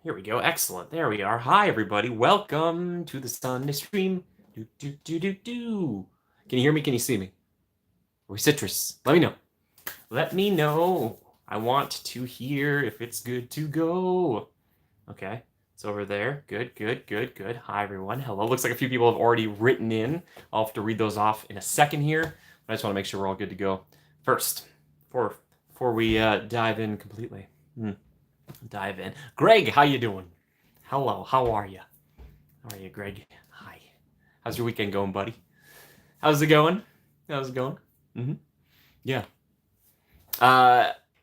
Here we go. Excellent. There we are. Hi, everybody. Welcome to the Sunday stream. Can you hear me? Can you see me? Or Citrus? Let me know. Let me know. I want to hear if it's good to go. Okay. It's over there. Good. Hi, everyone. Hello. Looks like a few people have already written in. I'll have to read those off in a second here. But I just want to make sure we're all good to go. First, before we dive in completely. Dive in. Greg, how you doing? Hello, how are you? How are you, Greg? Hi. How's your weekend going, buddy? How's it going? Yeah.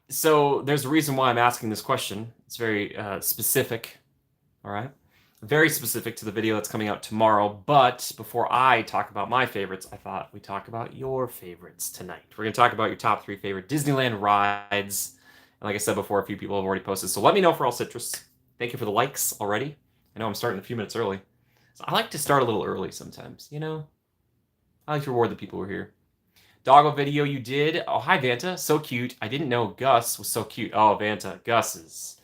So there's a reason why I'm asking this question. It's very specific. All right. Very specific to the video that's coming out tomorrow. But before I talk about my favorites, I thought we'd talk about your favorites tonight. We're going to talk about your top 3 favorite Disneyland rides. And like I said before, a few people have already posted. So let me know for all Citrus. Thank you for the likes already. I know I'm starting a few minutes early. So I like to start a little early sometimes, you know? I like to reward the people who are here. Doggo video you did. Oh, hi, Vanta. So cute. I didn't know Gus was so cute. Oh, Vanta. Gus is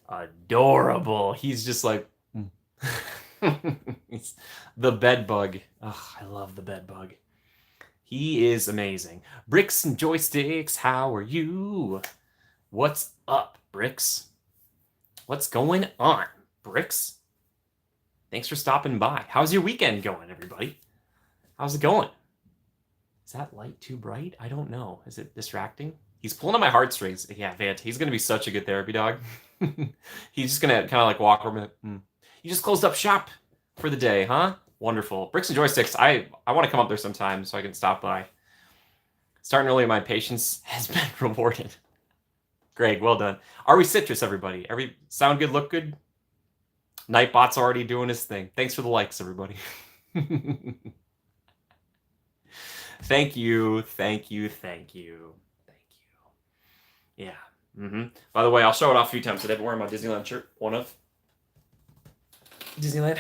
adorable. He's just like... He's the bed bug. Oh, I love the bed bug. He is amazing. Bricks and Joysticks, how are you? What's up, Bricks? What's going on, Bricks? Thanks for stopping by. How's your weekend going, everybody? How's it going? Is that light too bright? I don't know. Is it distracting? He's pulling on my heartstrings. Yeah, Vant, he's going to be such a good therapy dog. He's just going to kind of like walk over. You just closed up shop for the day, huh? Wonderful. Bricks and Joysticks, I want to come up there sometime so I can stop by. Starting early, my patience has been rewarded. Greg, well done. Are we Citrus, everybody? Sound good, look good? Nightbot's already doing his thing. Thanks for the likes, everybody. Thank you. Yeah. By the way, I'll show it off a few times today. I've been wearing my Disneyland shirt. One of. Disneyland.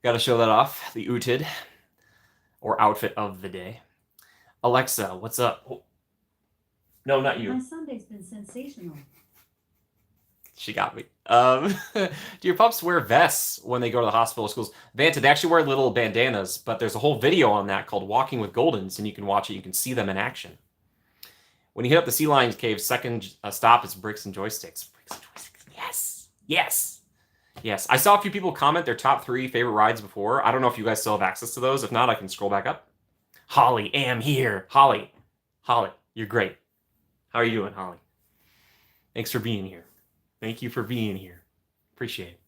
Got to show that off. The Ooted, or outfit of the day. Alexa, what's up? Oh. No, not you. My Sunday's been sensational. She got me. Do your pups wear vests when they go to the hospital or schools? Vanta, they actually wear little bandanas, but there's a whole video on that called Walking with Goldens, and you can watch it. You can see them in action. When you hit up the Sea Lions Cave, second stop is Bricks and Joysticks. Yes. I saw a few people comment their top 3 favorite rides before. I don't know if you guys still have access to those. If not, I can scroll back up. Holly, am here. Holly, you're great. How are you doing, Holly? Thanks for being here. Thank you for being here. Appreciate it.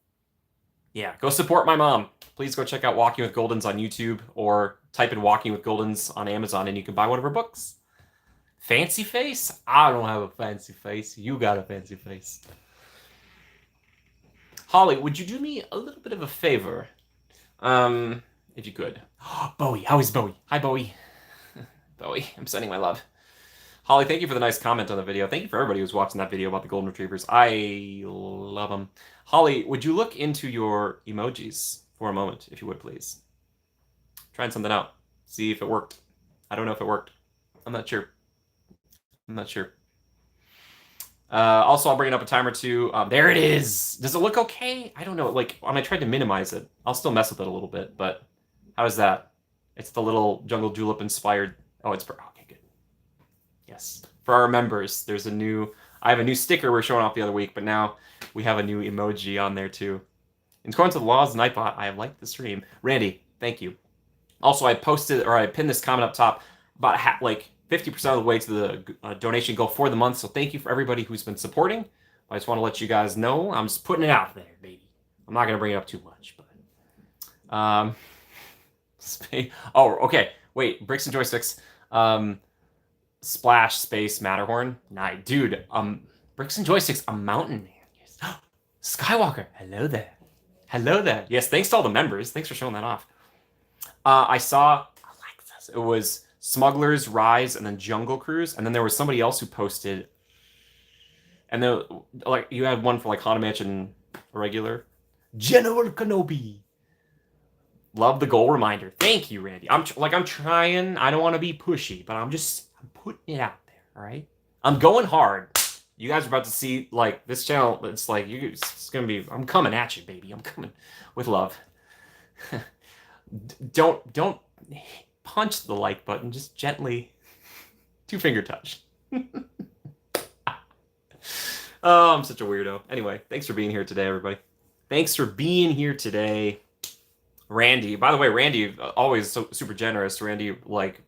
Yeah, go support my mom. Please go check out Walking with Goldens on YouTube or type in Walking with Goldens on Amazon and you can buy one of her books. Fancy face? I don't have a fancy face. You got a fancy face. Holly, would you do me a little bit of a favor? If you could. Bowie, how is Bowie? Hi, Bowie. Bowie, I'm sending my love. Holly, thank you for the nice comment on the video. Thank you for everybody who's watching that video about the Golden Retrievers. I love them. Holly, would you look into your emojis for a moment, if you would, please? Trying something out. See if it worked. I don't know if it worked. I'm not sure. Also, I'll bring it up a time or two. There it is. Does it look okay? I don't know. Like, when I tried to minimize it, I'll still mess with it a little bit, but how is that? It's the little Jungle Julep inspired. Oh, it's okay, good. Yes. For our members, I have a new sticker we're showing off the other week, but now we have a new emoji on there too. In accordance with the laws of Nightbot, I have liked the stream. Randy, thank you. Also, I pinned this comment up top about 50% of the way to the donation goal for the month. So thank you for everybody who's been supporting. I just want to let you guys know I'm just putting it out there, baby. I'm not gonna bring it up too much, but oh, okay. Wait, Bricks and Joysticks. Splash Space Matterhorn. Nah, dude. Bricks and Joysticks, a mountain man. Yes. Skywalker. Hello there. Yes, thanks to all the members. Thanks for showing that off. I saw Alexis. It was Smuggler's Rise and then Jungle Cruise, and then there was somebody else who posted, and then you had one for Haunted Mansion regular. General Kenobi. Love the goal reminder. Thank you, Randy. I'm trying. I don't want to be pushy, but I'm putting it out there. All right. I'm going hard. You guys are about to see, like, this channel. It's like, it's going to be, I'm coming at you, baby. I'm coming with love. Don't punch the like button. Just gently, 2-finger touch. Oh, I'm such a weirdo. Anyway, thanks for being here today, everybody. Thanks for being here today. Randy, by the way, Randy, always so super generous. Randy, like,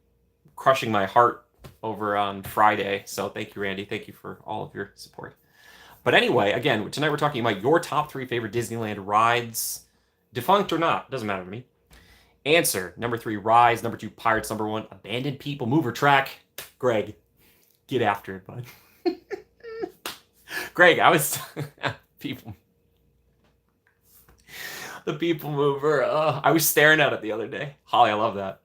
crushing my heart over on Friday. So thank you, Randy. Thank you for all of your support. But anyway, again, tonight we're talking about your top 3 favorite Disneyland rides, defunct or not, doesn't matter to me. Answer, number 3, Rise. Number 2, Pirates. Number 1, Abandoned People Mover Track. Greg, get after it, bud. Greg, I was... people... The People Mover. I was staring at it the other day. Holly, I love that.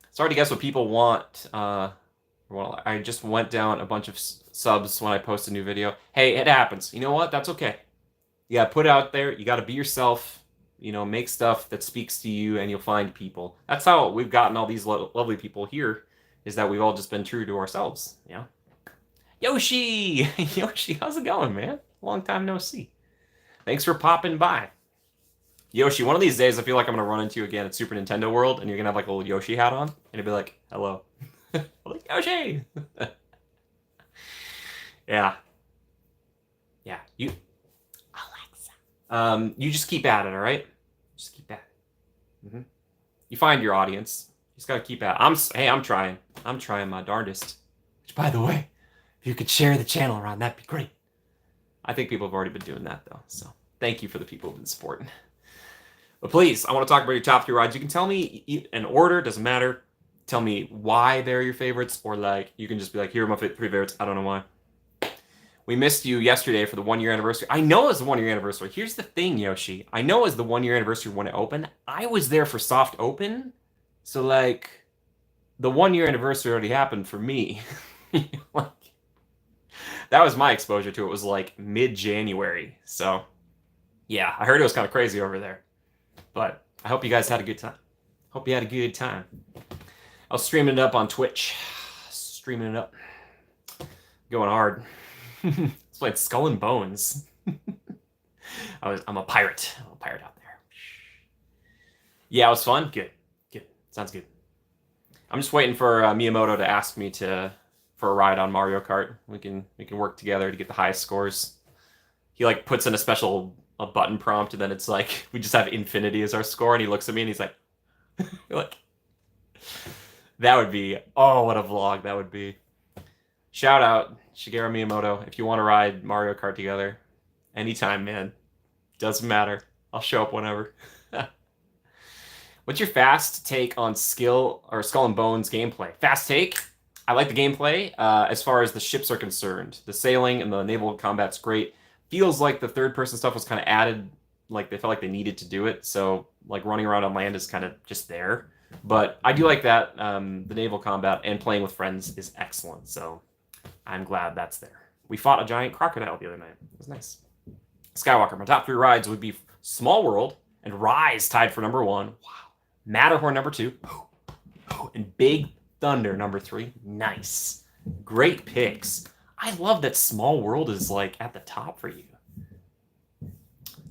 It's hard to guess what people want. Well, I just went down a bunch of subs when I post a new video. Hey, it happens. You know what? That's okay. You gotta put it out there. You gotta be yourself. You know, make stuff that speaks to you, and you'll find people. That's how we've gotten all these lovely people here, is that we've all just been true to ourselves. Yeah. Yoshi! Yoshi, how's it going, man? Long time no see. Thanks for popping by. Yoshi, one of these days I feel like I'm going to run into you again at Super Nintendo World, and you're going to have like a little Yoshi hat on, and you'll be like, hello. Like, Yoshi! Yeah. Yeah, you... Alexa. You just keep at it, all right? Just keep at it. Mm-hmm. You find your audience. You just got to keep at it. Hey, I'm trying. I'm trying my darndest. Which, by the way, if you could share the channel around, that'd be great. I think people have already been doing that, though, so thank you for the people who've been supporting. But please, I want to talk about your top 3 rides. You can tell me an order, doesn't matter. Tell me why they're your favorites, or like, you can just be like, here are my 3 favorites. I don't know why. We missed you yesterday for the 1-year anniversary. I know it's the 1-year anniversary. Here's the thing, Yoshi. I know it's the 1-year anniversary when it opened. I was there for soft open. So, like, the 1-year anniversary already happened for me. Like, that was my exposure to it. Was like mid-January. So, yeah, I heard it was kind of crazy over there. But I hope you guys had a good time. Hope you had a good time. I was streaming it up on Twitch. Streaming it up. Going hard. It's like Skull and Bones. I'm a pirate. I'm a pirate out there. Yeah, it was fun. Good. Good. Sounds good. I'm just waiting for Miyamoto to ask me for a ride on Mario Kart. We can work together to get the highest scores. He like puts in a button prompt, and then it's like we just have infinity as our score, and he looks at me and he's like, like, that would be, oh, what a vlog that would be. Shout out Shigeru Miyamoto, if you want to ride Mario Kart together, anytime, man. Doesn't matter. I'll show up whenever. What's your fast take on Skull and Bones gameplay? Fast take? I like the gameplay as far as the ships are concerned. The sailing and the naval combat's great. Feels like the third-person stuff was kind of added, like they felt like they needed to do it. So, like, running around on land is kind of just there. But I do like that. The naval combat and playing with friends is excellent. So I'm glad that's there. We fought a giant crocodile the other night. It was nice. Skywalker, my top 3 rides would be Small World and Rise tied for number 1. Wow. Matterhorn number 2. And Big Thunder number 3. Nice. Great picks. I love that Small World is like at the top for you.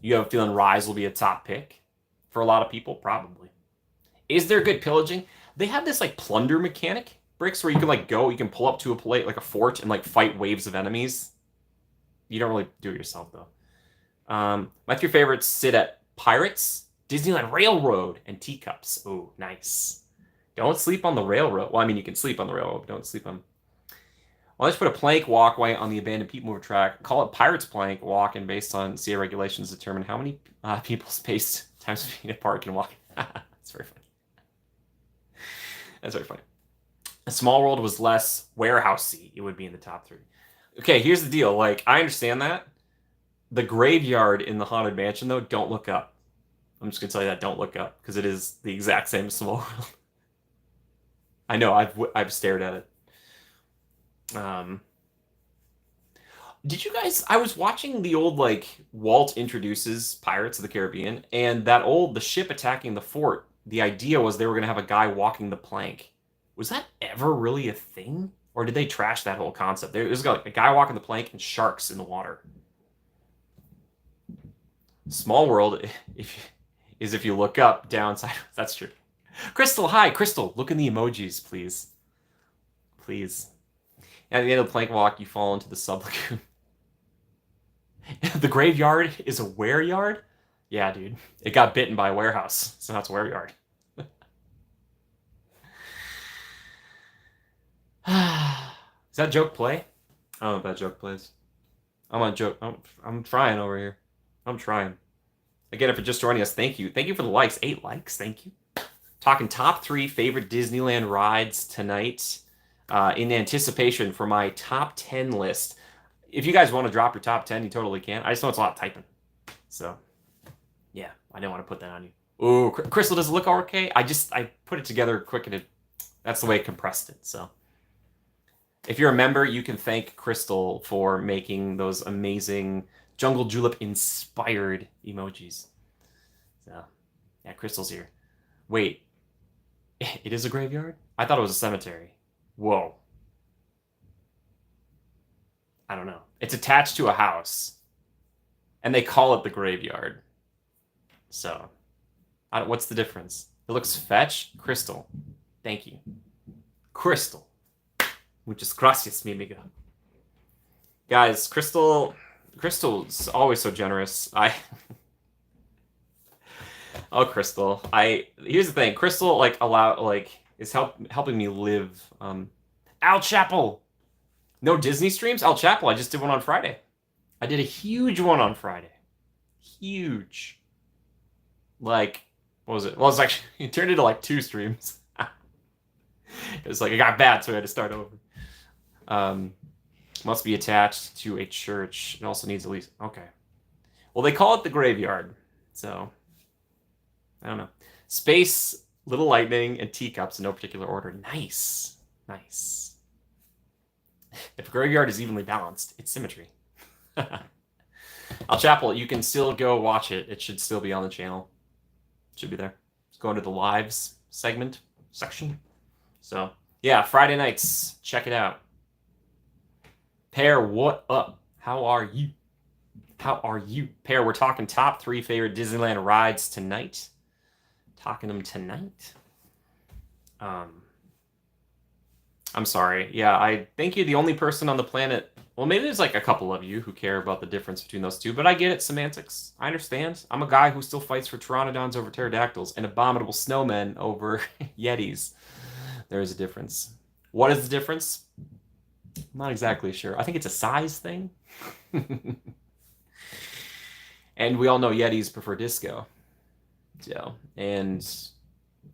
You have a feeling Rise will be a top pick for a lot of people? Probably. Is there good pillaging? They have this like plunder mechanic, Bricks, where you can like go, you can pull up to a plate like a fort and like fight waves of enemies. You don't really do it yourself though. My 3 favorites sit at Pirates, Disneyland Railroad, and Teacups. Oh, nice. Don't sleep on the railroad. Well, I mean, you can sleep on the railroad, but don't sleep on... Well, let's put a plank walkway on the abandoned people mover track. Call it Pirates Plank Walk, and based on CA regulations, determine how many people spaced times between a park and walk. That's very funny. That's very funny. A Small World was less warehousey. It would be in the top 3. Okay, here's the deal. Like, I understand that. The graveyard in the Haunted Mansion, though, don't look up. I'm just going to tell you that. Don't look up, because it is the exact same as Small World. I know. I've stared at it. Did you guys... I was watching the old, like, Walt introduces Pirates of the Caribbean, and the ship attacking the fort, the idea was they were going to have a guy walking the plank. Was that ever really a thing? Or did they trash that whole concept? There's like a guy walking the plank and sharks in the water. Small world if you look up, downside. That's true. Crystal, hi. Crystal, look in the emojis, please. Please. At the end of the plank walk, you fall into the sub-lagoon. The graveyard is a where yard? Yeah, dude. It got bitten by a warehouse, so that's where yard. Is that joke play? I don't know if that joke plays. I'm on joke. I'm trying over here. I'm trying. Again, if you're just joining us, thank you. Thank you for the likes. 8 likes. Thank you. Talking top 3 favorite Disneyland rides tonight in anticipation for my top 10 list. If you guys want to drop your top 10, you totally can. I just know it's a lot of typing. So, yeah, I didn't want to put that on you. Ooh, Crystal, does it look okay? I put it together quick and that's the way it compressed it. So, if you're a member, you can thank Crystal for making those amazing Jungle Julep inspired emojis. So, yeah, Crystal's here. Wait, it is a graveyard? I thought it was a cemetery. Whoa. I don't know. It's attached to a house, and they call it the graveyard. So, what's the difference? It looks fetch. Crystal. Thank you. Crystal. Muchas gracias, mi amiga. Guys, Crystal's always so generous. Oh, Crystal. Here's the thing. Crystal is helping me live. Al Chapel. No Disney streams? Al Chapel. I just did one on Friday. I did a huge one on Friday. Huge. Like, what was it? Well, it turned into like 2 streams. It was like it got bad, so I had to start over. Must be attached to a church. It also needs at least. Okay. Well, they call it the graveyard, so I don't know. Space, Little Lightning, and Teacups in no particular order. Nice. Nice. If a graveyard is evenly balanced, it's symmetry. Al Chapel, you can still go watch it. It should still be on the channel. It should be there. Let's go into the lives section. So, yeah, Friday nights. Check it out. Pear, what up? How are you? How are you? Pear, we're talking top 3 favorite Disneyland rides tonight. Talking them tonight. I'm sorry. Yeah, I think you're the only person on the planet. Well, maybe there's like a couple of you who care about the difference between those two, but I get it. Semantics. I understand. I'm a guy who still fights for pteranodons over pterodactyls and abominable snowmen over yetis. There is a difference. What is the difference? I'm not exactly sure. I think it's a size thing. And we all know yetis prefer disco. So, and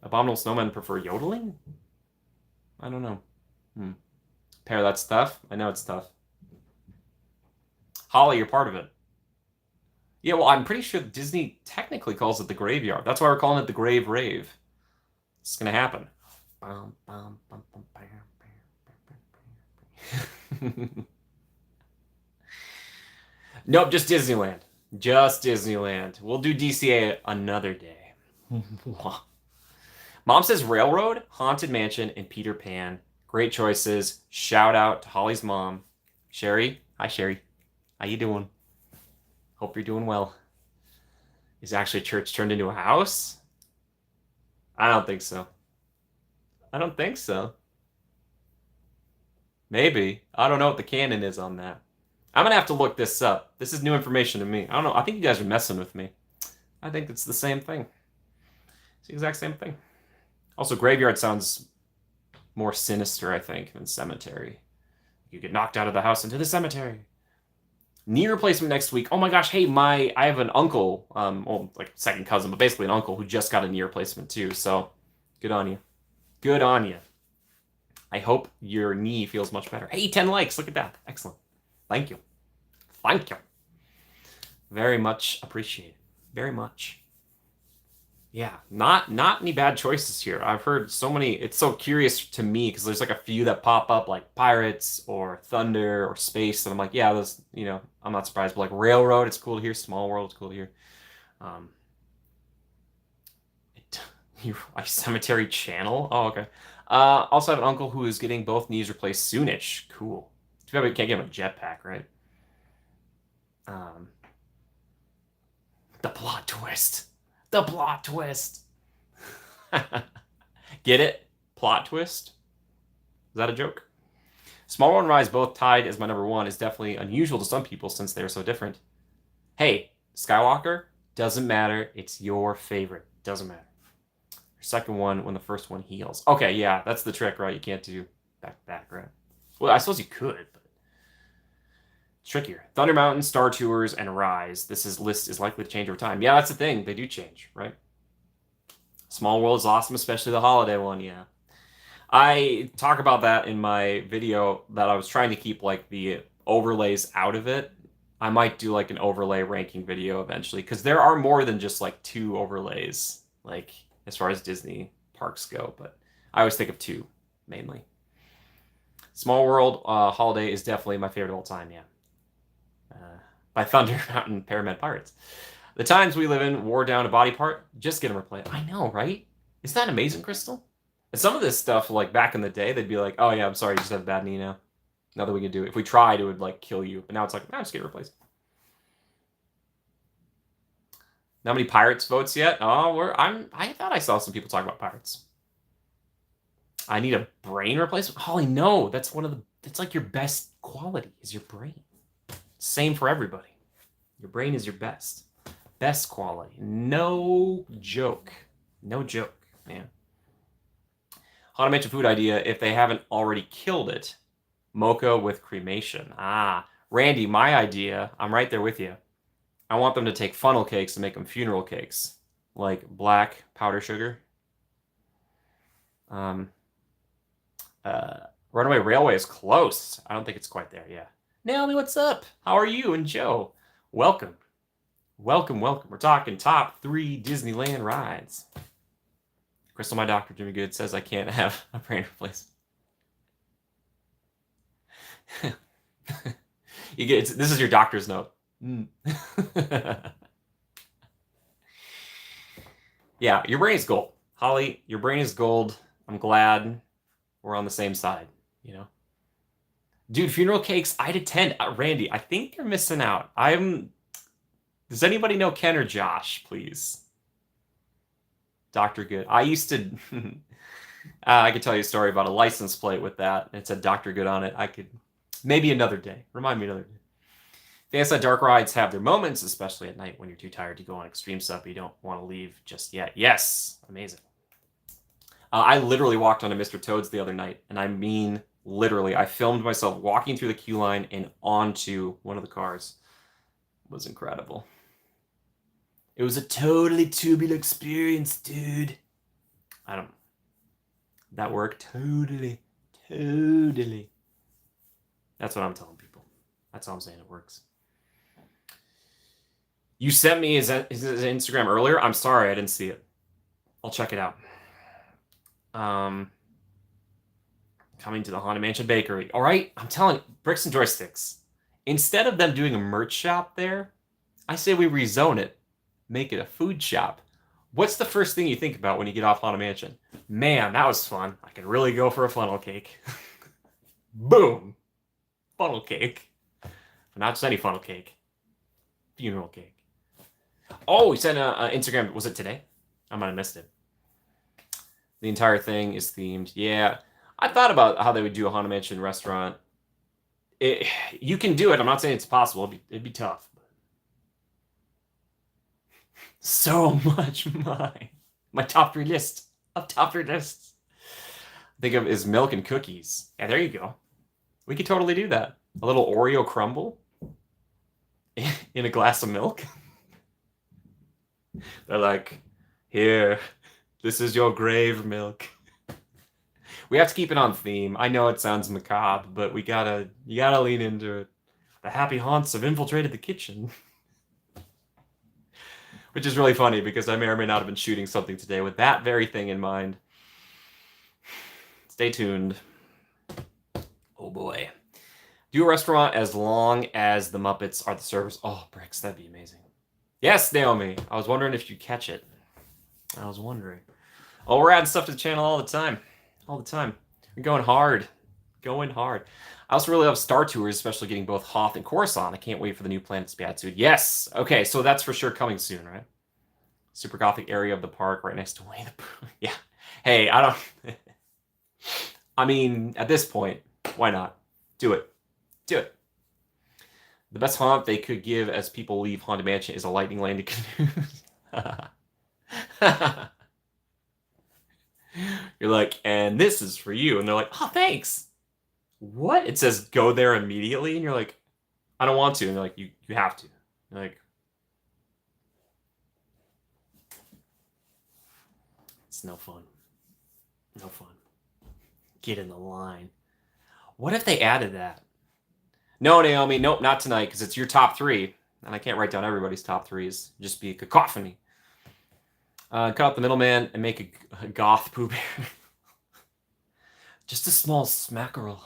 abominable snowmen prefer yodeling? I don't know. Pear, that's tough. I know it's tough. Holly, you're part of it. Yeah, well, I'm pretty sure Disney technically calls it the graveyard. That's why we're calling it the Grave Rave. It's going to happen. Nope, just Disneyland. Just Disneyland. We'll do DCA another day. Mom says Railroad, Haunted Mansion, and Peter Pan. Great choices. Shout out to Holly's mom. Sherry. Hi, Sherry. How you doing? Hope you're doing well. Is actually church turned into a house? I don't think so. I don't think so. Maybe. I don't know what the canon is on that. I'm going to have to look this up. This is new information to me. I don't know. I think you guys are messing with me. I think it's the same thing. It's the exact same thing. Also, graveyard sounds more sinister, I think, than cemetery. You get knocked out of the house into the cemetery. Knee replacement next week. Oh my gosh, hey, I have an uncle, well, like second cousin, but basically an uncle who just got a knee replacement too. So, good on you. Good on you. I hope your knee feels much better. Hey, 10 likes. Look at that. Excellent. Thank you. Thank you. Very much appreciated. Very much. Yeah, not any bad choices here. I've heard so many. It's so curious to me because there's like a few that pop up like Pirates or Thunder or Space. And I'm like, yeah, those, I'm not surprised. But like Railroad, it's cool to hear. Small World, it's cool to hear. Cemetery Channel. Oh, okay. Also have an uncle who is getting both knees replaced soonish. Cool. Too bad we can't give him a jetpack, right? The plot twist. The plot twist. Get it? Plot twist? Is that a joke? Small World and Rise both tied as my number one is definitely unusual to some people since they're so different. Hey, Skywalker, doesn't matter. It's your favorite. Doesn't matter. Your second one when the first one heals. Okay, yeah, that's the trick, right? You can't do back to back, right? Well, I suppose you could, but it's trickier. Thunder Mountain, Star Tours, and Rise. This list is likely to change over time. Yeah, that's the thing. They do change, right? Small World is awesome, especially the holiday one, yeah. I talk about that in my video that I was trying to keep like the overlays out of it. I might do like an overlay ranking video eventually because there are more than just like 2 overlays, like as far as Disney parks go, but I always think of 2 mainly. Small World Holiday is definitely my favorite of all time, yeah. By Thunder Mountain Paramed Pirates. The times we live in wore down a body part, just get them replaced. I know, right? Isn't that amazing, Crystal? And some of this stuff, like back in the day, they'd be like, oh yeah, I'm sorry, you just have a bad knee now. Nothing we can do. If we tried, it would like kill you. But now it's like, no, just get it replaced. Not many Pirates votes yet. Oh, I thought I saw some people talk about Pirates. I need a brain replacement. Holly, no, that's that's like your best quality is your brain. Same for everybody. Your brain is your best quality. No joke. No joke, man. Haunted Mansion food idea, if they haven't already killed it, mocha with cremation. Randy, my idea, I'm right there with you. I want them to take funnel cakes and make them funeral cakes, like black powder sugar. Runaway Railway is close. I don't think it's quite there, yeah. Naomi, what's up? How are you? And Joe, welcome. Welcome. We're talking top 3 Disneyland rides. Crystal, my doctor, Jimmy Good, says I can't have a brain replacement. This is your doctor's note. Yeah, your brain is gold. Holly, your brain is gold. I'm glad we're on the same side, you know? Dude, funeral cakes, I'd attend. Randy, I think you're missing out. Does anybody know Ken or Josh, please? Dr. Good. I used to... I could tell you a story about a license plate with that. It said Dr. Good on it. I could... Maybe another day. Remind me another day. Fantasy dark rides have their moments, especially at night when you're too tired to go on extreme stuff, but you don't want to leave just yet. Yes! Amazing. I literally walked onto Mr. Toad's the other night, and I mean literally. I filmed myself walking through the queue line and onto one of the cars. It was incredible. It was a totally tubular experience, dude. That worked totally. That's what I'm telling people. That's all I'm saying. It works. You sent me his Instagram earlier. I'm sorry, I didn't see it. I'll check it out. Coming to the Haunted Mansion Bakery. All right, I'm telling you, Bricks and Joysticks. Instead of them doing a merch shop there, I say we rezone it, make it a food shop. What's the first thing you think about when you get off Haunted Mansion? Man, that was fun. I could really go for a funnel cake. Boom. Funnel cake. But not just any funnel cake. Funeral cake. Oh, he sent an Instagram. Was it today? I might have missed it. The entire thing is themed. Yeah. I thought about how they would do a Haunted Mansion restaurant. You can do it. I'm not saying it's possible. It'd be tough. So much my top 3 list of top 3 lists. Think of is milk and cookies. Yeah, there you go. We could totally do that. A little Oreo crumble in a glass of milk. They're like, here, this is your grave milk. We have to keep it on theme. I know it sounds macabre, but you gotta lean into it. The happy haunts have infiltrated the kitchen. Which is really funny because I may or may not have been shooting something today with that very thing in mind. Stay tuned. Oh boy. Do a restaurant as long as the Muppets are the servers. Oh, Bricks, that'd be amazing. Yes, Naomi. I was wondering if you'd catch it. I was wondering. Oh, we're adding stuff to the channel all the time. all the time. We're going hard. Going hard. I also really love Star Tours, especially getting both Hoth and Coruscant. I can't wait for the new Planet's Beatitude. Yes! Okay, so that's for sure coming soon, right? Super Gothic area of the park right next to Winnie the Pooh. Yeah. Hey, I don't... I mean, at this point, why not? Do it. Do it. The best haunt they could give as people leave Haunted Mansion is a lightning lane to canoes. You're like, and this is for you. And they're like, oh, thanks. What? It says go there immediately. And you're like, I don't want to. And they're like, you have to. You're like, it's no fun. No fun. Get in the line. What if they added that? No, Naomi, nope, not tonight, because it's your top 3. And I can't write down everybody's top 3s. Just be a cacophony. Cut out the middleman and make a goth Pooh Bear. Just a small smackerel.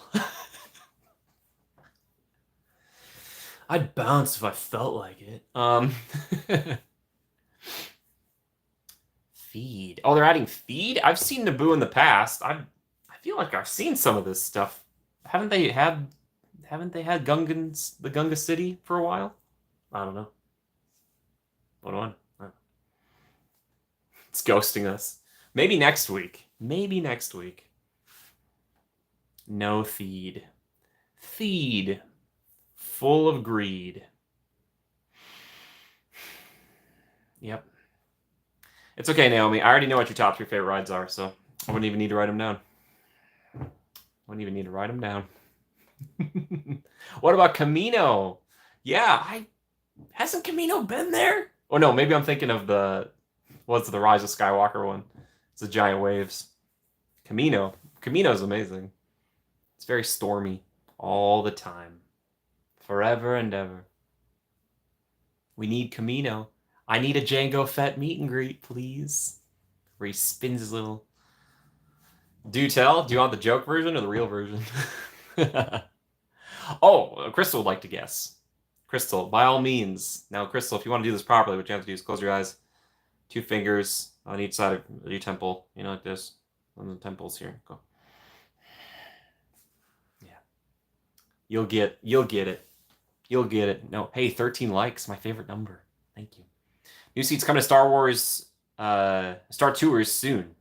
I'd bounce if I felt like it. Feed. Oh, they're adding feed? I've seen Naboo in the past. I feel like I've seen some of this stuff. Haven't they had Gungans, the Gunga City for a while? I don't know. What on? It's ghosting us. Maybe next week. Maybe next week. No feed. Feed. Full of greed. Yep. It's okay, Naomi. I already know what your top 3 favorite rides are, so I wouldn't even need to write them down. Wouldn't even need to write them down. What about Camino? Yeah, hasn't Camino been there? Oh no, maybe I'm thinking of the Rise of Skywalker one. It's the giant waves. Camino's amazing. It's very stormy all the time. Forever and ever. We need Camino. I need a Jango Fett meet and greet, please. Where he spins his little... Do tell? Do you want the joke version or the real version? Oh, Crystal would like to guess. Crystal, by all means. Now, Crystal, if you want to do this properly, what you have to do is close your eyes. 2 fingers on each side of your temple. You know, like this. On the temples here. Go. Yeah. You'll get it. You'll get it. No, hey, 13 likes, my favorite number. Thank you. New seats coming to Star Wars, Star Tours soon.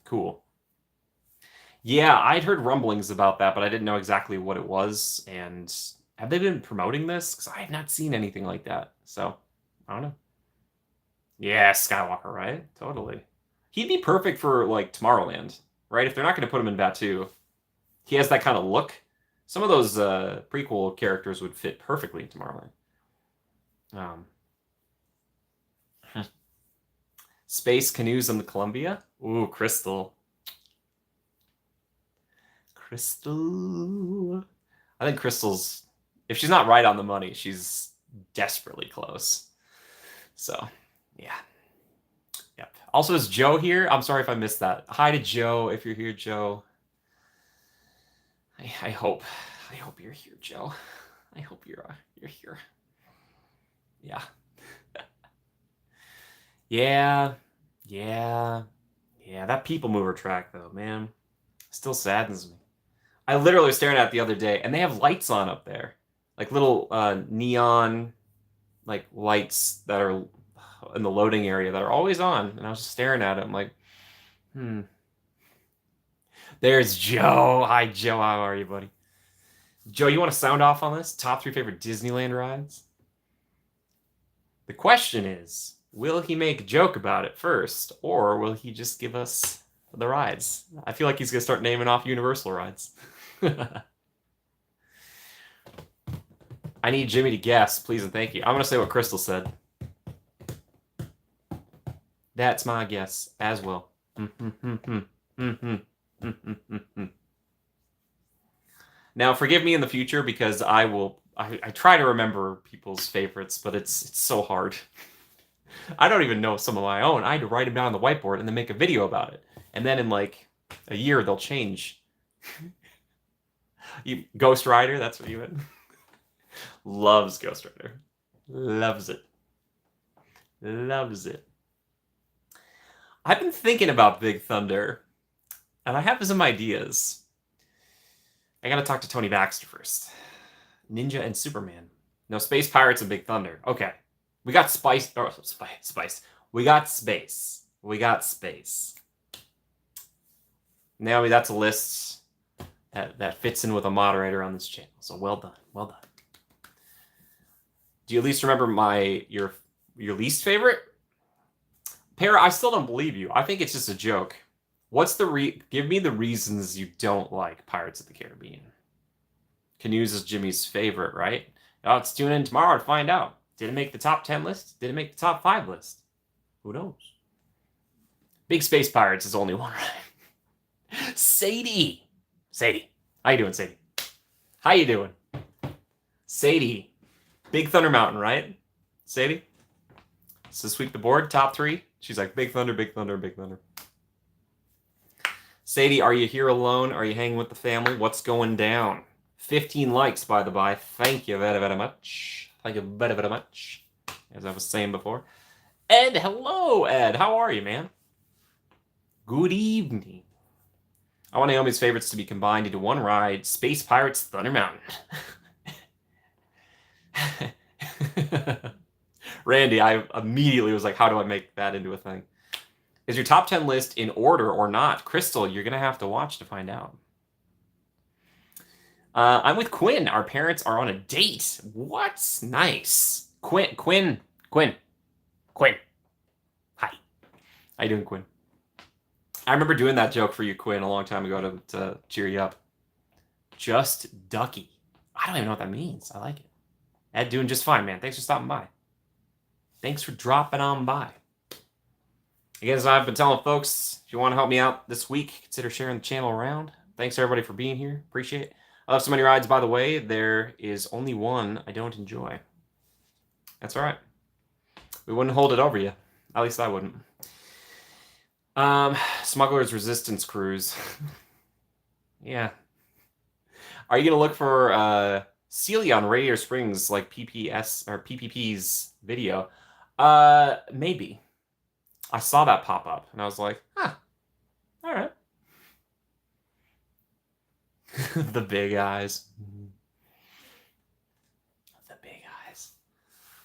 Cool. Yeah, I'd heard rumblings about that, but I didn't know exactly what it was. And have they been promoting this? Because I have not seen anything like that. So, I don't know. Yeah, Skywalker, right? Totally. He'd be perfect for, like, Tomorrowland, right? If they're not going to put him in Batuu, he has that kind of look. Some of those prequel characters would fit perfectly in Tomorrowland. Space canoes on the Columbia? Ooh, Crystal. Crystal. I think Crystal's... If she's not right on the money, she's desperately close. So, yeah. Yep. Also, is Joe here? I'm sorry if I missed that. Hi to Joe, if you're here, Joe. I hope you're here, Joe. I hope you're here. Yeah. Yeah. That People Mover track, though, man, still saddens me. I literally was staring at it the other day, and they have lights on up there, like little neon, like lights that are in the loading area that are always on. And I was just staring at it. I'm like, There's Joe. Hi, Joe. How are you, buddy? Joe, you want to sound off on this? Top 3 favorite Disneyland rides? The question is, will he make a joke about it first, or will he just give us the rides? I feel like he's going to start naming off Universal rides. I need Jimmy to guess, please and thank you. I'm going to say what Crystal said. That's my guess as well. Now, forgive me in the future because I try to remember people's favorites, but it's so hard. I don't even know some of my own. I had to write them down on the whiteboard and then make a video about it. And then in like a year, they'll change. Ghost Rider, that's what you meant. Loves Ghost Rider. Loves it. Loves it. I've been thinking about Big Thunder. And I have some ideas. I gotta talk to Tony Baxter first. Ninja and Superman. No, Space Pirates and Big Thunder. Okay. We got Spice. Oh, Spice. We got Space. We got Space. Naomi, that's a list that fits in with a moderator on this channel. So well done. Well done. Do you at least remember your least favorite? Para, I still don't believe you. I think it's just a joke. What's give me the reasons you don't like Pirates of the Caribbean. Canoes is Jimmy's favorite, right? Oh, let's tune in tomorrow to find out. Did it make the top 10 list? Did it make the top 5 list? Who knows? Big Space Pirates is only one, right? Sadie. How you doing, Sadie? How you doing? Sadie. Big Thunder Mountain, right? Sadie? So sweep the board, top 3. She's like, Big Thunder, Big Thunder, Big Thunder. Sadie, are you here alone? Are you hanging with the family? What's going down? 15 likes, by the by. Thank you very, very much. Thank you very, very much. As I was saying before. Ed, hello, Ed. How are you, man? Good evening. I want Naomi's favorites to be combined into one ride. Space Pirates Thunder Mountain. Randy, I immediately was like, how do I make that into a thing? Is your top 10 list in order or not? Crystal, you're going to have to watch to find out. I'm with Quinn. Our parents are on a date. What's nice? Quinn. Hi. How you doing, Quinn? I remember doing that joke for you, Quinn, a long time ago to cheer you up. Just Ducky. I don't even know what that means. I like it. Ed, doing just fine, man. Thanks for stopping by. Thanks for dropping on by. Again, as I've been telling folks, if you want to help me out this week, consider sharing the channel around. Thanks, everybody, for being here. Appreciate it. I love so many rides, by the way. There is only one I don't enjoy. That's all right. We wouldn't hold it over you. At least I wouldn't. Smuggler's Resistance Cruise. Yeah. Are you going to look for Celia on Radiator Springs like PPS or PPP's video? Maybe. I saw that pop up and I was like, huh, all right. The big eyes. The big eyes.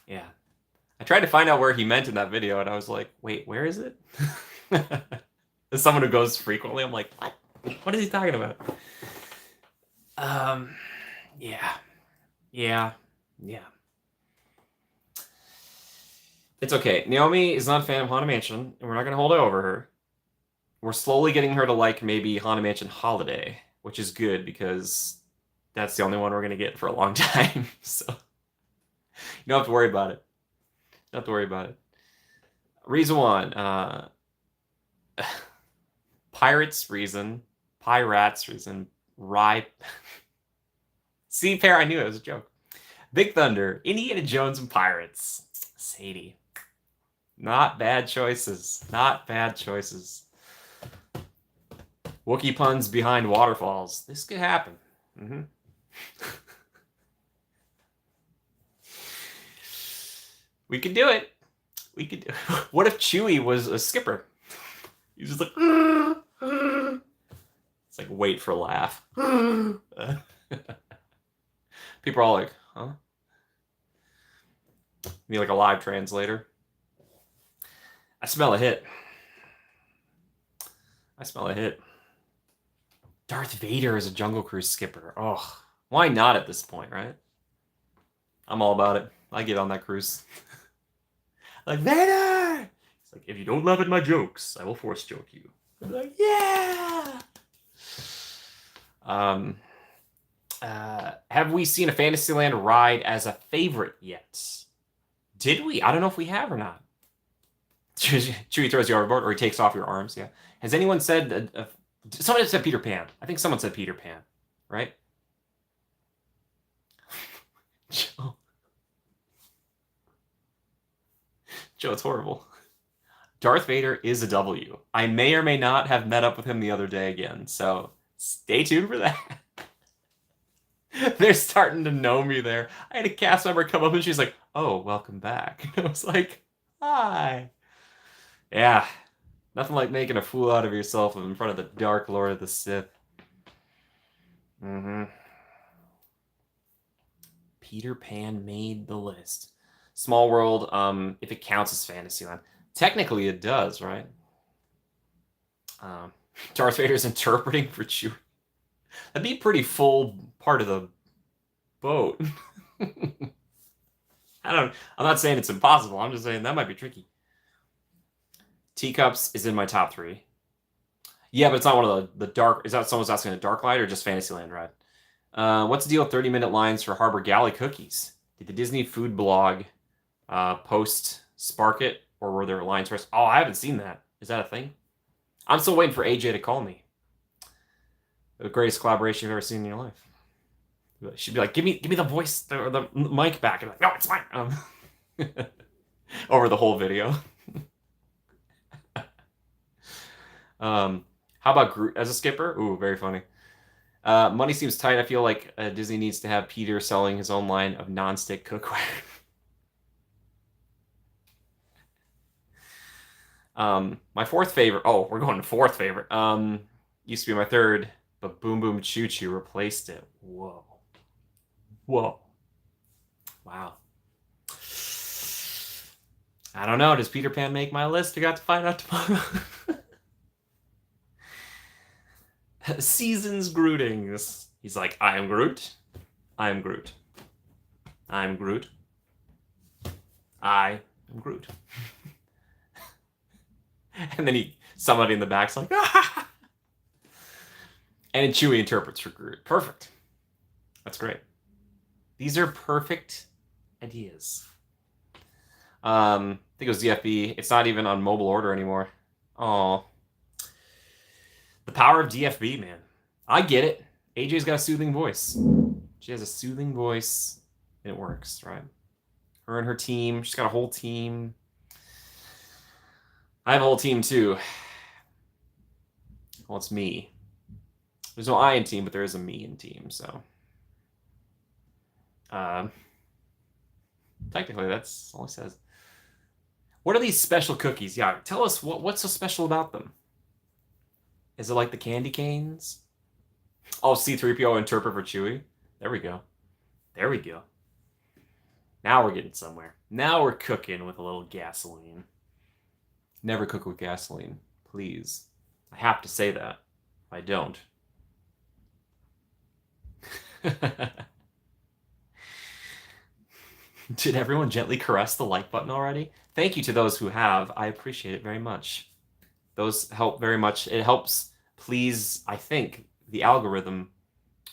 Yeah. I tried to find out where he meant in that video and I was like, wait, where is it? As someone who goes frequently, I'm like, what? What is he talking about? Yeah. It's okay. Naomi is not a fan of Haunted Mansion, and we're not going to hold it over her. We're slowly getting her to like maybe Haunted Mansion Holiday, which is good because that's the only one we're going to get for a long time. So you don't have to worry about it. You don't have to worry about it. Reason 1. Pirates reason. Pirates reason. Rye. See, Pear, I knew it was a joke. Big Thunder, Indiana Jones and Pirates. Sadie. Not bad choices. Not bad choices. Wookiee puns behind waterfalls. This could happen. We could do it. We could. What if Chewie was a skipper? He's just like. It's like wait for a laugh. People are all like, huh? You need like a live translator. I smell a hit. Darth Vader is a Jungle Cruise skipper. Oh, why not at this point, right? I'm all about it. I get on that cruise. Like, Vader! It's like, if you don't laugh at my jokes, I will force joke you. I'm like, yeah! Have we seen a Fantasyland ride as a favorite yet? Did we? I don't know if we have or not. Chewie throws you overboard, or he takes off your arms. Yeah. Has anyone said? Someone said Peter Pan. I think someone said Peter Pan, right? Joe, it's horrible. Darth Vader is a W. I may or may not have met up with him the other day again, so stay tuned for that. They're starting to know me there. I had a cast member come up and she's like, oh, welcome back. And I was like, hi. Yeah. Nothing like making a fool out of yourself in front of the Dark Lord of the Sith. Peter Pan made the list. Small World, if it counts as Fantasyland. Technically it does, right? Darth Vader's interpreting for Chewie. That'd be a pretty full part of the boat. I'm not saying it's impossible. I'm just saying that might be tricky. Teacups is in my top 3. Yeah, but it's not one of the dark. Is that someone's asking a dark light or just Fantasyland ride? What's the deal with 30-minute lines for Harbor Galley cookies? Did the Disney food blog post spark it, or were there lines first? Oh, I haven't seen that. Is that a thing? I'm still waiting for AJ to call me. The greatest collaboration you've ever seen in your life. She'd be like, "Give me the voice or the mic back." And I'm like, "No, it's mine." Over the whole video. How about Groot as a skipper? Ooh, very funny. Money seems tight. I feel like Disney needs to have Peter selling his own line of non-stick cookware. My fourth favorite. Oh, we're going to fourth favorite. Used to be my third, but Boom Boom Choo Choo replaced it. Whoa. Wow. I don't know. Does Peter Pan make my list? We got to find out tomorrow. Season's Grootings. He's like, I am Groot. I am Groot. I am Groot. I am Groot. And then somebody in the back's like, ah! And then Chewie interprets for Groot. Perfect. That's great. These are perfect ideas. I think it was DFB. It's not even on mobile order anymore. Oh. The power of DFB, man. I get it. AJ's got a soothing voice. She has a soothing voice, and it works, right? Her and her team. She's got a whole team. I have a whole team, too. Well, it's me. There's no I in team, but there is a me in team, so. Technically, that's all it says. What are these special cookies? Yeah, tell us what's so special about them. Is it like the candy canes? Oh, C-3PO interpret for Chewie. There we go. There we go. Now we're getting somewhere. Now we're cooking with a little gasoline. Never cook with gasoline, please. I have to say that. I don't. Did everyone gently caress the like button already? Thank you to those who have. I appreciate it very much. Those help very much. It helps please, I think, the algorithm,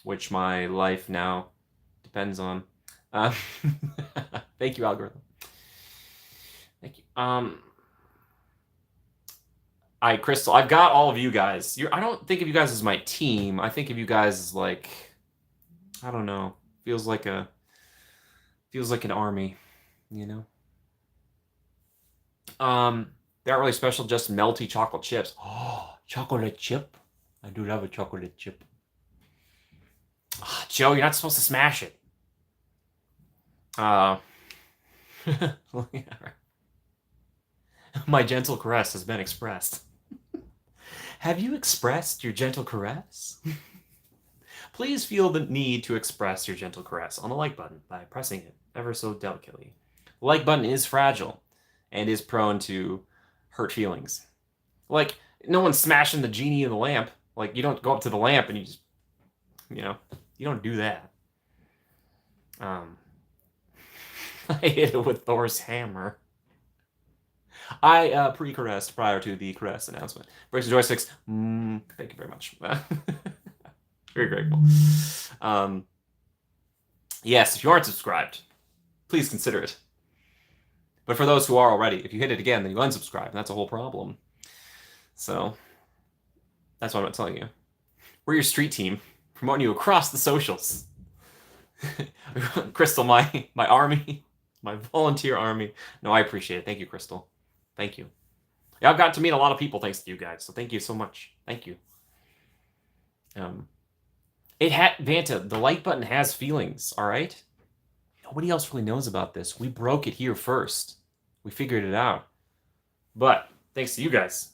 which my life now depends on. Thank you, algorithm. Thank you. Crystal, I've got all of you guys. I don't think of you guys as my team. I think of you guys as like, I don't know. Feels like an army, you know? They aren't really special, just melty chocolate chips. Oh, chocolate chip. I do love a chocolate chip. Oh, Joe, you're not supposed to smash it. Yeah, right. My gentle caress has been expressed. Have you expressed your gentle caress? Please feel the need to express your gentle caress on the like button by pressing it ever so delicately. The like button is fragile and is prone to hurt feelings. Like, no one's smashing the genie in the lamp. Like, you don't go up to the lamp and you just, you don't do that. I hit it with Thor's hammer. I pre-caressed prior to the caress announcement. Breaks and joysticks. Thank you very much. Very grateful. Yes, if you aren't subscribed, please consider it. But for those who are already, if you hit it again, then you unsubscribe, and that's a whole problem. So, that's what I'm telling you. We're your street team, promoting you across the socials. Crystal, my army, my volunteer army. No, I appreciate it. Thank you, Crystal. Thank you. Yeah, I've gotten to meet a lot of people thanks to you guys, so thank you so much. Thank you. Vanta, the like button has feelings, all right? Nobody else really knows about this. We broke it here first. We figured it out. But thanks to you guys,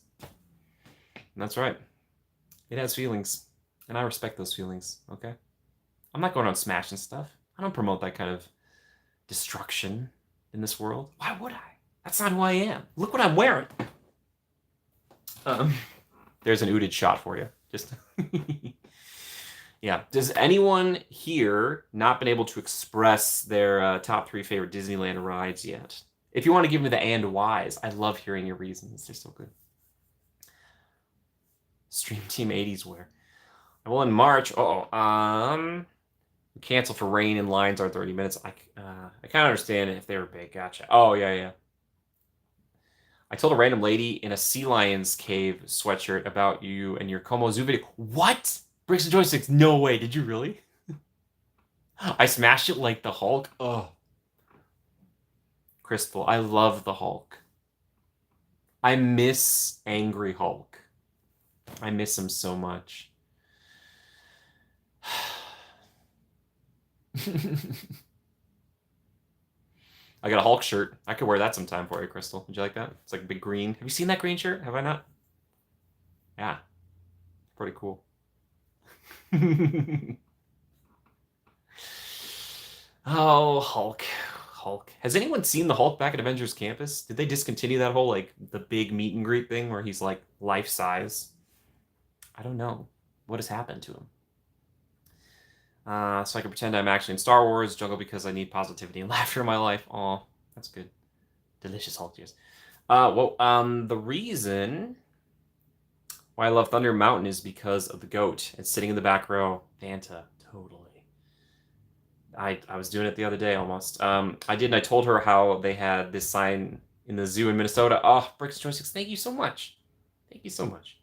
That's right. It has feelings, and I respect those feelings, okay? I'm not going on smashing stuff. I don't promote that kind of destruction in this world. Why would I? That's not who I am. Look what I'm wearing. There's an Udid shot for you. Just yeah. Does anyone here not been able to express their top 3 favorite Disneyland rides yet? If you want to give me the and whys, I love hearing your reasons. They're so good. Stream Team 80s wear. Well, in March, cancel for rain and lines are 30 minutes. I kind of understand if they were big. Gotcha. Oh, yeah. I told a random lady in a Sea Lions Cave sweatshirt about you and your Como Zoo video. What? Bricks and joysticks? No way. Did you really? I smashed it like the Hulk. Oh. Crystal, I love the Hulk. I miss Angry Hulk. I miss him so much. I got a Hulk shirt. I could wear that sometime for you, Crystal. Would you like that? It's like a big green. Have you seen that green shirt? Have I not? Yeah. Pretty cool. Oh, Hulk. Has anyone seen the Hulk back at Avengers Campus? Did they discontinue that whole, like, the big meet and greet thing where he's, like, life-size? I don't know. What has happened to him? So I can pretend I'm actually in Star Wars Jungle because I need positivity and laughter in my life. Aw, that's good. Delicious Hulk tears. The reason why I love Thunder Mountain is because of the goat. It's sitting in the back row. Fanta, totally. I was doing it the other day almost. I did, and I told her how they had this sign in the zoo in Minnesota. Oh, Bricks and Joysticks, thank you so much. Thank you so much.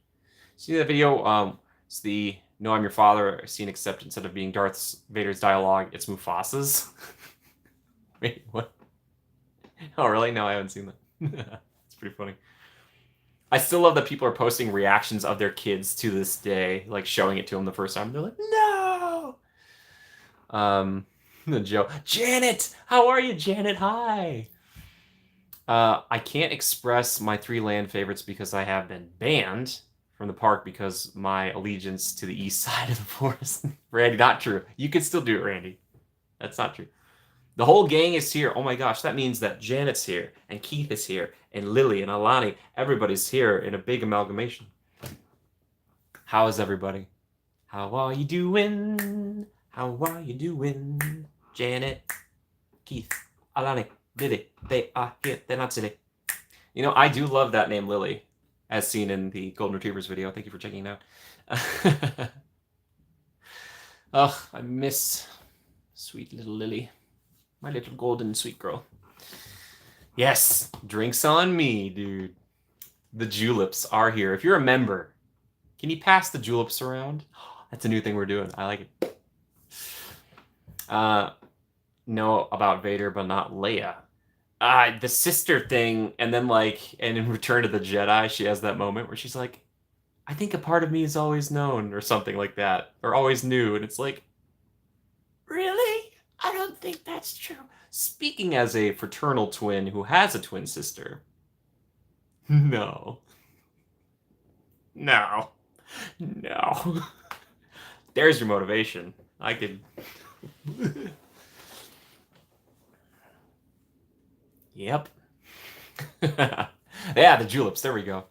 See that video? It's the "No, I'm your father" scene, except instead of being Darth Vader's dialogue, it's Mufasa's. Wait, what? Oh, really? No, I haven't seen that. It's pretty funny. I still love that people are posting reactions of their kids to this day, like showing it to them the first time. They're like, no! Joe. Janet! How are you, Janet? Hi! I can't express my 3 land favorites because I have been banned from the park because my allegiance to the east side of the forest. Randy, not true. You can still do it, Randy. That's not true. The whole gang is here. Oh my gosh, that means that Janet's here, and Keith is here, and Lily, and Alani. Everybody's here in a big amalgamation. How is everybody? How are you doing? How are you doing? Janet, Keith, Alani, Lily. They are here. They're not silly. You know, I do love that name, Lily, as seen in the Golden Retrievers video. Thank you for checking it out. Oh, I miss sweet little Lily. My little golden sweet girl. Yes, drinks on me, dude. The juleps are here. If you're a member, can you pass the juleps around? That's a new thing we're doing. I like it. Know about Vader, but not Leia. The sister thing, and then and in Return of the Jedi, she has that moment where she's like, I think a part of me is always known, or something like that, or always knew, and it's like, really? I don't think that's true. Speaking as a fraternal twin who has a twin sister, no. There's your motivation. I could. Yep. Yeah, the juleps. There we go.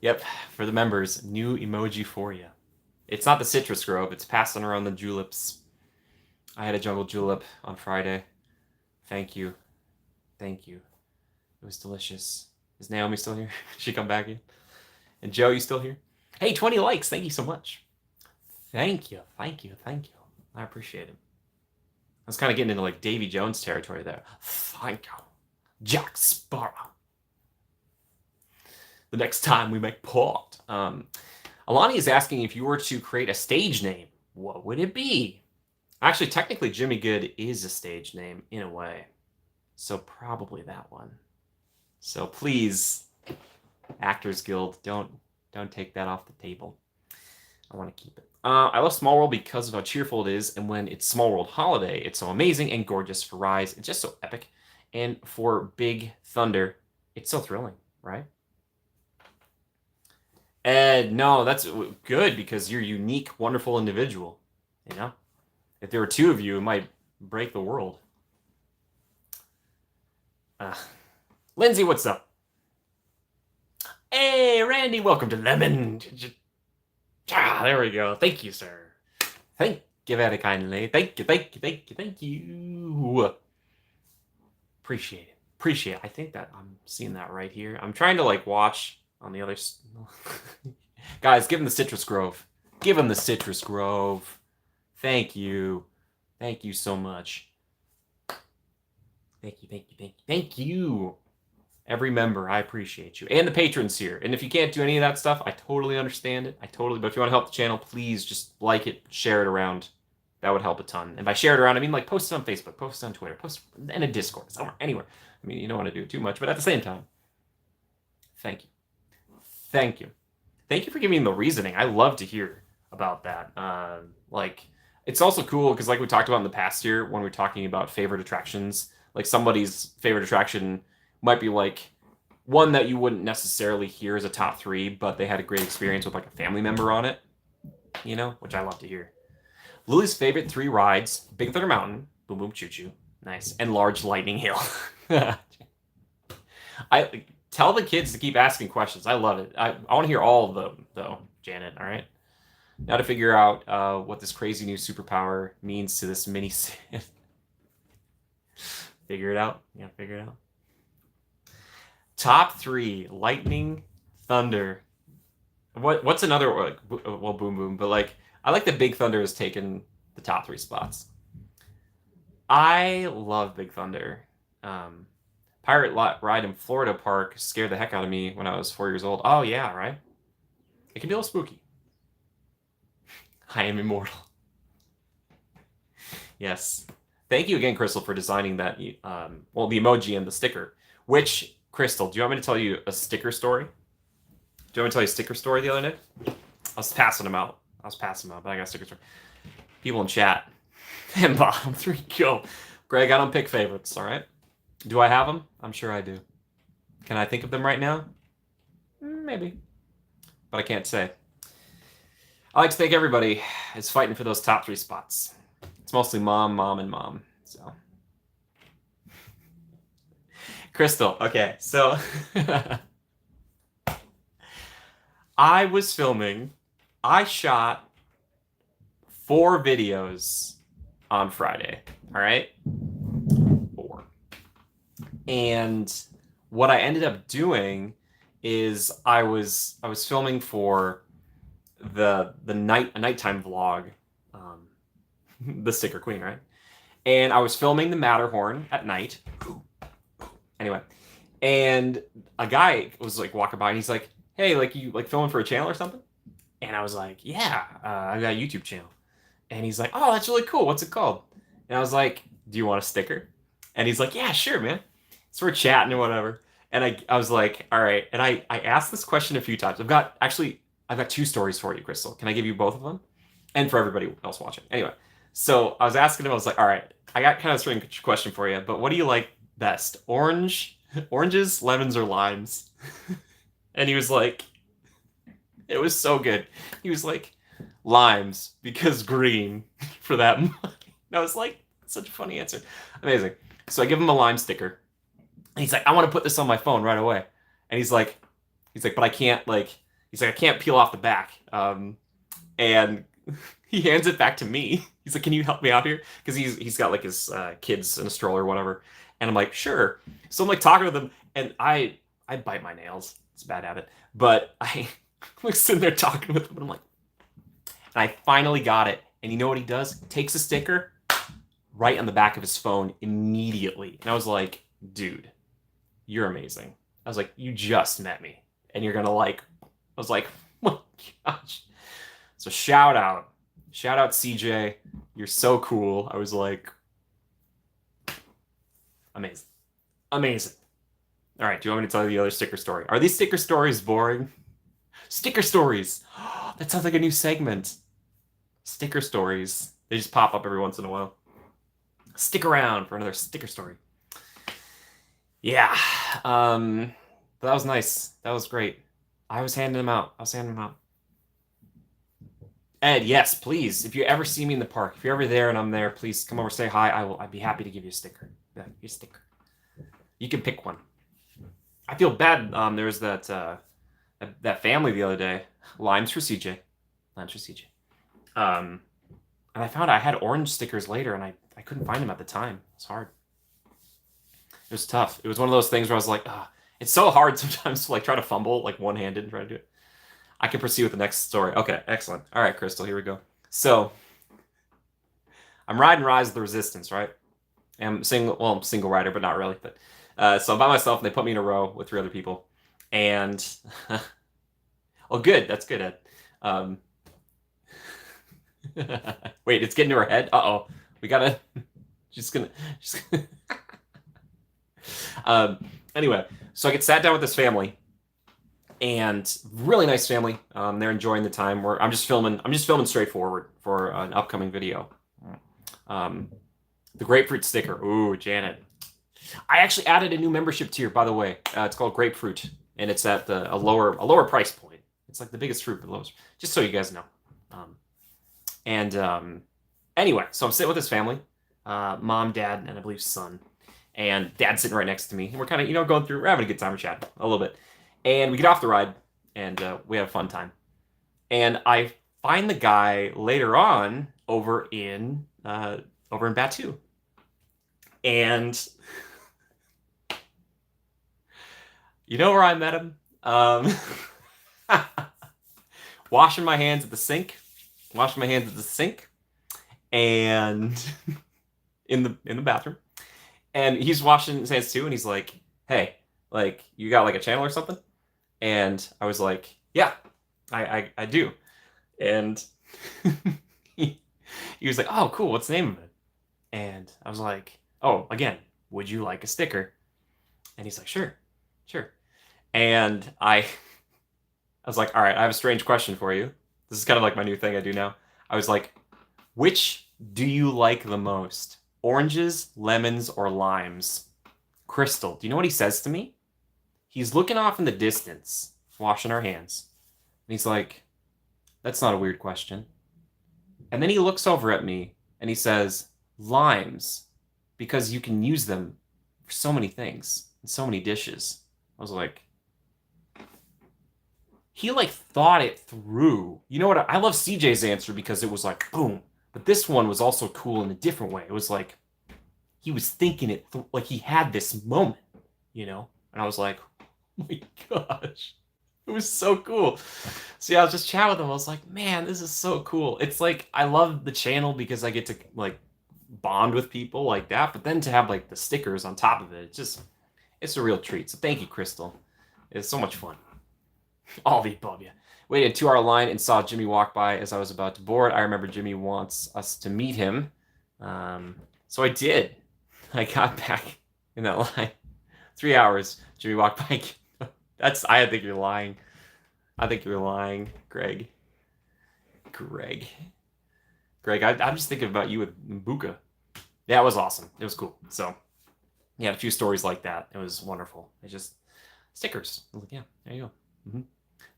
Yep, for the members, new emoji for you. It's not the citrus grove. It's passing around the juleps. I had a jungle julep on Friday. Thank you. Thank you. It was delicious. Is Naomi still here? She come back in? And Joe, you still here? Hey, 20 likes. Thank you so much. Thank you. Thank you. Thank you. I appreciate it. I was kind of getting into like Davy Jones territory there. Thank you. Jack Sparrow. The next time we make port. Alani is asking if you were to create a stage name, what would it be? Actually, technically, Jimmy Good is a stage name in a way. So probably that one. So please, Actors Guild, don't take that off the table. I want to keep it. I love Small World because of how cheerful it is, and when it's Small World Holiday, it's so amazing and gorgeous. For Rise, it's just so epic. And for Big Thunder, it's so thrilling, right? Ed, no, that's good because you're a unique, wonderful individual. You know, if there were two of you, it might break the world. Uh, Lindsay, what's up? Hey, Randy, welcome to Lemon. There we go. Thank you, sir. Thank you very kindly. Thank you, thank you, thank you, thank you. Appreciate it. Appreciate it. I think that I'm seeing that right here. I'm trying to like watch on the other. Guys, give him the Citrus Grove. Give him the Citrus Grove. Thank you. Thank you so much. Thank you, thank you, thank you, thank you. Every member, I appreciate you. And the patrons here. And if you can't do any of that stuff, I totally understand it. But if you want to help the channel, please just like it, share it around. That would help a ton. And by share it around, I mean like post it on Facebook, post it on Twitter, post it in a Discord, somewhere, anywhere. I mean, you don't want to do it too much, but at the same time, thank you. Thank you. Thank you for giving me the reasoning. I love to hear about that. Like, it's also cool because like we talked about in the past year when we were talking about favorite attractions, like somebody's favorite attraction might be like one that you wouldn't necessarily hear as a top 3, but they had a great experience with like a family member on it, you know, which I love to hear. Lily's favorite 3 rides: Big Thunder Mountain, Boom Boom Choo Choo, nice, and Large Lightning Hill. I tell the kids to keep asking questions. I love it. I want to hear all of them, though, Janet. All right. Now to figure out what this crazy new superpower means to this mini. Figure it out. Yeah, figure it out. Top 3: Lightning, Thunder. What's another? Well, Boom Boom, but like I like that Big Thunder has taken the top 3 spots. I love Big Thunder. Pirate ride in Florida Park scared the heck out of me when I was 4 years old. Oh yeah, right. It can be a little spooky. I am immortal. Yes. Thank you again, Crystal, for designing that. Well, the emoji and the sticker. Which, Crystal, do you want me to tell you a sticker story? Do you want me to tell you a sticker story the other day? I was passing them out, but I got a sticker story. People in chat. And bottom 3 go. Greg, I don't pick favorites, all right? Do I have them? I'm sure I do. Can I think of them right now? Maybe. But I can't say. I like to thank everybody is fighting for those top 3 spots. It's mostly mom, and mom. So, Crystal. Okay, so I was filming. I shot 4 videos on Friday. All right, 4. And what I ended up doing is I was filming for a nighttime vlog, the Sticker Queen, right? And I was filming the Matterhorn at night. Anyway, and a guy was like walking by and he's like, "Hey, like you like filming for a channel or something?" And I was like, "Yeah, I've got a YouTube channel." And he's like, "Oh, that's really cool. What's it called?" And I was like, "Do you want a sticker?" And he's like, "Yeah, sure, man." So we're chatting or whatever. And I was like, "All right." And I asked this question a few times. I've got 2 stories for you, Crystal. Can I give you both of them? And for everybody else watching. Anyway, so I was asking him, I was like, "All right, I got kind of a strange question for you, but what do you like best? Oranges, lemons, or limes?" And he was like, it was so good. He was like, "Limes, because green for that money." And I was like, such a funny answer. Amazing. So I give him a lime sticker. And he's like, "I want to put this on my phone right away." And he's like, "But I can't I can't peel off the back." And he hands it back to me. He's like, "Can you help me out here?" Because he's got like his kids in a stroller or whatever. And I'm like, "Sure." So I'm like talking with him, and I bite my nails. It's a bad habit. But I was sitting there talking with him, and I'm like, and I finally got it. And you know what he does? Takes a sticker right on the back of his phone immediately. And I was like, "Dude, you're amazing." I was like, "You just met me, and you're gonna like." I was like, "Oh my gosh." So shout out CJ. You're so cool. I was like, amazing. All right, do you want me to tell you the other sticker story? Are these sticker stories boring? Sticker stories. That sounds like a new segment. Sticker stories. They just pop up every once in a while. Stick around for another sticker story. Yeah. That was nice. That was great. I was handing them out. Ed, yes, please. If you ever see me in the park, if you're ever there and I'm there, please come over, say hi. I'd be happy to give you a sticker. Yeah, your sticker. You can pick one. I feel bad. There was that family the other day. Limes for CJ. Limes for CJ. And I found I had orange stickers later, and I couldn't find them at the time. It's hard. It was tough. It was one of those things where I was like, it's so hard sometimes to like try to fumble like one-handed and try to do it. I can proceed with the next story. Okay, excellent. All right, Crystal, here we go. So I'm riding Rise of the Resistance, right? And I'm single rider, but not really. But so I'm by myself, and they put me in a row with 3 other people. And oh, good. That's good, Ed. Wait, it's getting to her head. Uh-oh, we gotta. She's gonna. Anyway, so I get sat down with this family, and really nice family. They're enjoying the time. Where I'm just filming straightforward for an upcoming video. The grapefruit sticker. Ooh, Janet. I actually added a new membership tier, by the way. It's called Grapefruit, and it's at a lower price point. It's like the biggest fruit, but lowest. Just so you guys know. Anyway, so I'm sitting with this family, mom, dad, and I believe son. And dad's sitting right next to me, and we're kind of going through. We're having a good time, we're chatting a little bit, and we get off the ride, and we have a fun time. And I find the guy later on over in Batu, and you know where I met him? Washing my hands at the sink, and in the bathroom. And he's washing his hands too, and he's like, "Hey, like, you got like a channel or something?" And I was like, "Yeah, I do." And he was like, "Oh, cool. What's the name of it?" And I was like, "Oh, again, would you like a sticker?" And he's like, "Sure, sure." And I was like, "All right, I have a strange question for you. This is kind of like my new thing I do now." I was like, "Which do you like the most? Oranges, lemons, or limes?" Crystal, do you know what he says to me? He's looking off in the distance, washing our hands. And he's like, "That's not a weird question." And then he looks over at me and he says, "Limes, because you can use them for so many things and so many dishes." I was like, he like thought it through. You know what? I love CJ's answer because it was like, boom. But this one was also cool in a different way. It was like, he was thinking it like he had this moment, And I was like, oh my gosh, it was so cool. So yeah, I was just chatting with him. I was like, man, this is so cool. It's like, I love the channel because I get to like bond with people like that, but then to have like the stickers on top of it, it's a real treat. So thank you, Crystal. It's so much fun. All the above, yeah. Waited a 2-hour line and saw Jimmy walk by as I was about to board. I remember Jimmy wants us to meet him. So I did. I got back in that line. 3 hours. Jimmy walked by. I think you're lying. Greg. I'm just thinking about you with Buka. Yeah, it was awesome. It was cool. So, yeah, a few stories like that. It was wonderful. It just stickers. I was like, yeah, there you go. Mm-hmm.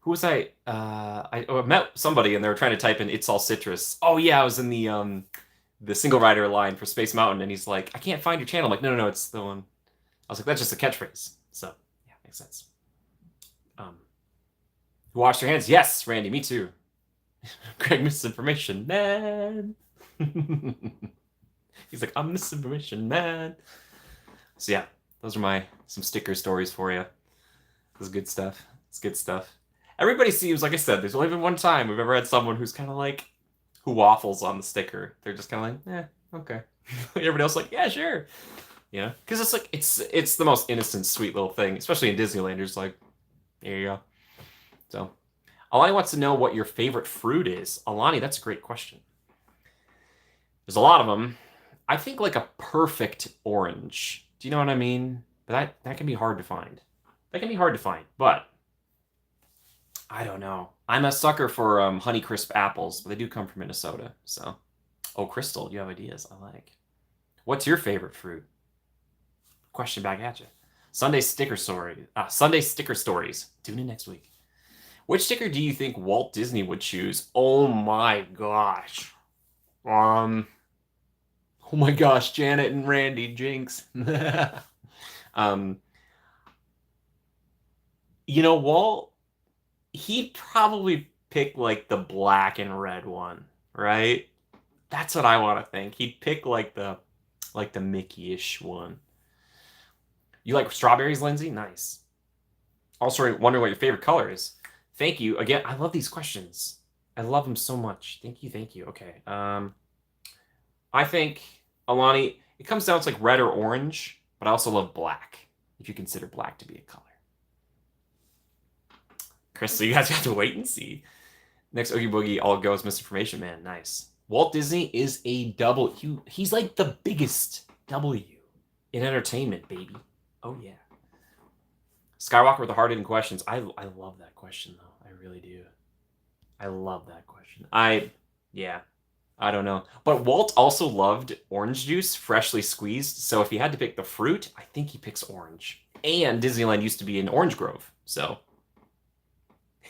Who was I? I met somebody and they were trying to type in "It's all citrus." Oh yeah, I was in the single rider line for Space Mountain, and he's like, "I can't find your channel." I'm like, no, it's the one. I was like, that's just a catchphrase. So yeah, makes sense. Who washed your hands? Yes, Randy, me too. Greg, misinformation, man. He's like, I'm misinformation, man. So yeah, those are some sticker stories for you. This is good stuff. It's good stuff. Everybody seems, like I said, there's only been one time we've ever had someone who's kind of like, who waffles on the sticker. They're just kind of like, okay. Everybody else like, yeah, sure. Yeah, because it's like, it's the most innocent, sweet little thing, especially in Disneyland. You're just like, there you go. So, Alani wants to know what your favorite fruit is. Alani, that's a great question. There's a lot of them. I think like a perfect orange. Do you know what I mean? But that can be hard to find. But I don't know. I'm a sucker for Honeycrisp apples, but they do come from Minnesota. So, oh, Crystal, you have ideas. I like. What's your favorite fruit? Question back at you. Sunday sticker stories. Tune in next week. Which sticker do you think Walt Disney would choose? Oh my gosh. Oh my gosh, Janet and Randy Jinx. um, Walt, he'd probably pick like the black and red one, right? That's what I want to think. He'd pick like the Mickey-ish one. You like strawberries, Lindsay? Nice. Also wondering what your favorite color is. Thank you. Again, I love these questions. I love them so much. Thank you, thank you. Okay. I think, Alani, it comes down to like red or orange, but I also love black, if you consider black to be a color. Chris, so you guys have to wait and see. Next Oogie Boogie all goes misinformation man. Nice. Walt Disney is a W. He's like the biggest W in entertainment, baby. Oh yeah. Skywalker with the hard-hitting questions. I love that question though. I really do. I love that question. Yeah. I don't know. But Walt also loved orange juice, freshly squeezed. So if he had to pick the fruit, I think he picks orange. And Disneyland used to be in Orange Grove. So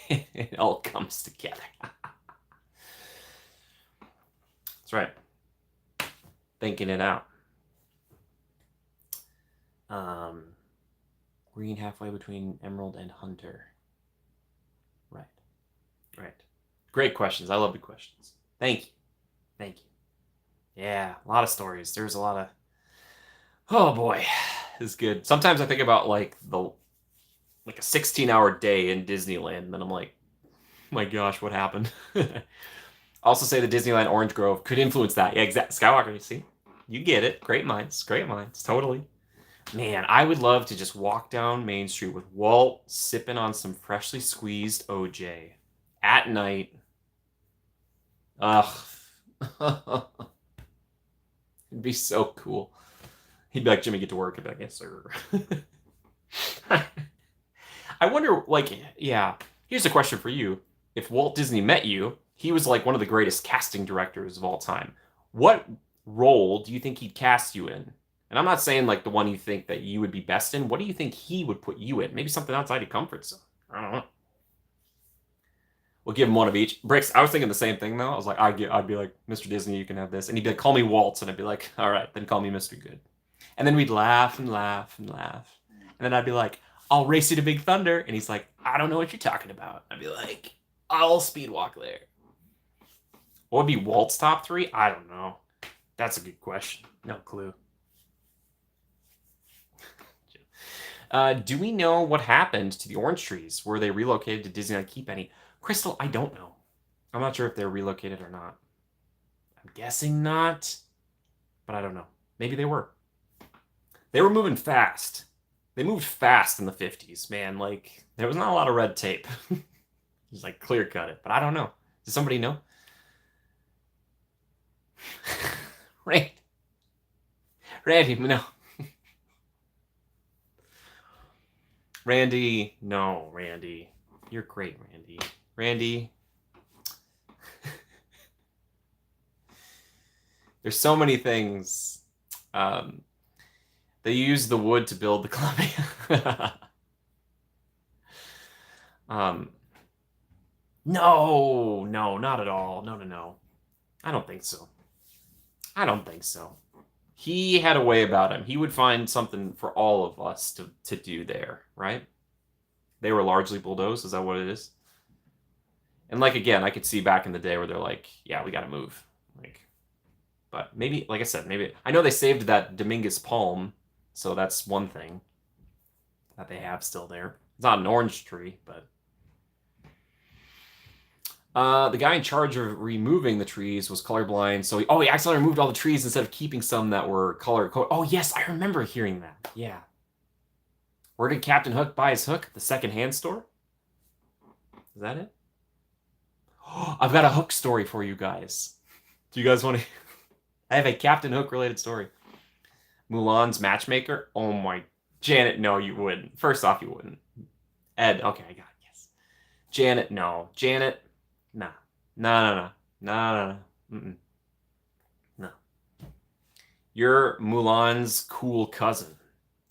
it all comes together. That's right. Thinking it out. Green halfway between Emerald and Hunter. Right. Right. Great questions. I love the questions. Thank you. Thank you. Yeah, a lot of stories. There's a lot of. Oh boy, it's good. Sometimes I think about like a 16-hour day in Disneyland, and then I'm like, oh my gosh, what happened? Also say the Disneyland Orange Grove could influence that. Yeah, exactly. Skywalker, you see, you get it. Great minds, totally. Man, I would love to just walk down Main Street with Walt sipping on some freshly squeezed OJ at night. Ugh. It'd be so cool. He'd be like, Jimmy, get to work. I'd be like, yes, sir. I wonder, yeah, here's a question for you. If Walt Disney met you, he was like one of the greatest casting directors of all time. What role do you think he'd cast you in? And I'm not saying like the one you think that you would be best in. What do you think he would put you in? Maybe something outside your comfort zone. I don't know. We'll give him one of each. Bricks, I was thinking the same thing though. I was like, I'd be like, Mr. Disney, you can have this. And he'd be like, call me Waltz. And I'd be like, all right, then call me Mr. Good. And then we'd laugh and laugh and laugh. And then I'd be like, I'll race you to Big Thunder. And he's like, I don't know what you're talking about. I'd be like, I'll speed walk there. What would be Walt's top 3? I don't know. That's a good question. No clue. Do we know what happened to the orange trees? Were they relocated to Disneyland Keep any? Crystal, I don't know. I'm not sure if they're relocated or not. I'm guessing not, but I don't know. Maybe they were. They were moving fast. They moved fast in the 50s, man. Like, there was not a lot of red tape. Just like clear cut it, but I don't know. Does somebody know? Right. Randy, no. Randy, no, Randy. You're great, Randy. Randy. There's so many things. They use the wood to build the Columbia. No, not at all. No. I don't think so. He had a way about him. He would find something for all of us to do there, right? They were largely bulldozed. Is that what it is? And like, again, I could see back in the day where they're like, yeah, we got to move. But maybe, like I said, maybe I know they saved that Dominguez palm, so that's one thing that they have still there. It's not an orange tree, but the guy in charge of removing the trees was colorblind, so he accidentally removed all the trees instead of keeping some that were color coded. Oh yes, I remember hearing that. Yeah. Where did Captain Hook buy his hook? The second-hand store? Is that it? Oh, I've got a hook story for you guys. Do you guys want to? I have a Captain Hook related story. Mulan's matchmaker. Oh my, Janet. No, you wouldn't. First off, you wouldn't. Ed. Okay, I got it. Yes. Janet. No. Janet. Nah. No. Mm-mm. No. You're Mulan's cool cousin,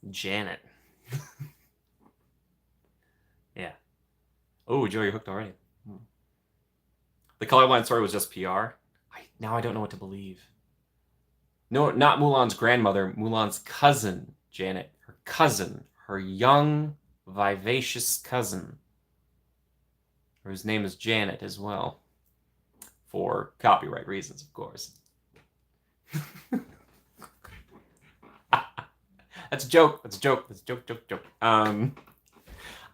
Janet. Yeah. Oh, Joe, you're hooked already. The colorblind story was just PR. Now I don't know what to believe. No, not Mulan's grandmother, Mulan's cousin, Janet. Her cousin. Her young, vivacious cousin. Whose name is Janet as well. For copyright reasons, of course. That's a joke. That's a joke. That's a joke. I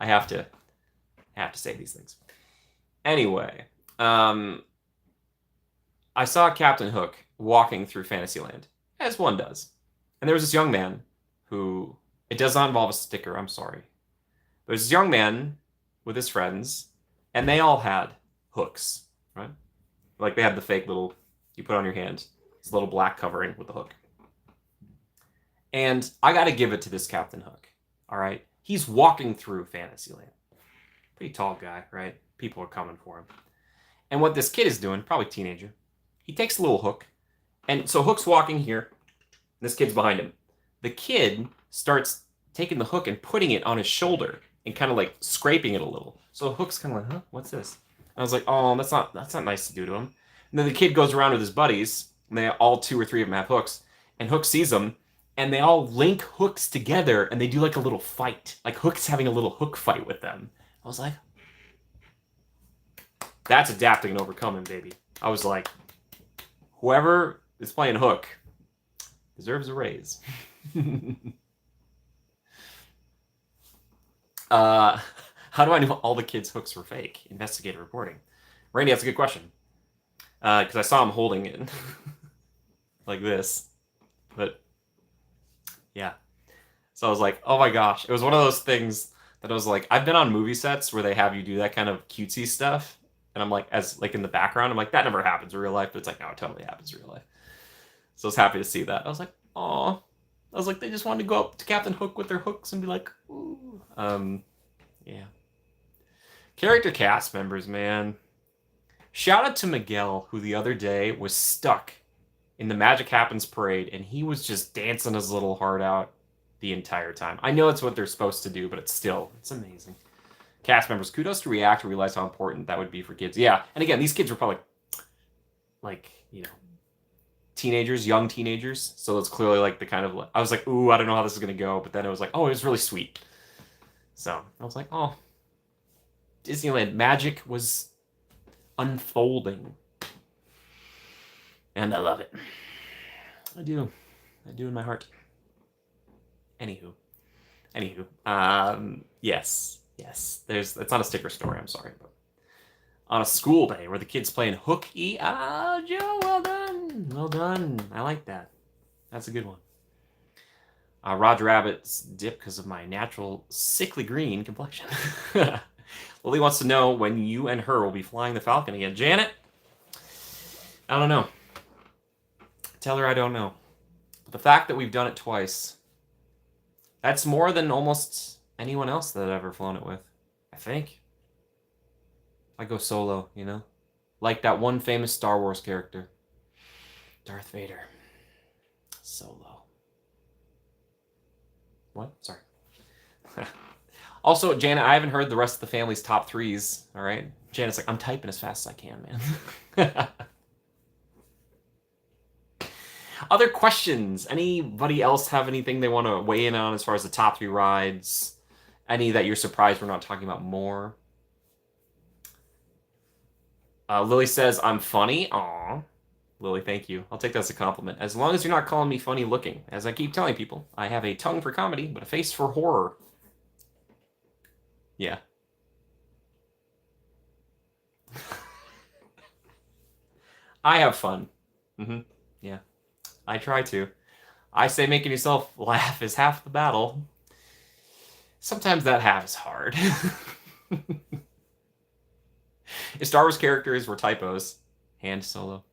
have to say these things. Anyway, I saw Captain Hook walking through Fantasyland, as one does. And there was this young man who, it does not involve a sticker, I'm sorry. But there's this young man with his friends, and they all had hooks, right? Like they had the fake little, you put on your hand, this little black covering with the hook. And I got to give it to this Captain Hook, all right? He's walking through Fantasyland. Pretty tall guy, right? People are coming for him. And what this kid is doing, probably teenager, he takes a little hook. And so Hook's walking here. This kid's behind him. The kid starts taking the hook and putting it on his shoulder and kind of like scraping it a little. So Hook's kind of like, huh, what's this? And I was like, oh, that's not nice to do to him. And then the kid goes around with his buddies, and they all 2 or 3 of them have hooks, and Hook sees them, and they all link hooks together, and they do like a little fight. Like Hook's having a little hook fight with them. I was like, that's adapting and overcoming, baby. I was like, whoever is playing Hook deserves a raise. How do I know all the kids' hooks were fake? Investigative reporting. Randy, that's a good question. Because I saw him holding it like this. But yeah. So I was like, oh my gosh. It was one of those things that I was like, I've been on movie sets where they have you do that kind of cutesy stuff. And I'm like, as like in the background, I'm like, that never happens in real life. But it's like, no, it totally happens in real life. So I was happy to see that. I was like, aw. I was like, they just wanted to go up to Captain Hook with their hooks and be like, ooh. Yeah. Character cast members, man. Shout out to Miguel, who the other day was stuck in the Magic Happens parade, and he was just dancing his little heart out the entire time. I know it's what they're supposed to do, but it's amazing. Cast members, kudos to React, who realized how important that would be for kids. Yeah, and again, these kids were probably, like, you know, teenagers, young teenagers, so it's clearly like the kind of, I was like, ooh, I don't know how this is going to go, but then it was like, oh, it was really sweet. So I was like, oh, Disneyland magic was unfolding. And I love it. I do in my heart. Anywho. Yes. It's not a sticker story, I'm sorry, but on a school day where the kids playing hooky. Ah, Joe, well done. I like that. That's a good one. Roger Rabbit's dip because of my natural sickly green complexion. Lily wants to know when you and her will be flying the Falcon again. Janet, I don't know. Tell her I don't know. But the fact that we've done it twice, that's more than almost anyone else that I've ever flown it with, I think. I go solo, you know? Like that one famous Star Wars character. Darth Vader. Solo. What? Sorry. Also, Janet, I haven't heard the rest of the family's top 3s, all right? Janet's like, I'm typing as fast as I can, man. Other questions? Anybody else have anything they want to weigh in on as far as the top 3 rides? Any that you're surprised we're not talking about more? Lily says, I'm funny. Aw. Lily, thank you. I'll take that as a compliment. As long as you're not calling me funny looking. As I keep telling people, I have a tongue for comedy, but a face for horror. Yeah. I have fun. Yeah. I try to. I say making yourself laugh is half the battle. Sometimes that half is hard. If Star Wars characters were typos, hand Solo.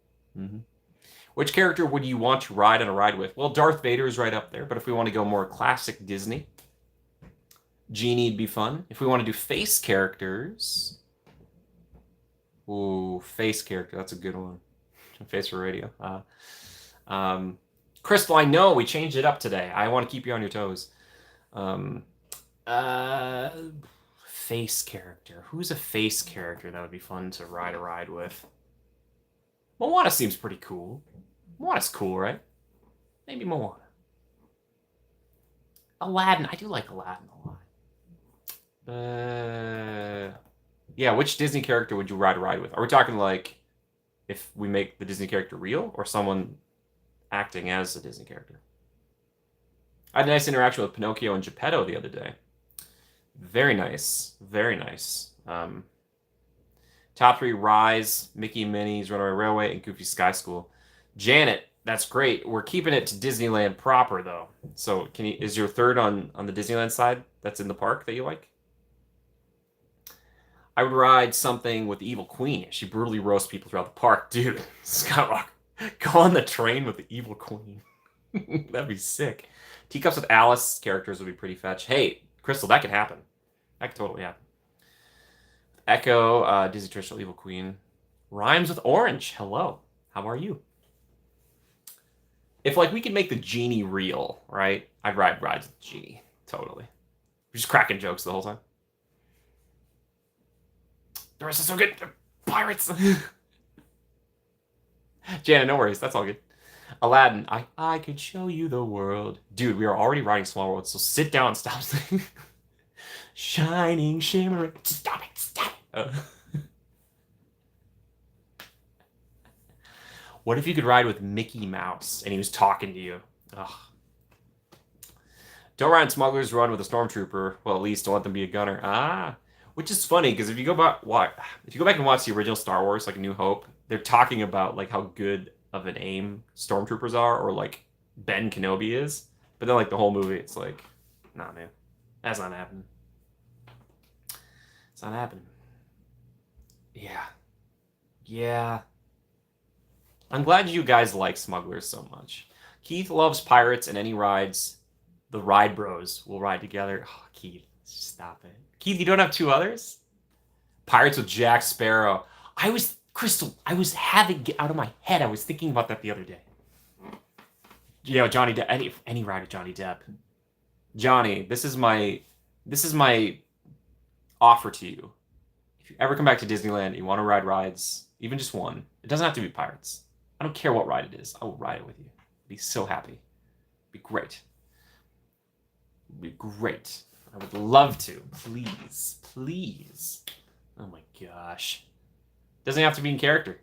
Which character would you want to ride on a ride with? Well, Darth Vader is right up there, but if we want to go more classic Disney, Genie'd be fun. If we want to do face characters, ooh, face character, that's a good one. Face for radio. Crystal, I know we changed it up today. I want to keep you on your toes. face character? Who's a face character that would be fun to ride a ride with? Moana seems pretty cool. Moana's cool, right? Maybe Moana. Aladdin. I do like Aladdin a lot. Yeah, which Disney character would you ride a ride with? Are we talking like if we make the Disney character real or someone acting as a Disney character? I had a nice interaction with Pinocchio and Geppetto the other day. Very nice. Very nice. Top 3, Rise, Mickey and Minnie's Runaway Railway, and Goofy Sky School. Janet, that's great. We're keeping it to Disneyland proper, though. So is your third on the Disneyland side that's in the park that you like? I would ride something with the Evil Queen. She brutally roasts people throughout the park. Dude, Scott Rock, go on the train with the Evil Queen. That'd be sick. Teacups with Alice characters would be pretty fetch. Hey, Crystal, that could happen. That could totally happen. Echo, Disney Traditional Evil Queen. Rhymes with Orange. Hello. How are you? If, like, we could make the genie real, right? I'd ride rides with the genie. Totally. We're just cracking jokes the whole time. The rest is so good. They're pirates. Janet, no worries. That's all good. Aladdin, I could show you the world. Dude, we are already riding Small World, so sit down and stop singing. Shining, shimmering. Stop it, stop it. What if you could ride with Mickey Mouse and he was talking to you? Ugh. Don't ride in Smuggler's Run with a stormtrooper. Well, at least don't let them be a gunner. Ah, which is funny because if you go back and watch the original Star Wars, like A New Hope, they're talking about like how good of an aim stormtroopers are, or like Ben Kenobi is. But then like the whole movie, it's like, nah, man, that's not happening. It's not happening. Yeah. I'm glad you guys like Smugglers so much. Keith loves pirates, and any rides, the Ride Bros will ride together. Oh, Keith, stop it. Keith, you don't have 2 others? Pirates with Jack Sparrow. Crystal, I was having it out of my head. I was thinking about that the other day. You know, Johnny Depp. Any ride with Johnny Depp. Johnny, this is my offer to you. If you ever come back to Disneyland and you want to ride rides, even just one, it doesn't have to be pirates. I don't care what ride it is. I will ride it with you. I'd be so happy. It'd be great. It'd be great. I would love to. Please. Please. Oh my gosh. Doesn't have to be in character.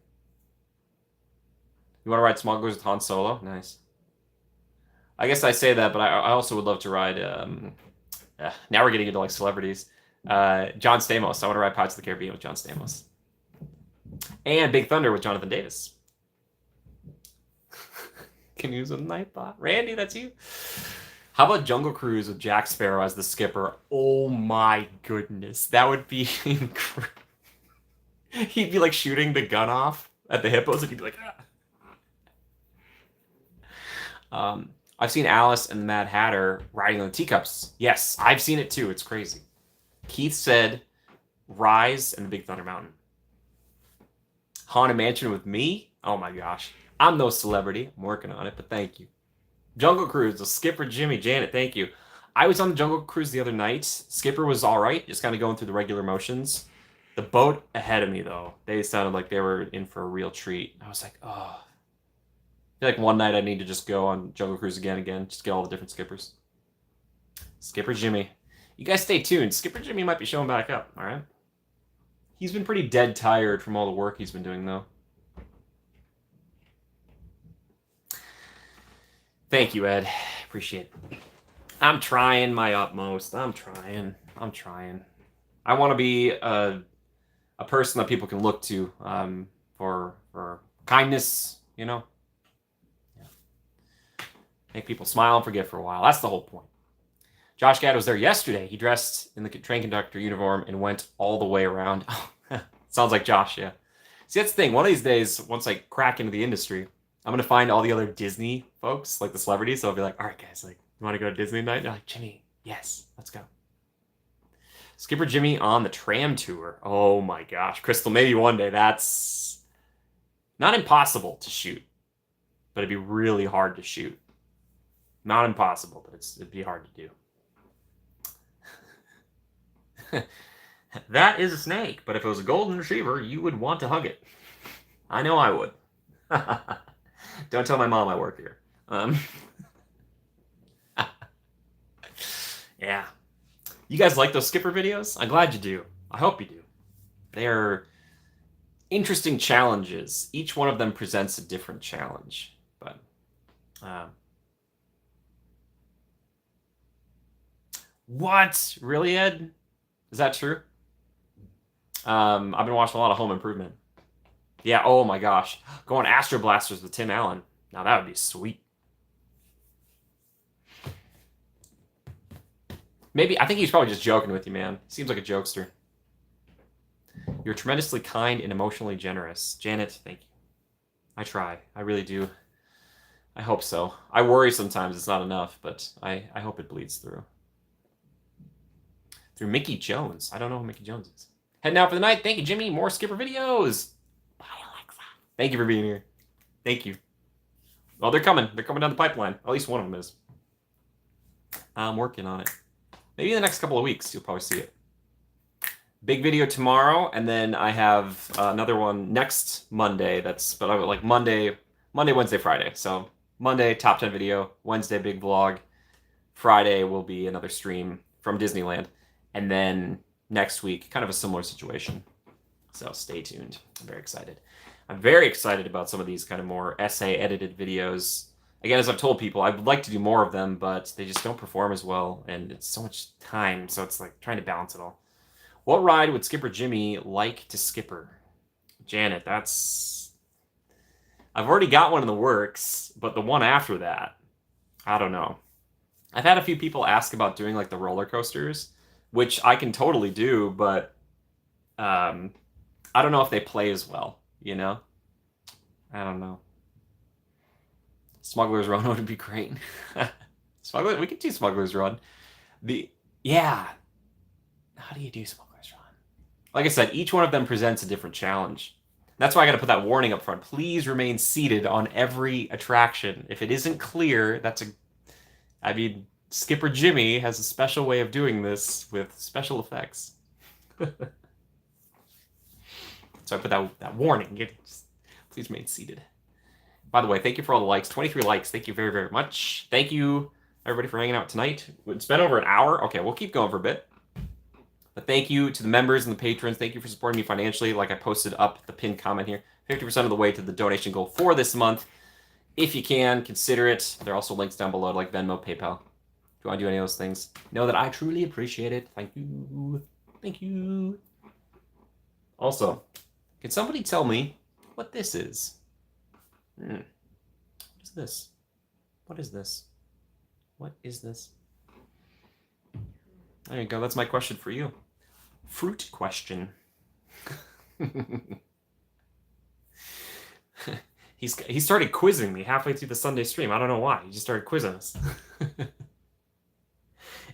You want to ride Smugglers with Han Solo? Nice. I guess I say that, but I also would love to ride... now we're getting into like celebrities. John Stamos. I want to ride Pirates of the Caribbean with John Stamos. And Big Thunder with Jonathan Davis. Canoes with Nightbot. Randy, that's you. How about Jungle Cruise with Jack Sparrow as the skipper? Oh my goodness. That would be incredible. He'd be like shooting the gun off at the hippos and he'd be like, ah. I've seen Alice and the Mad Hatter riding on the teacups. Yes, I've seen it too. It's crazy. Keith said Rise and the Big Thunder Mountain. Haunted Mansion with me? Oh my gosh. I'm no celebrity. I'm working on it, but thank you. Jungle Cruise with Skipper, Jimmy, Janet, thank you. I was on the Jungle Cruise the other night. Skipper was all right, just kind of going through the regular motions. The boat ahead of me, though, they sounded like they were in for a real treat. I was like, oh. I feel like one night I need to just go on Jungle Cruise again, just get all the different skippers. Skipper Jimmy. You guys stay tuned. Skipper Jimmy might be showing back up, all right? He's been pretty dead tired from all the work he's been doing, though. Thank you, Ed. Appreciate it. I'm trying my utmost. I'm trying. I want to be a person that people can look to for kindness, you know? Yeah. Make people smile and forget for a while. That's the whole point. Josh Gad was there yesterday. He dressed in the train conductor uniform and went all the way around. Sounds like Josh, yeah. See, that's the thing. One of these days, once I crack into the industry, I'm going to find all the other Disney folks, like the celebrities. So I'll be like, all right, guys, like, you want to go to Disney night? And they're like, Jimmy, yes, let's go. Skipper Jimmy on the tram tour. Oh my gosh. Crystal, maybe one day. That's not impossible to shoot, but it'd be really hard to shoot. Not impossible, but it'd be hard to do. That is a snake, but if it was a golden retriever, you would want to hug it. I know I would. Don't tell my mom I work here. Yeah. You guys like those Skipper videos? I'm glad you do. I hope you do. They're interesting challenges. Each one of them presents a different challenge. But what? Really, Ed? Is that true? I've been watching a lot of Home Improvement. Yeah, oh my gosh. Going Astro Blasters with Tim Allen. Now that would be sweet. Maybe, I think he's probably just joking with you, man. Seems like a jokester. You're tremendously kind and emotionally generous. Janet, thank you. I try. I really do. I hope so. I worry sometimes it's not enough, but I hope it bleeds through. Through Mickey Jones. I don't know who Mickey Jones is. Heading out for the night. Thank you, Jimmy. More Skipper videos. Bye, Alexa. Thank you for being here. Thank you. Well, they're coming. They're coming down the pipeline. At least one of them is. I'm working on it. Maybe in the next couple of weeks, you'll probably see it. Big video tomorrow, and then I have another one next Monday. But like Monday, Wednesday, Friday. So Monday, top 10 video. Wednesday, big vlog. Friday will be another stream from Disneyland. And then next week, kind of a similar situation. So stay tuned. I'm very excited. I'm very excited about some of these kind of more essay edited videos. Again, as I've told people, I would like to do more of them, but they just don't perform as well, and it's so much time, so it's like trying to balance it all. What ride would Skipper Jimmy like to skipper? Janet, that's... I've already got one in the works, but the one after that, I don't know. I've had a few people ask about doing like the roller coasters, which I can totally do, but I don't know if they play as well, you know? I don't know. Smuggler's Run would be great. We could do Smuggler's Run. Yeah. How do you do Smuggler's Run? Like I said, each one of them presents a different challenge. That's why I got to put that warning up front. Please remain seated on every attraction. If it isn't clear, Skipper Jimmy has a special way of doing this with special effects. So I put that warning. Please remain seated. By the way, thank you for all the likes. 23 likes. Thank you very, very much. Thank you, everybody, for hanging out tonight. It's been over an hour. Okay, we'll keep going for a bit. But thank you to the members and the patrons. Thank you for supporting me financially. Like I posted up the pinned comment here. 50% of the way to the donation goal for this month. If you can, consider it. There are also links down below, like Venmo, PayPal. If you want to do any of those things, know that I truly appreciate it. Thank you. Thank you. Also, can somebody tell me what this is? What is this? What is this? What is this? There you go. That's my question for you. Fruit question. He started quizzing me halfway through the Sunday stream. I don't know why. He just started quizzing us.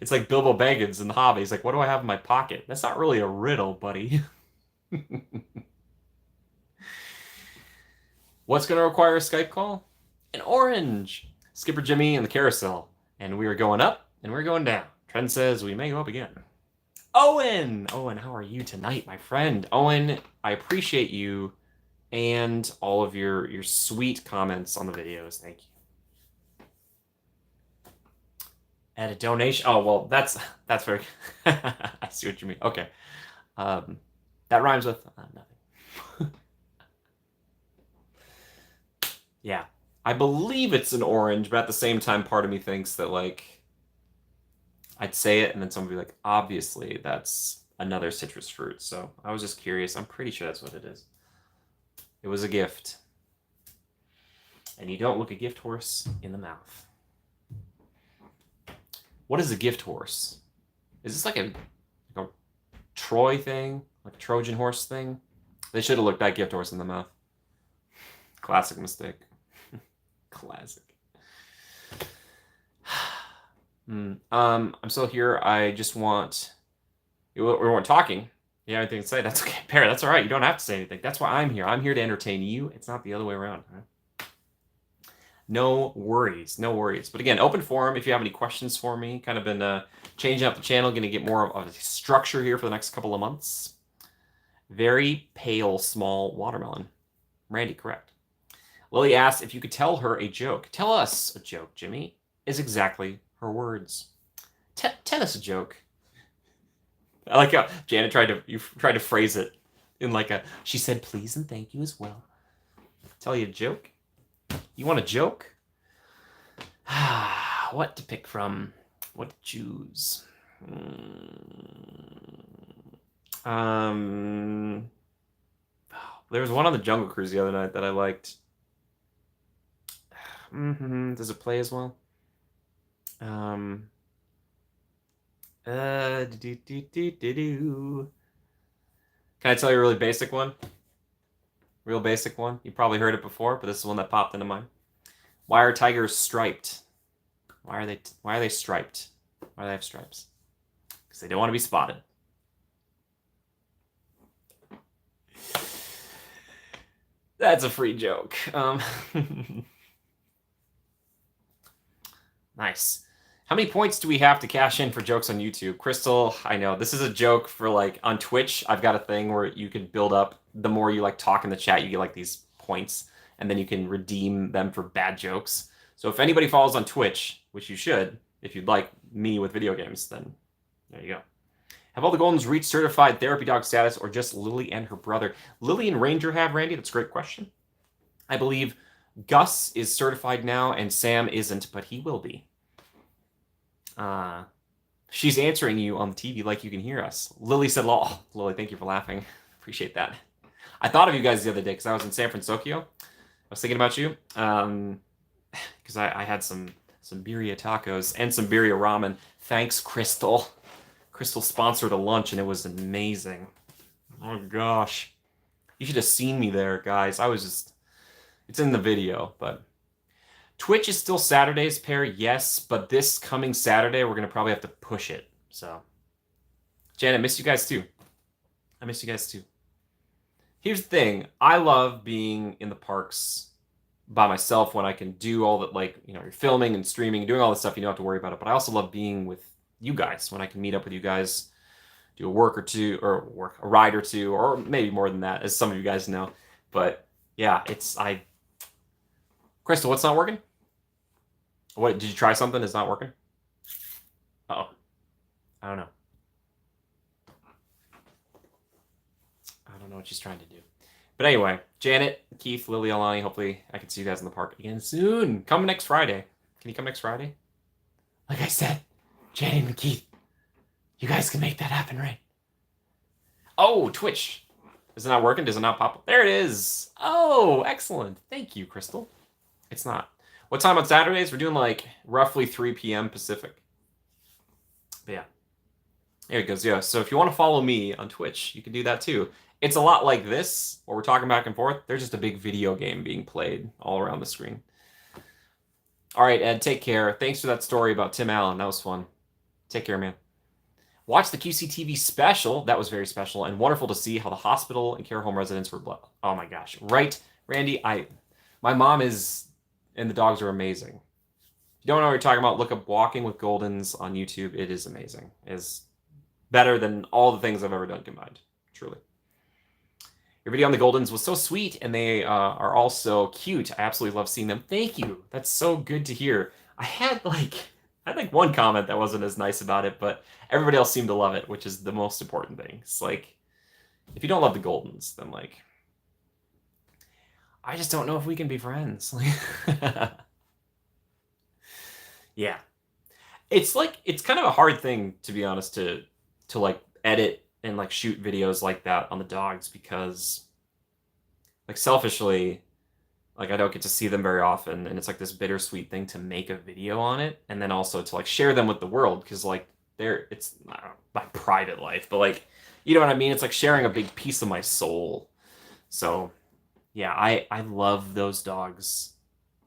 It's like Bilbo Baggins in The Hobbit. He's like, what do I have in my pocket? That's not really a riddle, buddy. What's going to require a Skype call? An orange. Skipper Jimmy and the carousel. And we are going up and we're going down. Trend says we may go up again. Owen! Owen, how are you tonight, my friend? Owen, I appreciate you and all of your sweet comments on the videos. Thank you. Add a donation. Oh, well, that's very... I see what you mean. Okay. That rhymes with nothing. Yeah. I believe it's an orange, but at the same time, part of me thinks that, like, I'd say it, and then someone would be like, obviously, that's another citrus fruit. So I was just curious. I'm pretty sure that's what it is. It was a gift. And you don't look a gift horse in the mouth. What is a gift horse? Is this like a Troy thing? Like a Trojan horse thing? They should have looked that gift horse in the mouth. Classic mistake. Classic. I'm still here. I just want... We weren't talking. You have anything to say? That's okay. Pear, that's all right. You don't have to say anything. That's why I'm here. I'm here to entertain you. It's not the other way around. Right? No worries, no worries. But again, open forum if you have any questions for me. Kind of been changing up the channel, going to get more of a structure here for the next couple of months. Very pale, small watermelon. Randy, correct. Lily asks if you could tell her a joke. Tell us a joke, Jimmy, is exactly her words. Tell us a joke. I like how Janet tried to phrase it in like a, she said please and thank you as well. Tell you a joke? You want a joke? What to pick from? What to choose? There was one on the Jungle Cruise the other night that I liked. Does it play as well? Can I tell you a really basic one? Real basic one. You probably heard it before, but this is one that popped into mind. Why are tigers striped? Why are they striped? Why do they have stripes? Because they don't want to be spotted. That's a free joke. Nice. How many points do we have to cash in for jokes on YouTube? Crystal, I know this is a joke for like on Twitch. I've got a thing where you can build up. The more you like talk in the chat, you get like these points, and then you can redeem them for bad jokes. So if anybody follows on Twitch, which you should, if you'd like me with video games, then there you go. Have all the Goldens reached certified therapy dog status, or just Lily and her brother? Lily and Ranger have, Randy. That's a great question. I believe Gus is certified now, and Sam isn't, but he will be. She's answering you on the TV like you can hear us. Lily said, "Oh, Lily, thank you for laughing. Appreciate that." I thought of you guys the other day because I was in San Francisco. I was thinking about you because I had some birria tacos and some birria ramen. Thanks, Crystal. Crystal sponsored a lunch and it was amazing. Oh gosh, you should have seen me there, guys. I was just, it's in the video, but Twitch is still Saturdays, pair, yes, but this coming Saturday, we're going to probably have to push it. So, Janet, I miss you guys too. I miss you guys too. Here's the thing. I love being in the parks by myself when I can do all that, like, you know, you're filming and streaming, doing all this stuff, you don't have to worry about it. But I also love being with you guys when I can meet up with you guys, do a a ride or two, or maybe more than that, as some of you guys know. But yeah, Crystal, what's not working? What, did you try something that's not working? Uh-oh. I don't know. I don't know what she's trying to do. But anyway, Janet, Keith, Lily, Alani, hopefully I can see you guys in the park again soon. Come next Friday. Can you come next Friday? Like I said, Janet and Keith, you guys can make that happen, right? Oh, Twitch. Is it not working? Does it not pop up? There it is. Oh, excellent. Thank you, Crystal. It's not. What time on Saturdays? We're doing like roughly 3 p.m. Pacific. But yeah. There it goes. Yeah. So if you want to follow me on Twitch, you can do that too. It's a lot like this, where we're talking back and forth. There's just a big video game being played all around the screen. All right, Ed, take care. Thanks for that story about Tim Allen. That was fun. Take care, man. Watch the QCTV special. That was very special and wonderful to see how the hospital and care home residents were blessed. Oh my gosh. Right, Randy? My mom is, and the dogs are amazing. If you don't know what you're talking about, look up Walking with Goldens on YouTube. It is amazing. It is better than all the things I've ever done combined. Truly. Your video on the Goldens was so sweet, and they are all so cute. I absolutely love seeing them. Thank you. That's so good to hear. I had like one comment that wasn't as nice about it, but everybody else seemed to love it, which is the most important thing. It's like, if you don't love the Goldens, then like, I just don't know if we can be friends. Yeah. It's like, it's kind of a hard thing, to be honest, to like edit and like shoot videos like that on the dogs, because like selfishly, like I don't get to see them very often, and it's like this bittersweet thing to make a video on it, and then also to like share them with the world, because like it's I don't know, my private life, but like, you know what I mean? It's like sharing a big piece of my soul. So yeah, I love those dogs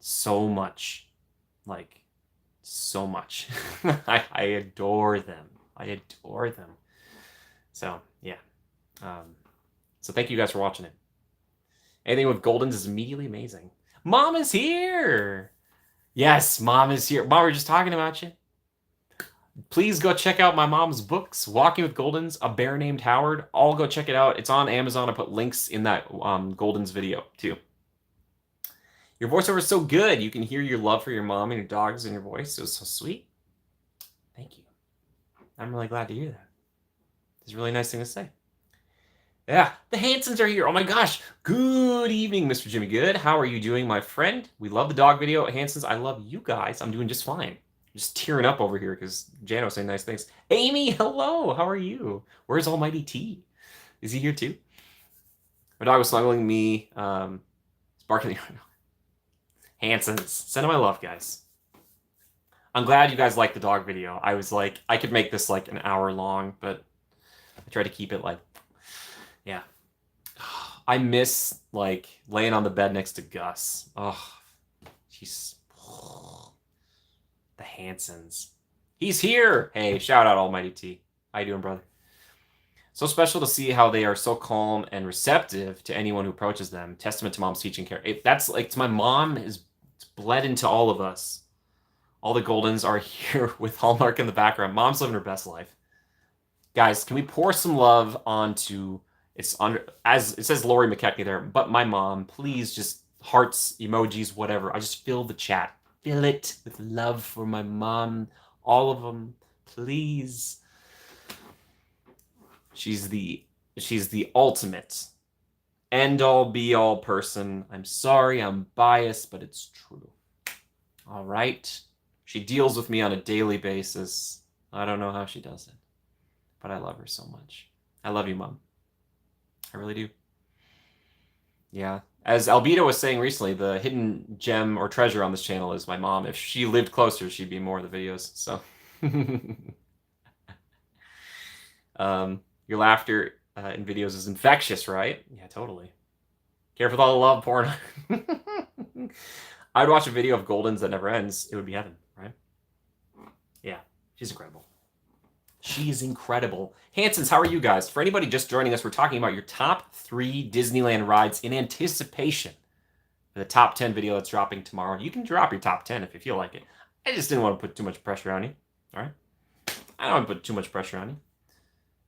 so much, like so much. I adore them. I adore them. So yeah. So thank you guys for watching it. Anything with Goldens is immediately amazing. Mom is here. Yes, Mom is here. Mom, we're just talking about you. Please go check out my mom's books, Walking with Goldens, A Bear Named Howard. All go check it out. It's on Amazon. I put links in that Goldens video, too. Your voiceover is so good. You can hear your love for your mom and your dogs in your voice. It was so sweet. Thank you. I'm really glad to hear that. It's a really nice thing to say. Yeah, the Hansons are here. Oh my gosh. Good evening, Mr. Jimmy Good. How are you doing, my friend? We love the dog video. Hansons, I love you guys. I'm doing just fine. I'm just tearing up over here because Jano's saying nice things. Amy, hello. How are you? Where's Almighty T? Is he here too? My dog was snuggling me. It's barking. Hansons, send him my love, guys. I'm glad you guys liked the dog video. I was like, I could make this like an hour long, but I tried to keep it like, yeah. I miss like laying on the bed next to Gus. Oh, he's the Hansons. He's here. Hey, shout out Almighty T. How you doing, brother? So special to see how they are so calm and receptive to anyone who approaches them. Testament to mom's teaching care. That's like, it's my mom is bled into all of us. All the Goldens are here with Hallmark in the background. Mom's living her best life. Guys, can we pour some love onto, it's under, as it says Lori McKechnie there, but my mom, please just hearts, emojis, whatever. I just fill the chat. Fill it with love for my mom. All of them, please. She's the ultimate end all be all person. I'm sorry, I'm biased, but it's true. All right. She deals with me on a daily basis. I don't know how she does it, but I love her so much. I love you, Mom. I really do. Yeah. As Albedo was saying recently, the hidden gem or treasure on this channel is my mom. If she lived closer, she'd be more of the videos. So, your laughter in videos is infectious, right? Yeah, totally. Careful with all the love porn. I'd watch a video of Goldens that never ends. It would be heaven, right? Yeah, she's incredible. She is incredible. Hansons, how are you guys? For anybody just joining us, we're talking about your top 3 Disneyland rides in anticipation for the top 10 video that's dropping tomorrow. You can drop your top 10 if you feel like it. I just didn't want to put too much pressure on you. All right? I don't want to put too much pressure on you.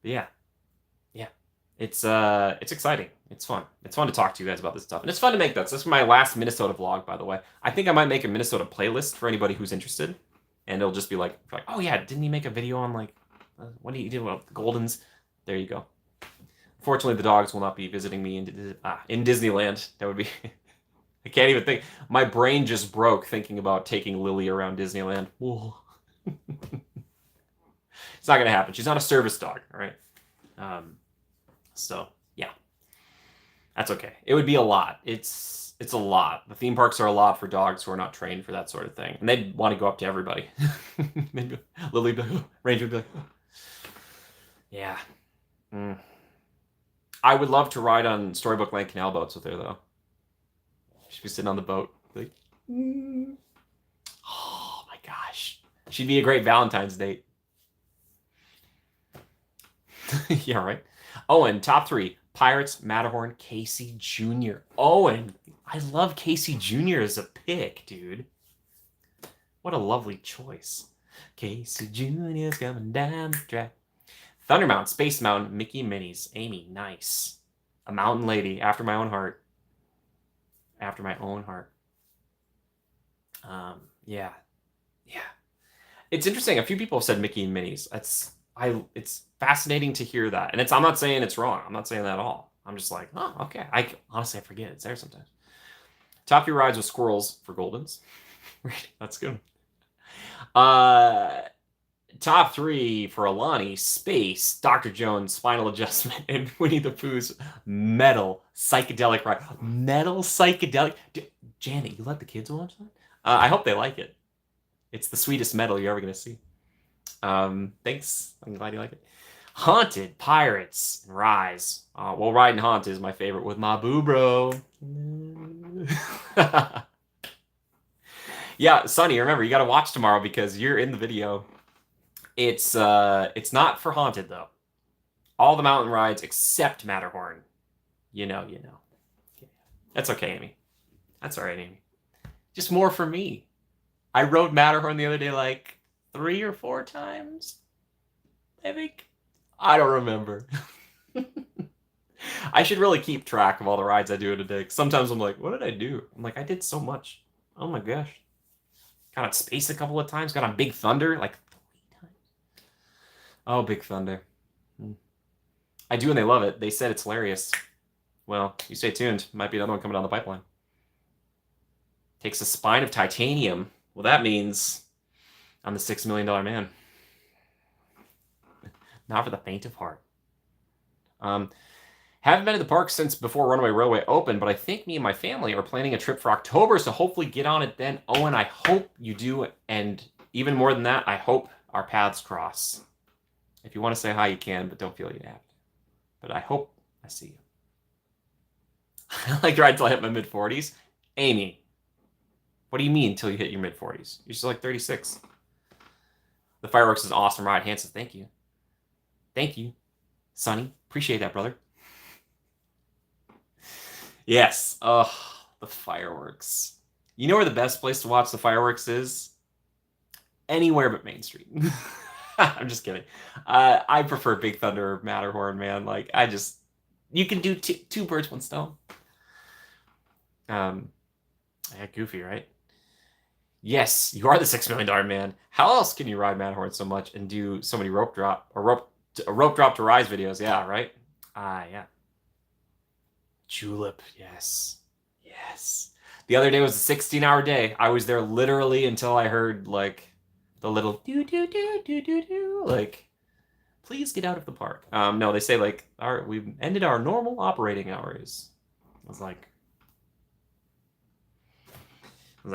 But yeah. Yeah. It's exciting. It's fun. It's fun to talk to you guys about this stuff. And it's fun to make that. So this is my last Minnesota vlog, by the way. I think I might make a Minnesota playlist for anybody who's interested. And it'll just be like, oh yeah, didn't he make a video on like, what do you do about the Goldens? There you go. Unfortunately, the dogs will not be visiting me in Disneyland. That would be... I can't even think. My brain just broke thinking about taking Lily around Disneyland. It's not going to happen. She's not a service dog, all right? So, yeah. That's okay. It would be a lot. It's a lot. The theme parks are a lot for dogs who are not trained for that sort of thing. And they'd want to go up to everybody. Maybe Lily would be like, Ranger would be like, yeah. I would love to ride on Storybook Land canal boats with her, though. She'd be sitting on the boat. Like, oh my gosh. She'd be a great Valentine's date. Yeah, right. Owen, top 3. Pirates, Matterhorn, Casey Jr. Owen, I love Casey Jr. as a pick, dude. What a lovely choice. Casey Jr. is coming down the track. Thundermount, Space Mountain, Mickey and Minnie's. Amy, nice. A mountain lady, after my own heart. After my own heart. Yeah. It's interesting. A few people have said Mickey and Minnie's. It's fascinating to hear that. And I'm not saying it's wrong. I'm not saying that at all. I'm just like, oh, okay. Honestly, I forget. It's there sometimes. Top 3 rides with squirrels for Goldens. That's good. Top 3 for Alani, Space, Dr. Jones, Spinal Adjustment, and Winnie the Pooh's Metal Psychedelic Ride. Metal Psychedelic? Janet, you let the kids watch that? I hope they like it. It's the sweetest metal you're ever going to see. Thanks. I'm glad you like it. Haunted, Pirates, and Rise. Well, Riding Haunted is my favorite with my boo bro. Yeah, Sonny, remember, you got to watch tomorrow because you're in the video. It's not for Haunted, though. All the mountain rides except Matterhorn. You know. That's okay, Amy. That's all right, Amy. Just more for me. I rode Matterhorn the other day like 3 or 4 times, I think. I don't remember. I should really keep track of all the rides I do in a day. Sometimes I'm like, what did I do? I'm like, I did so much. Oh my gosh. Got on Space a couple of times. Got on Big Thunder like 3 times. Oh, Big Thunder. I do and they love it. They said it's hilarious. Well, you stay tuned. Might be another one coming down the pipeline. Takes a spine of titanium. Well, that means I'm the $6 million man. Not for the faint of heart. Haven't been to the park since before Runaway Railway opened, but I think me and my family are planning a trip for October, so hopefully get on it then. Owen, I hope you do, and even more than that, I hope our paths cross. If you want to say hi, you can, but don't feel you have to. But I hope I see you. I like to ride until I hit my mid-40s. Amy, what do you mean until you hit your mid-40s? You're still like 36. The fireworks is awesome ride. Hanson, thank you. Thank you. Sonny, appreciate that, brother. Yes. Oh, the fireworks. You know where the best place to watch the fireworks is? Anywhere but Main Street. I'm just kidding. I prefer Big Thunder or Matterhorn, man. Like, you can do two birds, one stone. Yeah, goofy, right? Yes, you are the $6 million man. How else can you ride Matterhorn so much and do so many rope drop to rise videos? Yeah, right? Yeah. Julep, yes. Yes. The other day was a 16-hour day. I was there literally until I heard, like, the little do, like, please get out of the park. No, they say, like, we've ended our normal operating hours. I was like,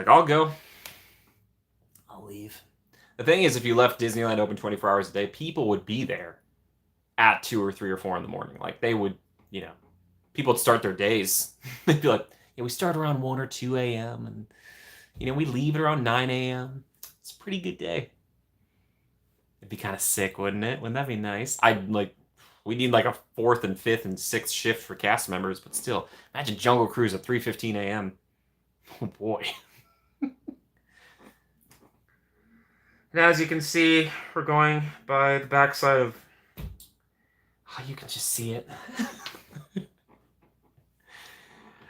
I'll go. I'll leave. The thing is, if you left Disneyland open 24 hours a day, people would be there at 2 or 3 or 4 in the morning. Like, they would, people would start their days. They'd be like, yeah, we start around 1 or 2 a.m. and, we leave at around 9 a.m. It's a pretty good day. It'd be kind of sick, wouldn't it? Wouldn't that be nice? We need like a 4th and 5th and 6th shift for cast members, but still, imagine Jungle Cruise at 3:15 a.m. Oh boy. And as you can see, we're going by the backside of... Oh, you can just see it.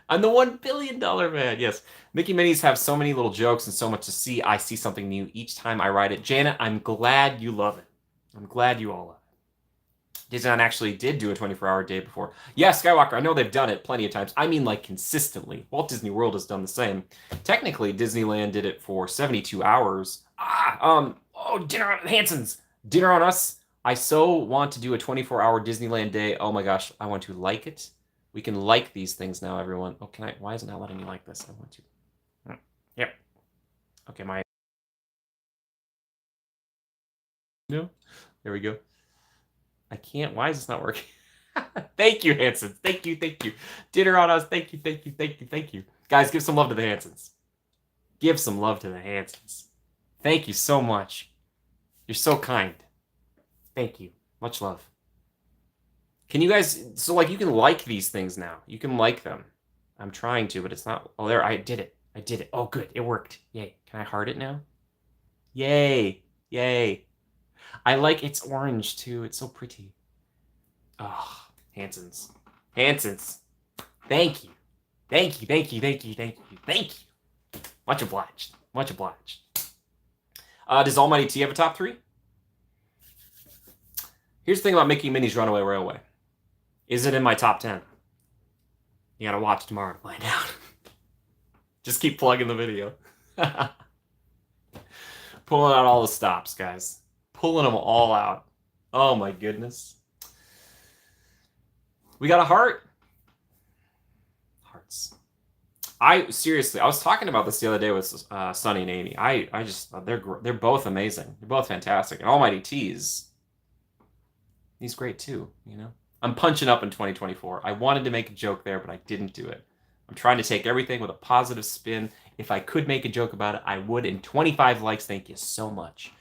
I'm the $1 billion man. Yes. Mickey Minis have so many little jokes and so much to see. I see something new each time I ride it. Janet, I'm glad you love it. I'm glad you all love it. Disneyland actually did do a 24-hour day before. Yeah, Skywalker, I know they've done it plenty of times. I mean, like, consistently. Walt Disney World has done the same. Technically, Disneyland did it for 72 hours. Dinner on Hanson's. Dinner on Us. I so want to do a 24-hour Disneyland day. Oh my gosh, I want to like it. We can like these things now, everyone. Oh, why is it not letting me like this? I want to. Yep. Okay, no. There we go. I can't. Why is this not working? Thank you, Hansons. Thank you. Dinner on Us. Thank you. Guys, give some love to the Hansons. Give some love to the Hansons. Thank you so much. You're so kind. Thank you. Much love. Can you guys... So, like, you can like these things now. You can like them. I'm trying to, but it's not... Oh, there. I did it. Oh, good. It worked. Yay. Can I heart it now? Yay. I like it's orange, too. It's so pretty. Oh, Hansons. Thank you. Much obliged. Does Almighty T have a top 3? Here's the thing about Mickey Minnie's Runaway Railway. Is it in my top 10? You gotta watch tomorrow to find out. Just keep plugging the video. Pulling out all the stops, guys. Pulling them all out. Oh my goodness. We got a heart. Hearts. I was talking about this the other day with Sunny and Amy. They're both amazing. They're both fantastic. And Almighty T's, he's great too, I'm punching up in 2024. I wanted to make a joke there, but I didn't do it. I'm trying to take everything with a positive spin. If I could make a joke about it, I would. And 25 likes, thank you so much.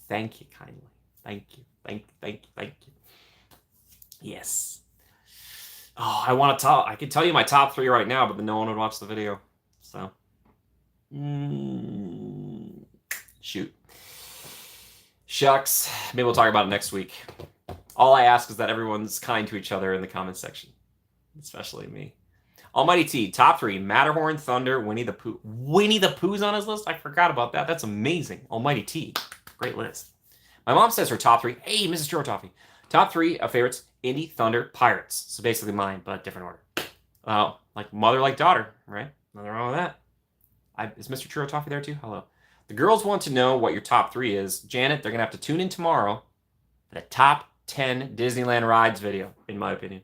Thank you kindly. Thank you. Yes. Oh, I could tell you my top 3 right now, but then no one would watch the video. So. Shoot. Shucks. Maybe we'll talk about it next week. All I ask is that everyone's kind to each other in the comments section, especially me. Almighty T, top 3, Matterhorn, Thunder, Winnie the Pooh. Winnie the Pooh's on his list? I forgot about that. That's amazing. Almighty T, great list. My mom says her top 3, hey, Mrs. Churro Toffee, top 3 of favorites, Indy, Thunder, Pirates. So basically mine, but different order. Like mother, like daughter, right? Nothing wrong with that. Is Mr. Churro Toffee there too? Hello. The girls want to know what your top 3 is. Janet, they're going to have to tune in tomorrow for the top 10 Disneyland rides video, in my opinion.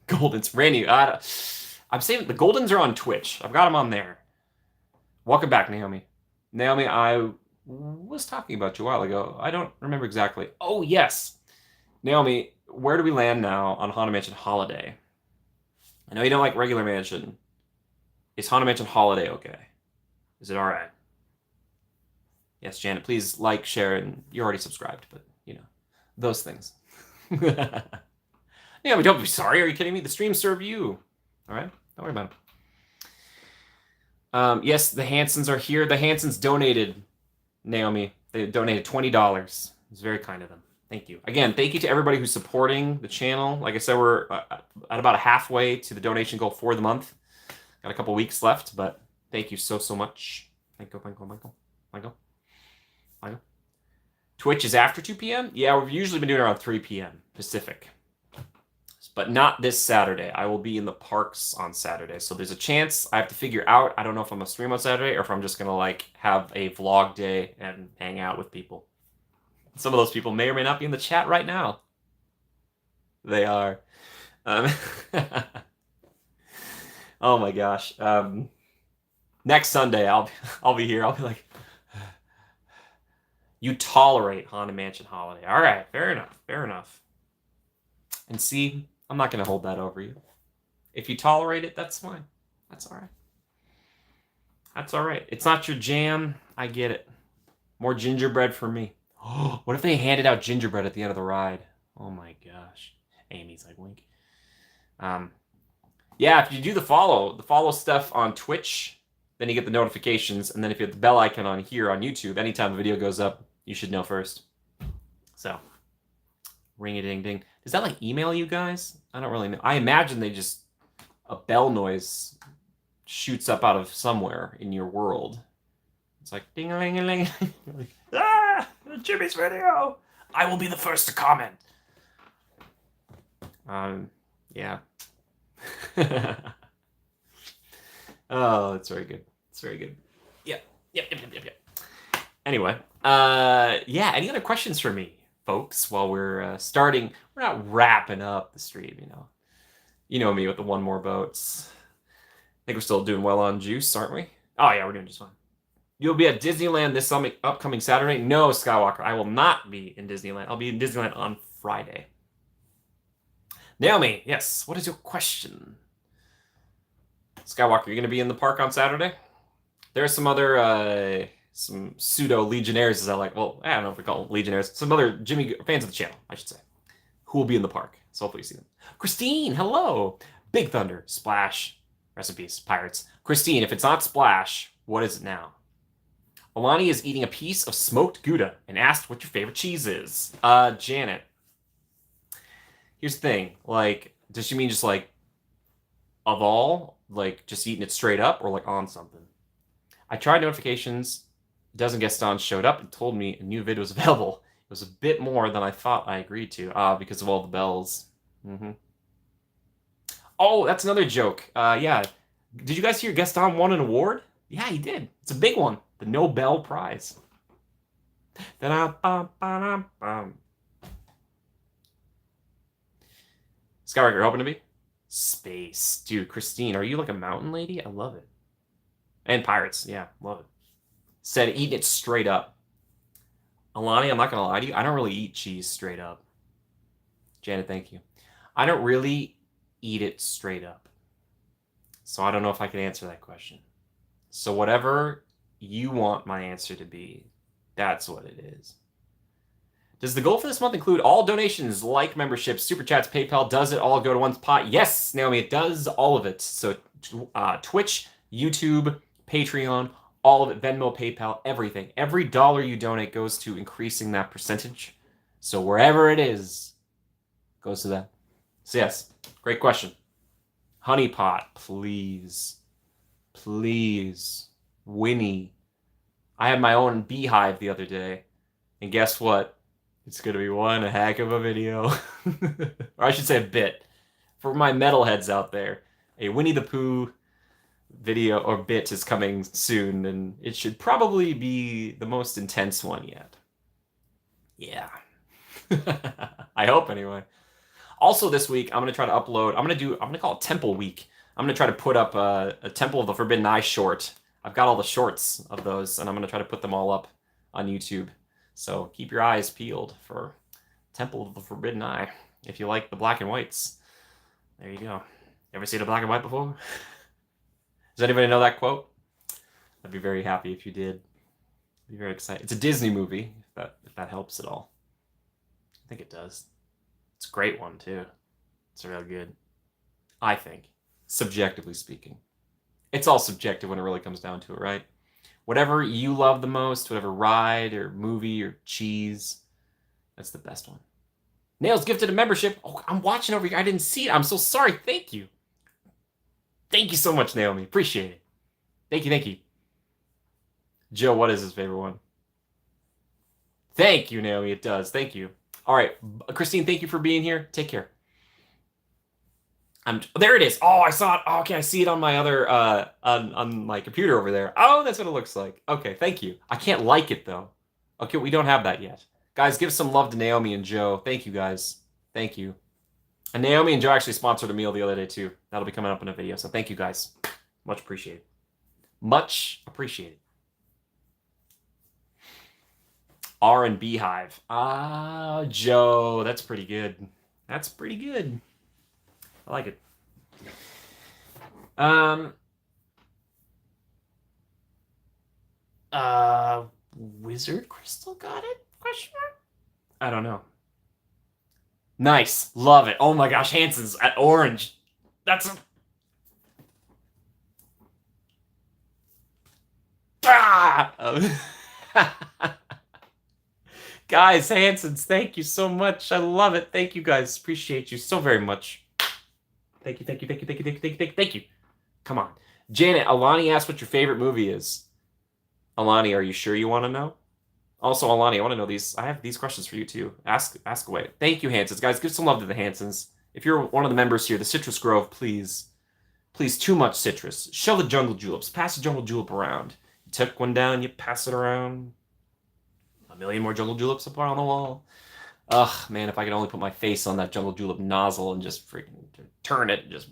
Goldens, Randy, I'm saying the Goldens are on Twitch. I've got them on there. Welcome back, Naomi. Naomi, I was talking about you a while ago. I don't remember exactly. Oh, yes. Naomi, where do we land now on Haunted Mansion Holiday? I know you don't like regular mansion. Is Haunted Mansion Holiday okay? Is it all right? Yes, Janet, please like, share, and you're already subscribed, but, you know, those things. Yeah, but don't be sorry. Are you kidding me? The streams serve you. All right? Don't worry about it. Yes, the Hansons are here. The Hansons donated, Naomi. They donated $20. It was very kind of them. Thank you. Again, thank you to everybody who's supporting the channel. Like I said, we're at about halfway to the donation goal for the month. Got a couple weeks left, but thank you so, so much. Michael. Twitch is after 2 p.m.? Yeah, we've usually been doing it around 3 p.m. Pacific. But not this Saturday. I will be in the parks on Saturday. So there's a chance I have to figure out. I don't know if I'm going to stream on Saturday or if I'm just going to like have a vlog day and hang out with people. Some of those people may or may not be in the chat right now. They are. Oh my gosh. Next Sunday, I'll be here. I'll be like, you tolerate Haunted Mansion Holiday. All right, fair enough. And see, I'm not going to hold that over you. If you tolerate it, that's fine. That's all right. It's not your jam. I get it. More gingerbread for me. Oh, what if they handed out gingerbread at the end of the ride? Oh my gosh. Amy's like, wink. Yeah, if you do the follow stuff on Twitch, then you get the notifications. And then if you hit the bell icon on here on YouTube, anytime a video goes up, you should know first. So, ring-a-ding-ding. Does that like email you guys? I don't really know. I imagine a bell noise shoots up out of somewhere in your world. It's like ding-a-ling-a-ling. Like, Jimmy's video. I will be the first to comment. Yeah. Oh, that's very good. It's very good. Yep. Anyway, yeah. Any other questions for me, folks? While we're starting, we're not wrapping up the stream. You know me with the one more votes. I think we're still doing well on juice, aren't we? Oh yeah, we're doing just fine. You'll be at Disneyland this upcoming Saturday? No, Skywalker, I will not be in Disneyland. I'll be in Disneyland on Friday. Naomi, yes. What is your question? Skywalker, you're going to be in the park on Saturday? There are some other, some pseudo legionnaires, as I like. Well, I don't know if we call them legionnaires. Some other Jimmy fans of the channel, I should say, who will be in the park. So hopefully you see them. Christine, hello. Big Thunder, Splash, rest in peace, Pirates. Christine, if it's not Splash, what is it now? Alani is eating a piece of smoked Gouda and asked what your favorite cheese is. Janet, here's the thing. Like, does she mean just like of all, like just eating it straight up, or like on something? I tried notifications. Doesn't Gaston showed up and told me a new vid was available. It was a bit more than I thought I agreed to. Because of all the bells. Oh, that's another joke. Yeah. Did you guys hear Gaston won an award? Yeah, he did. It's a big one. The Nobel Prize. Skywalker, you're hoping to be? Space. Dude, Christine, are you like a mountain lady? I love it. And Pirates. Yeah, love it. Said eating it straight up. Alani, I'm not going to lie to you. I don't really eat cheese straight up. Janet, thank you. I don't really eat it straight up. So I don't know if I can answer that question. So whatever you want my answer to be, that's what it is. Does the goal for this month include all donations, like memberships, super chats, PayPal? Does it all go to one pot? Yes, Naomi, it does all of it. So Twitch, YouTube, Patreon, All of it, Venmo, PayPal, everything. Every dollar you donate goes to increasing that percentage. So wherever it is, goes to that. So yes, great question. Honey Pot, please. Please. Winnie. I had my own beehive the other day. And guess what? It's going to be one heck of a video. Or I should say a bit. For my metalheads out there, a Winnie the Pooh video or bit is coming soon, and it should probably be the most intense one yet. Yeah. I hope anyway. Also this week, I'm going to try to upload, I'm going to call it Temple Week. I'm going to try to put up a Temple of the Forbidden Eye short. I've got all the shorts of those, and I'm going to try to put them all up on YouTube. So keep your eyes peeled for Temple of the Forbidden Eye if you like the black and whites. There you go. Ever seen a black and white before? Does anybody know that quote? I'd be very happy if you did. I'd be very excited. It's a Disney movie, if that helps at all. I think it does. It's a great one, too. It's real good. I think. Subjectively speaking. It's all subjective when it really comes down to it, right? Whatever you love the most, whatever ride or movie or cheese, that's the best one. Nails gifted a membership. Oh, I'm watching over here. I didn't see it. I'm so sorry. Thank you. Thank you so much, Naomi. Appreciate it. Thank you, thank you. Joe, what is his favorite one? Thank you, Naomi. It does. Thank you. All right. Christine, thank you for being here. Take care. There it is. Oh, I saw it. Oh, okay, I see it on my other on my computer over there. Oh, that's what it looks like. Okay, thank you. I can't like it though. Okay, we don't have that yet. Guys, give some love to Naomi and Joe. Thank you, guys. Thank you. And Naomi and Joe actually sponsored a meal the other day too. That'll be coming up in a video. So thank you, guys. Much appreciated. Much appreciated. R and Beehive. Ah, Joe, that's pretty good. That's pretty good. I like it. Wizard Crystal got it? Question mark? I don't know. Nice. Love it. Oh my gosh, Hanson's at orange. That's a... Guys, Hanson's, thank you so much. I love it. Thank you, guys. Appreciate you so very much. Thank you, thank you, thank you, thank you, thank you, thank you, thank you, thank you. Come on. Janet, Alani asked what your favorite movie is. Alani, are you sure you want to know? Also, Alani, I want to know these. I have these questions for you, too. Ask away. Thank you, Hansons. Guys, give some love to the Hansons. If you're one of the members here, the Citrus Grove, please. Please, too much citrus. Show the jungle juleps. Pass the jungle julep around. You took one down, you pass it around. A million more jungle juleps up on the wall. Ugh, man, if I could only put my face on that jungle julep nozzle and just freaking turn it. Just...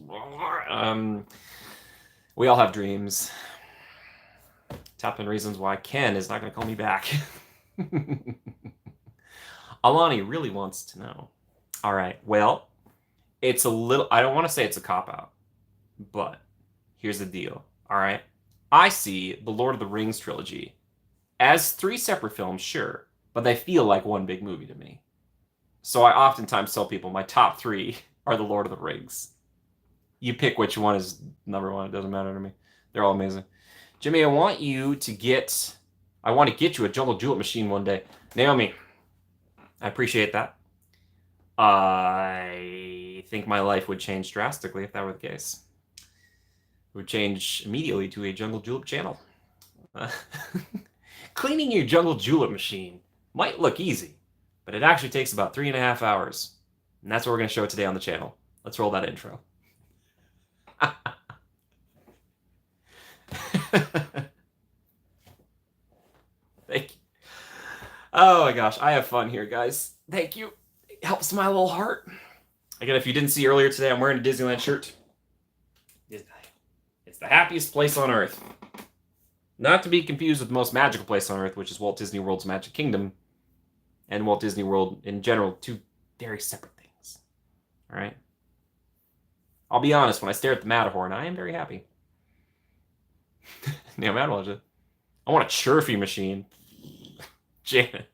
we all have dreams. Top 10 reasons why Ken is not going to call me back. Alani really wants to know. All right, well, it's a little... I don't want to say it's a cop-out, but here's the deal, all right? I see the Lord of the Rings trilogy as 3 separate films, sure, but they feel like one big movie to me. So I oftentimes tell people my top 3 are the Lord of the Rings. You pick which one is number 1. It doesn't matter to me. They're all amazing. Jimmy, I want to get you a jungle julep machine one day. Naomi, I appreciate that. I think my life would change drastically if that were the case. It would change immediately to a jungle julep channel. Cleaning your jungle julep machine might look easy, but it actually takes about 3.5 hours. And that's what we're going to show today on the channel. Let's roll that intro. Thank you. Oh my gosh, I have fun here, guys. Thank you. It helps my little heart. Again, if you didn't see earlier today, I'm wearing a Disneyland shirt. It's the happiest place on Earth. Not to be confused with the most magical place on Earth, which is Walt Disney World's Magic Kingdom and Walt Disney World in general, 2 very separate things. All right? I'll be honest, when I stare at the Matterhorn, I am very happy. Damn, I want a Churfy machine. Janet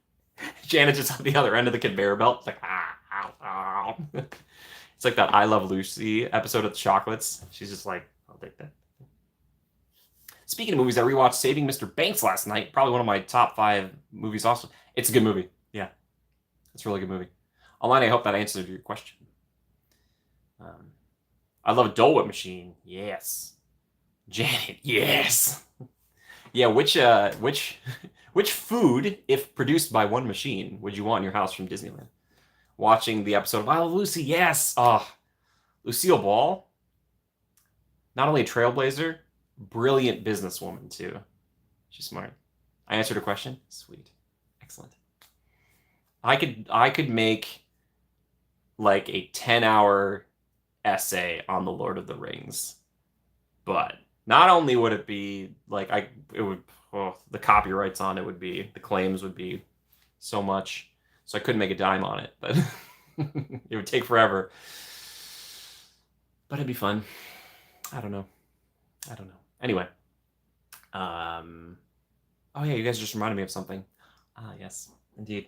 just on the other end of the conveyor belt. It's like, It's like that I Love Lucy episode of the chocolates. She's just like, I'll take that. Speaking of movies, I rewatched Saving Mr. Banks last night. Probably one of my top 5 movies also. It's a good movie. Yeah. It's a really good movie. Alani, I hope that answered your question. I love a Dole Whip machine. Yes. Janet, yes. Yeah, which food, if produced by one machine, would you want in your house from Disneyland? Watching the episode of I Love Lucy, yes. Oh, Lucille Ball, not only a trailblazer, brilliant businesswoman too. She's smart. I answered a question. Sweet, excellent. I could make like a 10-hour essay on the Lord of the Rings, but not only would it be like the copyrights on it would be, the claims would be so much, so I couldn't make a dime on it, but it would take forever. But it'd be fun. I don't know. Anyway, oh yeah, you guys just reminded me of something. Ah, yes, indeed.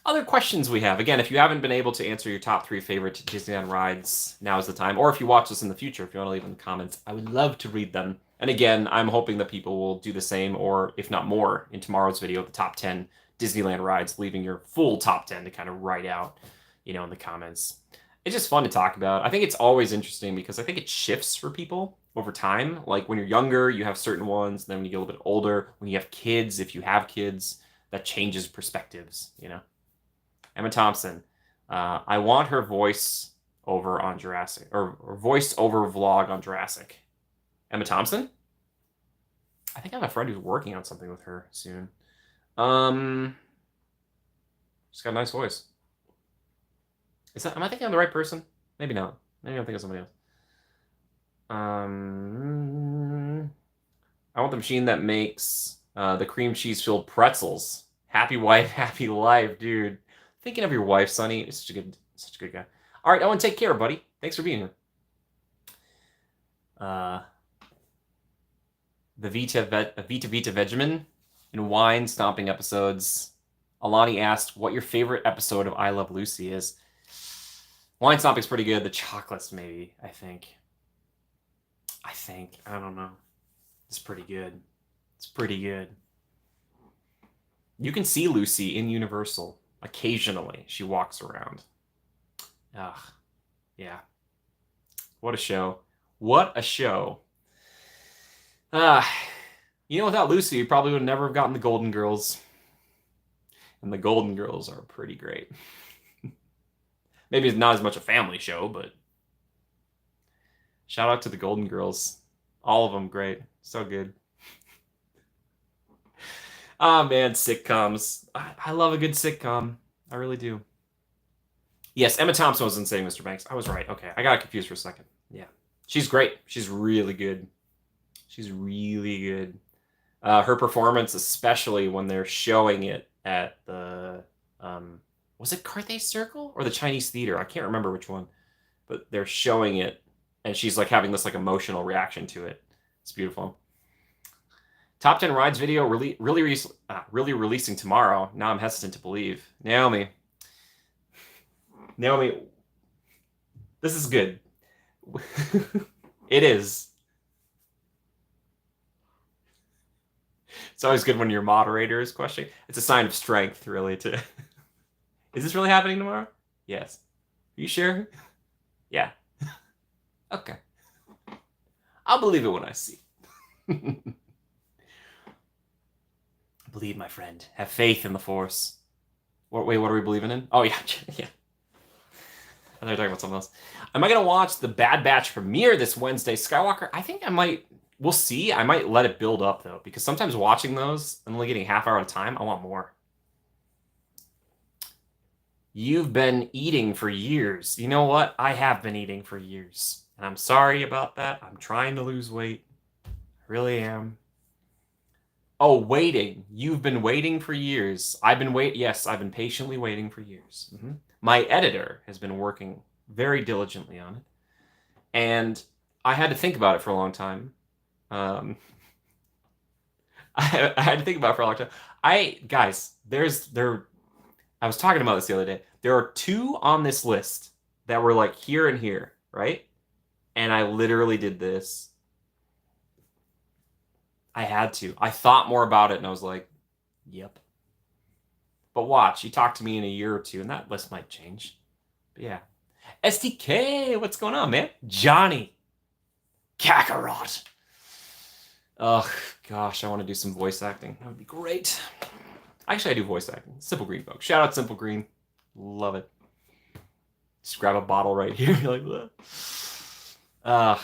Other questions we have. Again, if you haven't been able to answer your top 3 favorite Disneyland rides, now is the time. Or if you watch this in the future, if you want to leave in the comments, I would love to read them. And again, I'm hoping that people will do the same, or if not more, in tomorrow's video, the top 10 Disneyland rides, leaving your full top 10 to kind of write out, in the comments. It's just fun to talk about. I think it's always interesting because I think it shifts for people over time. Like when you're younger, you have certain ones. Then when you get a little bit older, when you have kids, if you have kids, that changes perspectives, Emma Thompson, I want her voice over on Jurassic, or voice over vlog on Jurassic. Emma Thompson? I think I have a friend who's working on something with her soon. She's got a nice voice. Am I thinking of the right person? Maybe not. Maybe I'm thinking of somebody else. I want the machine that makes the cream cheese filled pretzels. Happy wife, happy life, dude. Thinking of your wife, Sonny. You're such a good guy. All right, Owen, take care, buddy. Thanks for being here. The Vita Vegemin and wine stomping episodes. Alani asked what your favorite episode of I Love Lucy is. Wine stomping's pretty good. The chocolates, maybe, I think. I don't know. It's pretty good. You can see Lucy in Universal. Occasionally, she walks around. Ugh. Yeah. What a show. Without Lucy, we probably would never have gotten the Golden Girls. And the Golden Girls are pretty great. Maybe it's not as much a family show, but shout out to the Golden Girls. All of them great. So good. Ah, man, sitcoms. I love a good sitcom. I really do. Yes, Emma Thompson was in Saving Mr. Banks. I was right. Okay, I got confused for a second. Yeah. She's great. She's really good. Her performance, especially when they're showing it at the... was it Carthay Circle or the Chinese Theater? I can't remember which one. But they're showing it, and she's like having this like emotional reaction to it. It's beautiful. Top 10 rides video really releasing tomorrow. Now I'm hesitant to believe. Naomi, this is good. It is. It's always good when your moderator is questioning. It's a sign of strength, really. Is this really happening tomorrow? Yes. Are you sure? Yeah. Okay. I'll believe it when I see it. Believe, my friend. Have faith in the Force. Wait, what are we believing in? Oh, yeah. Yeah. I thought you were talking about something else. Am I going to watch the Bad Batch premiere this Wednesday? Skywalker, I think I might. We'll see. I might let it build up, though, because sometimes watching those and only getting half hour at a time, I want more. You've been eating for years. You know what? I have been eating for years. And I'm sorry about that. I'm trying to lose weight. I really am. Oh, waiting. You've been waiting for years. Yes, I've been patiently waiting for years. Mm-hmm. My editor has been working very diligently on it. And I had to think about it for a long time. I had to think about it for a long time. I was talking about this the other day. There are 2 on this list that were like here and here, right? And I literally did this. I had to. I thought more about it, and I was like, yep. But watch, you talk to me in a year or two, and that list might change. But yeah. STK, what's going on, man? Johnny. Kakarot. Oh, gosh, I want to do some voice acting. That would be great. Actually, I do voice acting. Simple Green, folks. Shout out Simple Green. Love it. Just grab a bottle right here. You're like, what?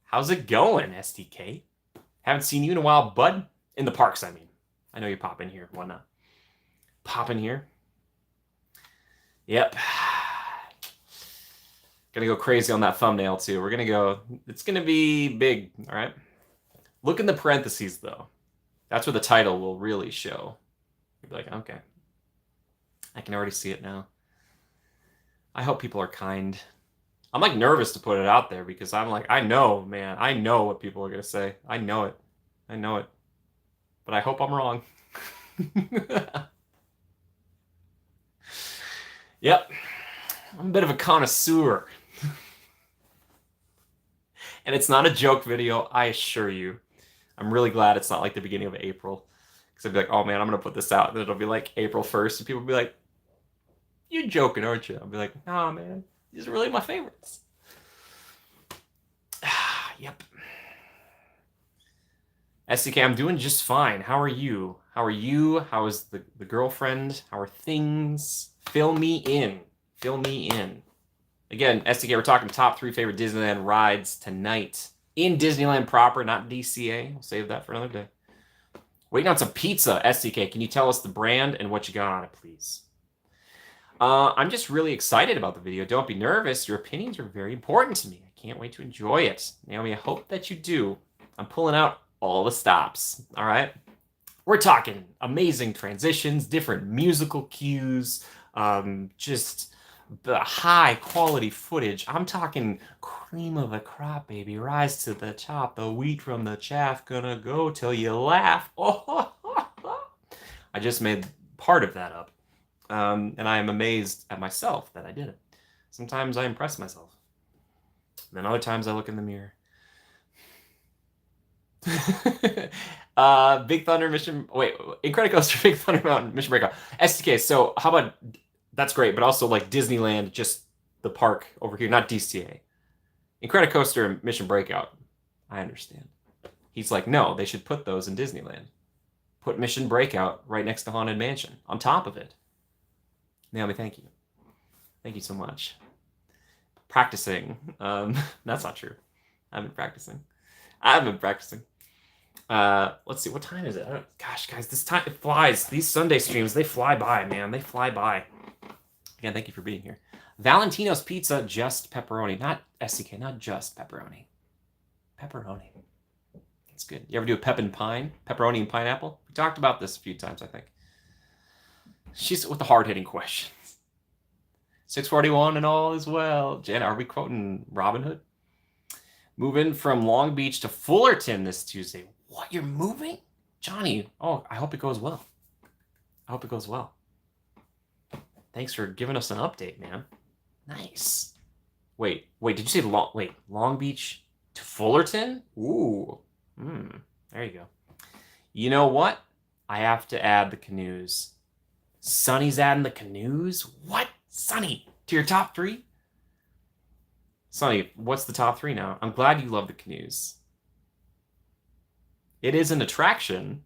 How's it going, STK? Haven't seen you in a while, bud. In the parks, I mean. I know you pop in here. Why not? Pop in here. Yep. Gonna go crazy on that thumbnail, too. We're gonna go... It's gonna be big, all right? Look in the parentheses, though. That's where the title will really show. You'll be like, okay. I can already see it now. I hope people are kind. I'm like nervous to put it out there because I'm like, I know, man. I know what people are going to say. I know it. I know it. But I hope I'm wrong. Yep. I'm a bit of a connoisseur. And it's not a joke video, I assure you. I'm really glad it's not like the beginning of April. Because I'd be like, oh man, I'm going to put this out. And it'll be like April 1st. And people will be like, you're joking, aren't you? I'll be like, nah, man. These are really my favorites. Yep. SDK, I'm doing just fine. How are you? How are you? How is the girlfriend? How are things? Fill me in. Fill me in. Again, SDK, we're talking top 3 favorite Disneyland rides tonight. In Disneyland proper, not DCA. We'll save that for another day. Waiting on some pizza, SDK. Can you tell us the brand and what you got on it, please? I'm just really excited about the video. Don't be nervous. Your opinions are very important to me. I can't wait to enjoy it. Naomi, I hope that you do. I'm pulling out all the stops, all right? We're talking amazing transitions, different musical cues, just the high-quality footage. I'm talking cream of the crop, baby. Rise to the top. The wheat from the chaff gonna go till you laugh. Oh, I just made part of that up. And I am amazed at myself that I did it. Sometimes I impress myself. Then other times I look in the mirror. Big Thunder Mission... Wait, Incredicoaster, Big Thunder Mountain, Mission Breakout. STK, so how about... That's great, but also like Disneyland, just the park over here, not DCA. Incredicoaster and Mission Breakout. I understand. He's like, no, they should put those in Disneyland. Put Mission Breakout right next to Haunted Mansion, on top of it. Naomi, thank you. Thank you so much. Practicing. That's not true. I've been practicing. Let's see. What time is it? Gosh, guys, this time, it flies. These Sunday streams, they fly by, man. They fly by. Again, thank you for being here. Valentino's Pizza, just pepperoni. Not SCK, not just pepperoni. Pepperoni. It's good. You ever do a pep and pine? Pepperoni and pineapple? We talked about this a few times, I think. She's with the hard-hitting questions. 641 and all is well. Jen, are we quoting Robin Hood? Moving from Long Beach to Fullerton this Tuesday. What, you're moving? Johnny, oh, I hope it goes well. I hope it goes well. Thanks for giving us an update, man. Nice. Wait, did you say Long Beach to Fullerton? Ooh. There you go. You know what? I have to add the canoes. Sonny's adding the canoes? What? Sonny, to your top 3? Sonny, what's the top 3 now? I'm glad you love the canoes. It is an attraction.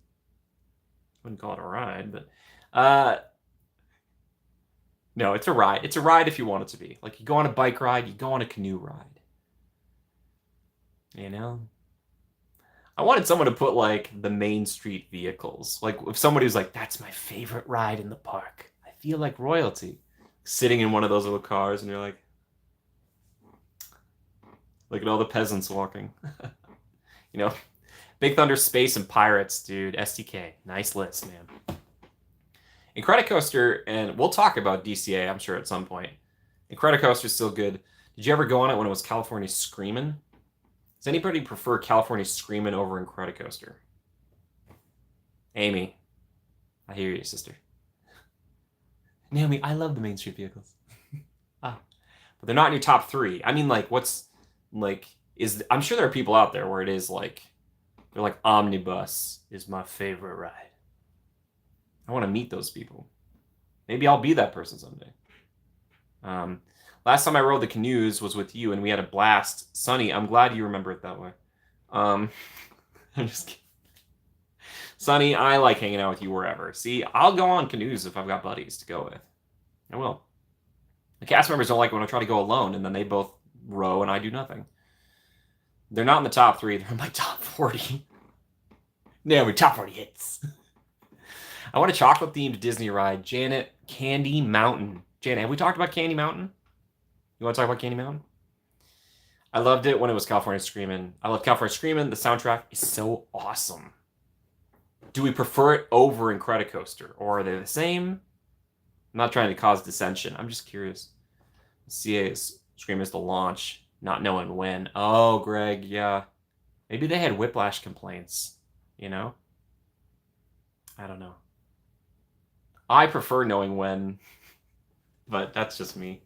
Wouldn't call it a ride, but no, it's a ride. It's a ride if you want it to be. Like, you go on a bike ride, you go on a canoe ride. You know? I wanted someone to put, like, the Main Street vehicles. Like, if somebody was like, that's my favorite ride in the park. I feel like royalty. Sitting in one of those little cars, and you're like, look at all the peasants walking. You know? Big Thunder, Space, and Pirates, dude. STK. Nice list, man. Incredicoaster, and we'll talk about DCA, I'm sure, at some point. Incredicoaster's still good. Did you ever go on it when it was California Screamin'? Does anybody prefer California Screamin' over Incredicoaster? Amy, I hear you, sister. Naomi, I love the Main Street vehicles. But they're not in your top 3. I mean, like, I'm sure there are people out there where it is, like, They're like, omnibus is my favorite ride. I want to meet those people. Maybe I'll be that person someday. Last time I rode the canoes was with you, and we had a blast. Sonny, I'm glad you remember it that way. I'm just kidding. Sonny, I like hanging out with you wherever. See, I'll go on canoes if I've got buddies to go with. I will. The cast members don't like it when I try to go alone, and then they both row, and I do nothing. They're not in the top 3. They're in my top 40. Yeah, we're top 40 hits. I want a chocolate-themed Disney ride. Janet, Candy Mountain. Janet, have we talked about Candy Mountain? You want to talk about Candy Mountain? I loved it when it was California Screamin'. I love California Screamin'. The soundtrack is so awesome. Do we prefer it over Incredicoaster, or are they the same? I'm not trying to cause dissension. I'm just curious. CA's Scream is the launch, not knowing when. Oh, Greg, yeah. Maybe they had whiplash complaints, you know? I don't know. I prefer knowing when, but that's just me.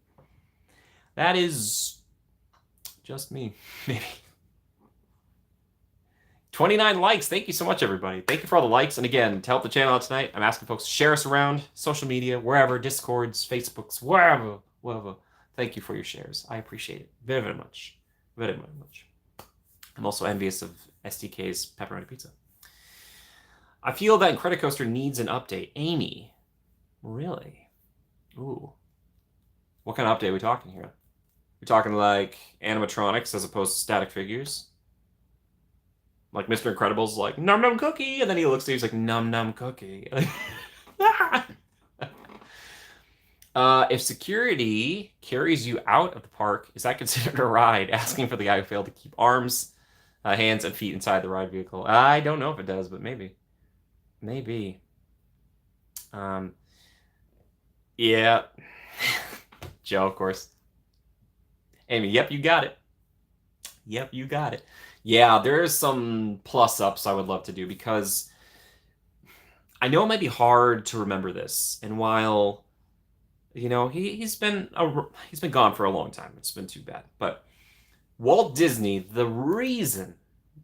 That is just me, maybe. 29 likes. Thank you so much, everybody. Thank you for all the likes. And again, to help the channel out tonight, I'm asking folks to share us around social media, wherever, Discords, Facebooks, wherever. Thank you for your shares. I appreciate it very, very much. Very, very much. I'm also envious of STK's pepperoni pizza. I feel that Incredicoaster needs an update. Amy. Really? Ooh. What kind of update are we talking here? We're talking like animatronics as opposed to static figures? Like Mr. Incredible's like, num num cookie, and then he looks at you, he's like, num num cookie. If security carries you out of the park, is that considered a ride? Asking for the guy who failed to keep arms, hands, and feet inside the ride vehicle. I don't know if it does, but maybe. Maybe. Yeah. Joe, of course. Amy, yep, you got it. Yep, you got it. Yeah, there's some plus-ups I would love to do, because I know it might be hard to remember this. And while, you know, he's been gone for a long time. It's been too bad. But Walt Disney, the reason,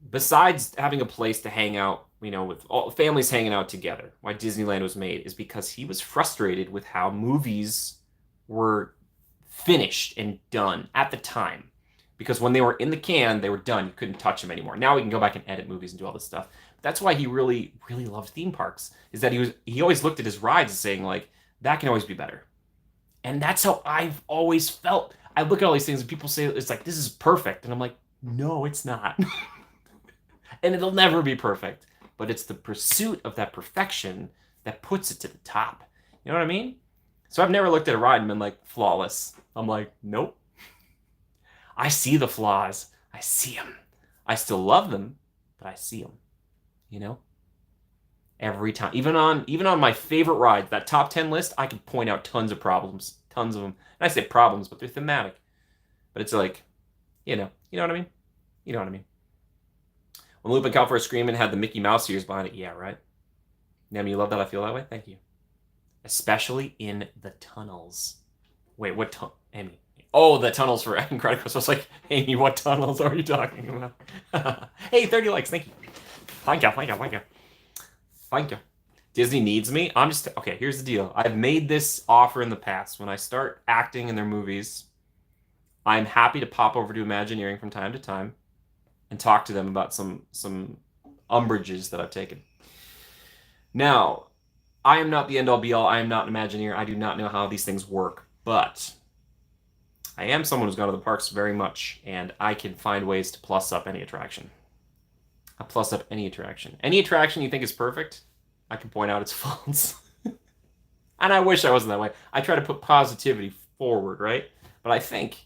besides having a place to hang out, you know, with all families hanging out together, why Disneyland was made, is because he was frustrated with how movies were finished and done at the time. Because when they were in the can, they were done. You couldn't touch them anymore. Now we can go back and edit movies and do all this stuff. But that's why he really, really loved theme parks, is that he always looked at his rides and saying, like, that can always be better. And that's how I've always felt. I look at all these things and people say, it's like, this is perfect. And I'm like, no, it's not. And it'll never be perfect. But it's the pursuit of that perfection that puts it to the top. You know what I mean? So I've never looked at a ride and been like, flawless. I'm like, nope. I see the flaws. I see them. I still love them, but I see them. You know? Every time. Even on my favorite rides, that top 10 list, I can point out tons of problems. Tons of them. And I say problems, but they're thematic. But it's like, you know what I mean? You know what I mean? When Loop and California Screamin' had the Mickey Mouse ears behind it, yeah, right? Nam, you love that I feel that way? Thank you. Especially in the tunnels. Wait, what tunnel? Amy. Oh, the tunnels for Incredicoaster. I was like, Amy, what tunnels are you talking about? Hey, 30 likes. Thank you. Thank you. Disney needs me. Okay, here's the deal. I've made this offer in the past. When I start acting in their movies, I'm happy to pop over to Imagineering from time to time and talk to them about some umbrages that I've taken. Now, I am not the end-all be-all. I am not an Imagineer. I do not know how these things work, but I am someone who's gone to the parks very much, and I can find ways to plus up any attraction. I'll plus up any attraction. Any attraction you think is perfect, I can point out its faults. And I wish I wasn't that way. I try to put positivity forward, right? But I think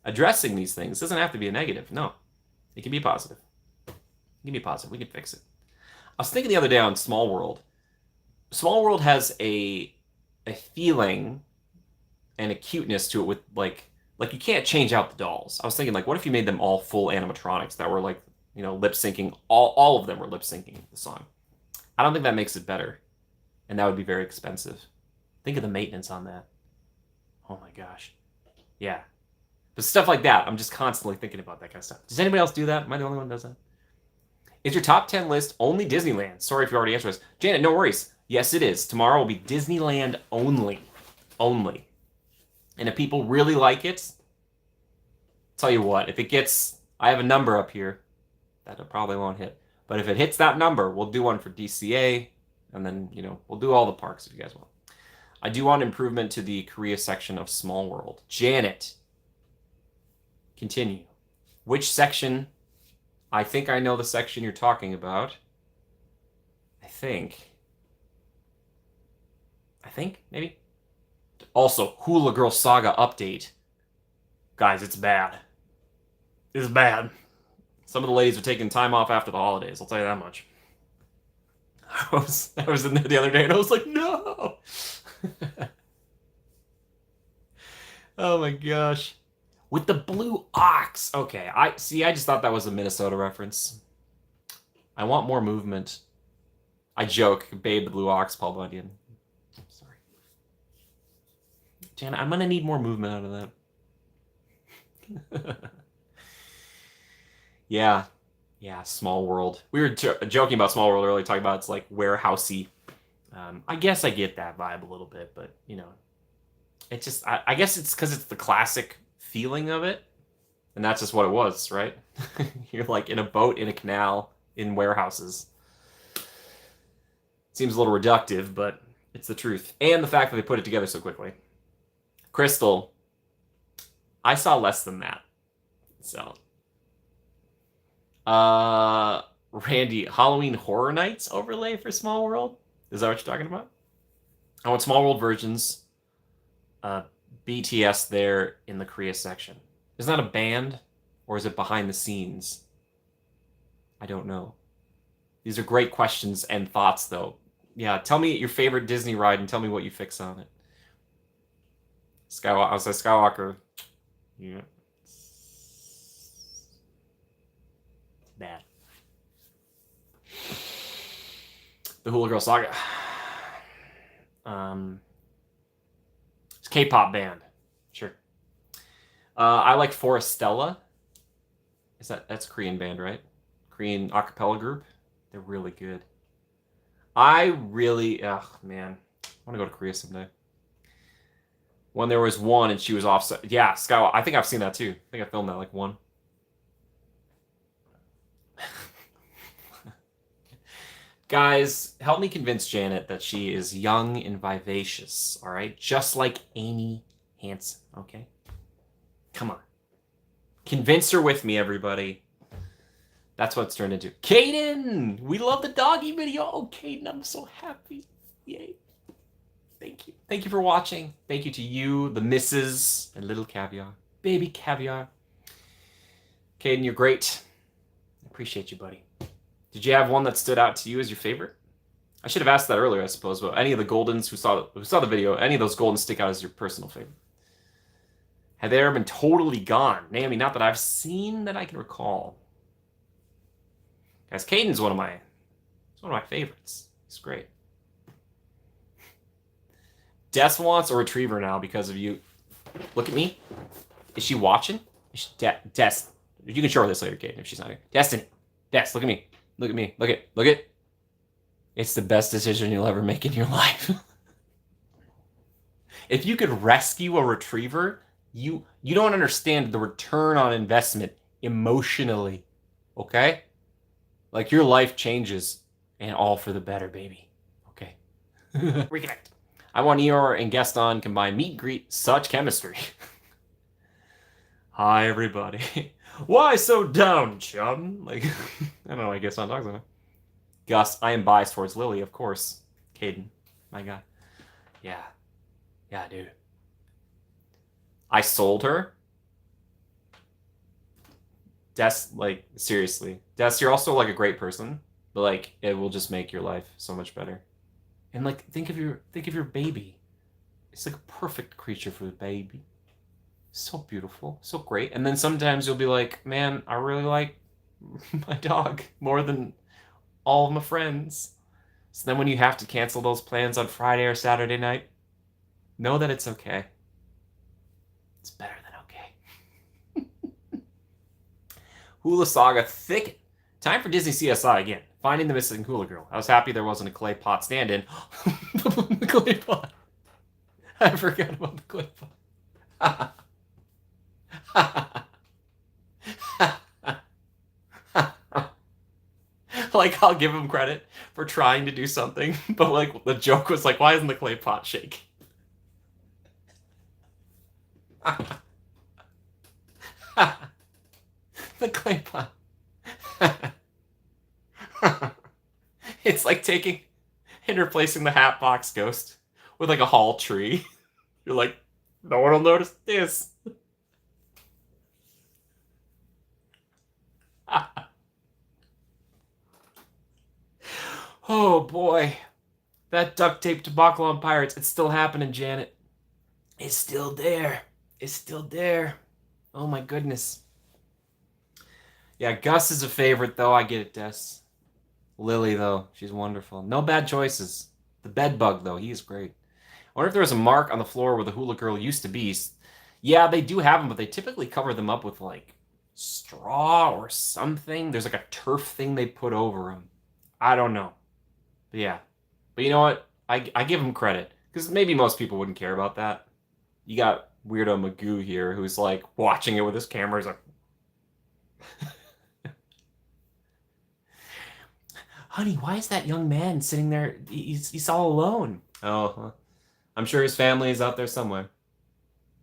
addressing these things doesn't have to be a negative. No, it can be positive. It can be positive. We can fix it. I was thinking the other day on Small World. Small World has a feeling and a cuteness to it with like you can't change out the dolls. I was thinking, like, what if you made them all full animatronics that were like, you know, lip syncing? All of them were lip syncing the song. I don't think that makes it better, and that would be very expensive. Think of the maintenance on that. Oh my gosh. Yeah. But stuff like that, I'm just constantly thinking about that kind of stuff. Does anybody else do that? Am I the only one who does that? Is your top 10 list only Disneyland? Sorry if you already answered this. Janet, no worries. Yes, it is. Tomorrow will be Disneyland only. Only. And if people really like it, tell you what, if it gets, I have a number up here that it probably won't hit. But if it hits that number, we'll do one for DCA, and then, we'll do all the parks if you guys want. I do want improvement to the Korea section of Small World. Janet, continue. Which section? I think I know the section you're talking about. I think, maybe. Also, Hula Girl Saga update. Guys, it's bad. It's bad. Some of the ladies are taking time off after the holidays, I'll tell you that much. I was in there the other day and I was like, no! Oh my gosh. With the blue ox. Okay, I just thought that was a Minnesota reference. I want more movement. I joke, Babe the Blue Ox, Paul Bunyan. Sorry. Janet, I'm gonna need more movement out of that. Yeah, Small World. We were joking about Small World earlier, talking about it's like warehousey. I guess I get that vibe a little bit, but it's just I guess it's because it's the classic feeling of it, and that's just what it was, right? You're like in a boat in a canal in warehouses. Seems a little reductive, but it's the truth, and the fact that they put it together so quickly. Crystal, I saw less than that, so. Randy, Halloween Horror Nights overlay for Small World? Is that what you're talking about? I want Small World versions. BTS there in the Korea section. Is that a band? Or is it behind the scenes? I don't know. These are great questions and thoughts, though. Yeah, tell me your favorite Disney ride and tell me what you fix on it. Skywalker. I'll say Skywalker. Yeah. Bad. The Hula Girl Saga. It's K-pop band. Sure. I like Forestella. That's a Korean band, right? Korean a cappella group. They're really good. Man. I want to go to Korea someday. When there was one and she was offset. Yeah, Skywalker. I think I've seen that too. I think I filmed that like one. Guys, help me convince Janet that she is young and vivacious, all right? Just like Amy Hansen, okay? Come on. Convince her with me, everybody. That's what it's turned into. Caden! We love the doggy video. Oh, Caden, I'm so happy. Yay. Thank you. Thank you for watching. Thank you to you, the missus, and little caviar. Baby caviar. Caden, you're great. I appreciate you, buddy. Did you have one that stood out to you as your favorite? I should have asked that earlier, I suppose, but any of the Goldens who saw the video, any of those Goldens stick out as your personal favorite? Have they ever been totally gone? Naomi, not that I've seen that I can recall. Guys, Caden's one of my favorites. He's great. Des wants a retriever now because of you. Look at me. Is she watching? Des, you can show her this later, Caden, if she's not here. Destiny. Des, look at me. Look at me. Look it. It's the best decision you'll ever make in your life. If you could rescue a retriever, you don't understand the return on investment emotionally. Okay? Like your life changes and all for the better, baby. Okay. Reconnect. I want Eeyore and Gaston combine meet and greet, such chemistry. Hi everybody. Why so down, chum? Like, I don't know why Gaston talks about it. Gus, I am biased towards Lily, of course. Caden, my guy. Yeah, dude. I sold her. Des, like, seriously. Des, you're also, like, a great person. But, like, it will just make your life so much better. And, like, think of your baby. It's like a perfect creature for the baby. So beautiful, so great. And then sometimes you'll be like, man, I really like my dog more than all of my friends. So then when you have to cancel those plans on Friday or Saturday night, know that it's okay. It's better than okay. Hula Saga thick Time for Disney CSI again. Finding the missing hula girl. I was happy there wasn't a clay pot stand-in. The clay pot. I forgot about the clay pot. Like, I'll give him credit for trying to do something, but like the joke was like, why isn't the clay pot shaking? The clay pot. It's like taking and replacing the Hatbox Ghost with like a hall tree. You're like, no one will notice this. Oh boy. That duct tape debacle on Pirates, it's still happening, Janet. It's still there. It's still there. Oh my goodness. Yeah, Gus is a favorite, though. I get it, Des. Lily, though, she's wonderful. No bad choices. The bed bug, though, he's great. I wonder if there was a mark on the floor where the hula girl used to be. Yeah, they do have them, but they typically cover them up with, like, straw or something. There's, like, a turf thing they put over them. I don't know. But yeah. But you know what? I give them credit. Because maybe most people wouldn't care about that. You got Weirdo Magoo here, who's, like, watching it with his camera. He's like... Honey, why is that young man sitting there? He's all alone. Oh, I'm sure his family is out there somewhere.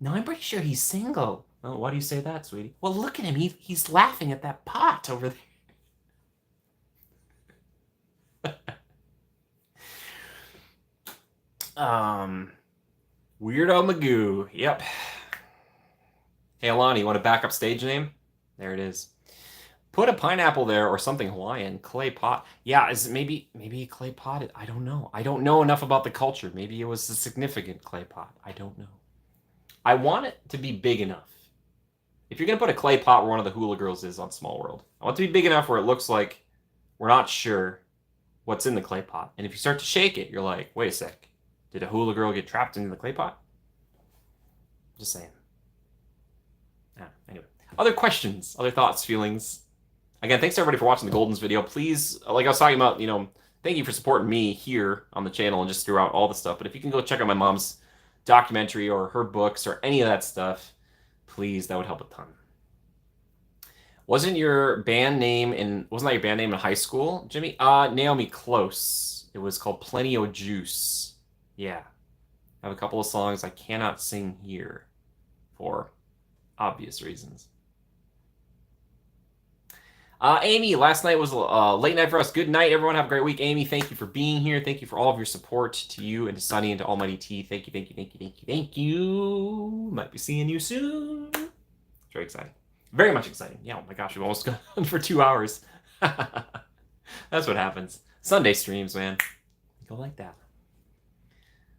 No, I'm pretty sure he's single. Oh, why do you say that, sweetie? Well, look at him. He's laughing at that pot over there. Weirdo Magoo. Yep. Hey, Alani, you want a backup stage name? There it is. Put a pineapple there or something Hawaiian. Clay pot. Yeah, is it maybe clay pot? I don't know. I don't know enough about the culture. Maybe it was a significant clay pot. I don't know. I want it to be big enough. If you're going to put a clay pot where one of the hula girls is on Small World, I want it to be big enough where it looks like we're not sure what's in the clay pot. And if you start to shake it, you're like, wait a sec. Did a hula girl get trapped into the clay pot? Just saying. Anyway. Other questions, other thoughts, feelings. Again, thanks to everybody for watching the Goldens video. Please, like I was talking about, thank you for supporting me here on the channel and just throughout all the stuff. But if you can go check out my mom's documentary or her books or any of that stuff, please, that would help a ton. Wasn't that your band name in high school, Jimmy? Naomi, close. It was called Plenty O' Juice. Yeah. I have a couple of songs I cannot sing here for obvious reasons. Amy, last night was a late night for us. Good night, everyone. Have a great week. Amy, thank you for being here. Thank you for all of your support to you and to Sunny and to Almighty T. Thank you, thank you, thank you, thank you, thank you. Might be seeing you soon. Very exciting. Very much exciting. Yeah, oh my gosh, we've almost gone for 2 hours. That's what happens. Sunday streams, man. Go like that.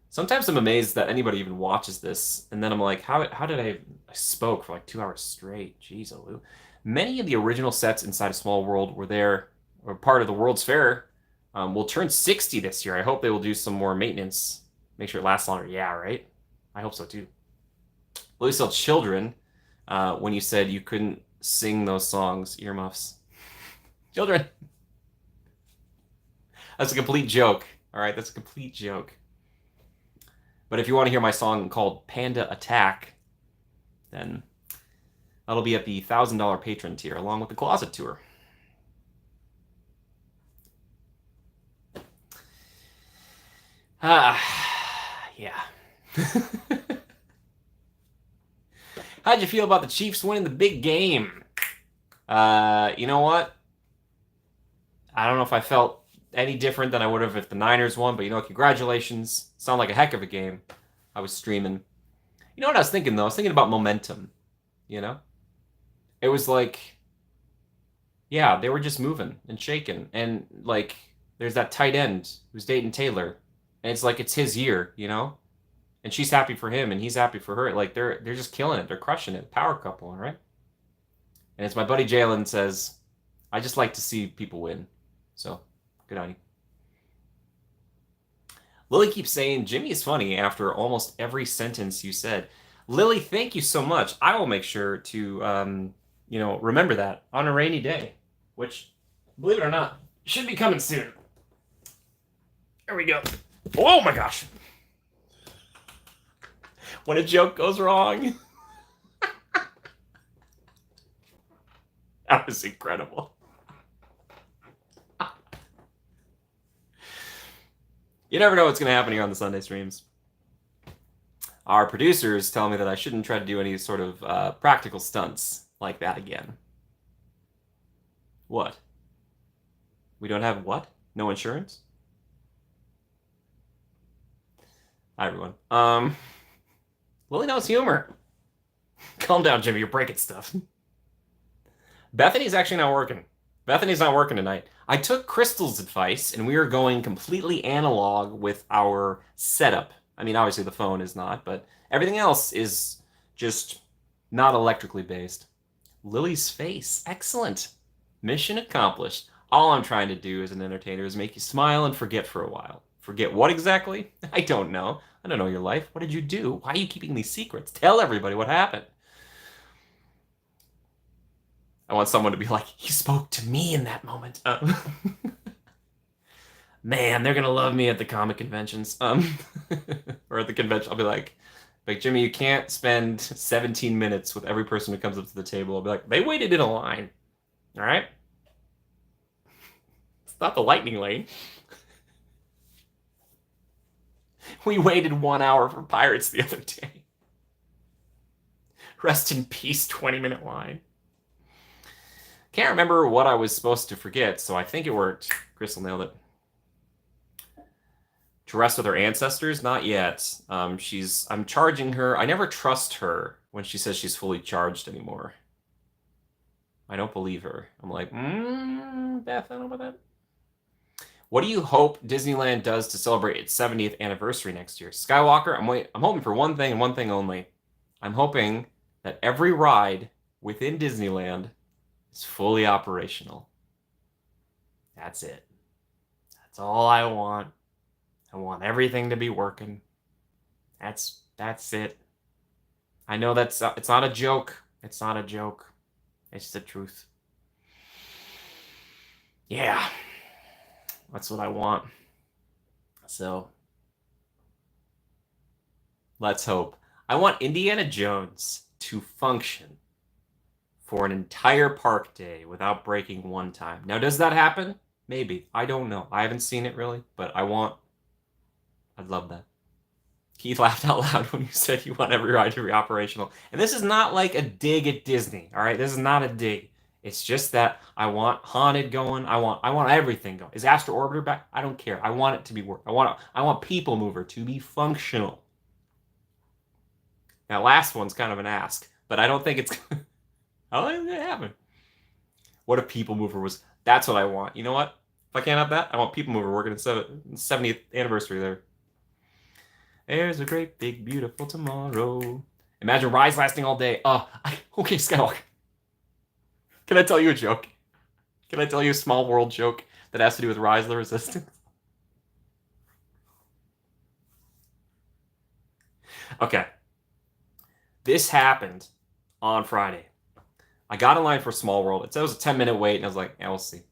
Sometimes I'm amazed that anybody even watches this, and then I'm like, how did I spoke for like 2 hours straight? Jeez, Olu. Many of the original sets inside of Small World were part of the World's Fair. Will turn 60 this year. I hope they will do some more maintenance. Make sure it lasts longer. Yeah, right? I hope so too. Lily said children when you said you couldn't sing those songs. Earmuffs. Children. That's a complete joke. All right, that's a complete joke. But if you want to hear my song called Panda Attack, then that'll be at the $1,000 patron tier, along with the closet tour. Yeah. How'd you feel about the Chiefs winning the big game? You know what? I don't know if I felt any different than I would have if the Niners won, but congratulations. Sounded like a heck of a game. I was streaming. You know what I was thinking, though? I was thinking about momentum, It was like, yeah, they were just moving and shaking. And, like, there's that tight end who's dating Taylor. And it's like, it's his year, And she's happy for him, and he's happy for her. Like, they're just killing it. They're crushing it. Power couple, right? And it's my buddy Jalen says, I just like to see people win. So, good on you. Lily keeps saying, Jimmy is funny after almost every sentence you said. Lily, thank you so much. I will make sure to... remember that on a rainy day, which believe it or not, should be coming soon. There we go. Oh my gosh. When a joke goes wrong. That was incredible. You never know what's going to happen here on the Sunday streams. Our producers tell me that I shouldn't try to do any sort of practical stunts like that again. What? We don't have what? No insurance? Hi, everyone. Lily knows humor. Calm down, Jimmy. You're breaking stuff. Bethany's actually not working. Bethany's not working tonight. I took Crystal's advice, and we are going completely analog with our setup. I mean, obviously the phone is not, but everything else is just not electrically based. Lily's face. Excellent. Mission accomplished. All I'm trying to do as an entertainer is make you smile and forget for a while. Forget what exactly? I don't know. I don't know your life. What did you do? Why are you keeping these secrets? Tell everybody what happened. I want someone to be like, he spoke to me in that moment. Man, they're gonna love me at the comic conventions. Or at the convention, I'll be like, Jimmy, you can't spend 17 minutes with every person who comes up to the table. I'll be like, they waited in a line. All right? It's not the lightning lane. We waited 1 hour for Pirates the other day. Rest in peace, 20-minute line. Can't remember what I was supposed to forget, so I think it worked. Crystal nailed it. To rest with her ancestors? Not yet. I'm charging her. I never trust her when she says she's fully charged anymore. I don't believe her. I'm like, Beth, I don't know about that. What do you hope Disneyland does to celebrate its 70th anniversary next year? Skywalker, I'm hoping for one thing and one thing only. I'm hoping that every ride within Disneyland is fully operational. That's it. That's all I want. I want everything to be working. That's it. I know it's not a joke. It's not a joke. It's the truth. Yeah. That's what I want. So, let's hope. I want Indiana Jones to function for an entire park day without breaking one time. Now, does that happen? Maybe. I don't know. I haven't seen it really, but I'd love that. Keith laughed out loud when you said you want every ride to be operational. And this is not like a dig at Disney, all right? This is not a dig. It's just that I want Haunted going. I want everything going. Is Astro Orbiter back? I don't care. I want it to be work. I want People Mover to be functional. That last one's kind of an ask, but I don't think it's how did it happen? What if People Mover was? That's what I want. You know what? If I can't have that, I want People Mover working at 70th anniversary there. There's a great big beautiful tomorrow. Imagine Rise lasting all day. Okay, Skywalker. Can I tell you a joke? Can I tell you a small world joke that has to do with Rise of the Resistance? Okay. This happened on Friday. I got in line for Small World. It was a 10-minute wait, and I was like, yeah, we'll see.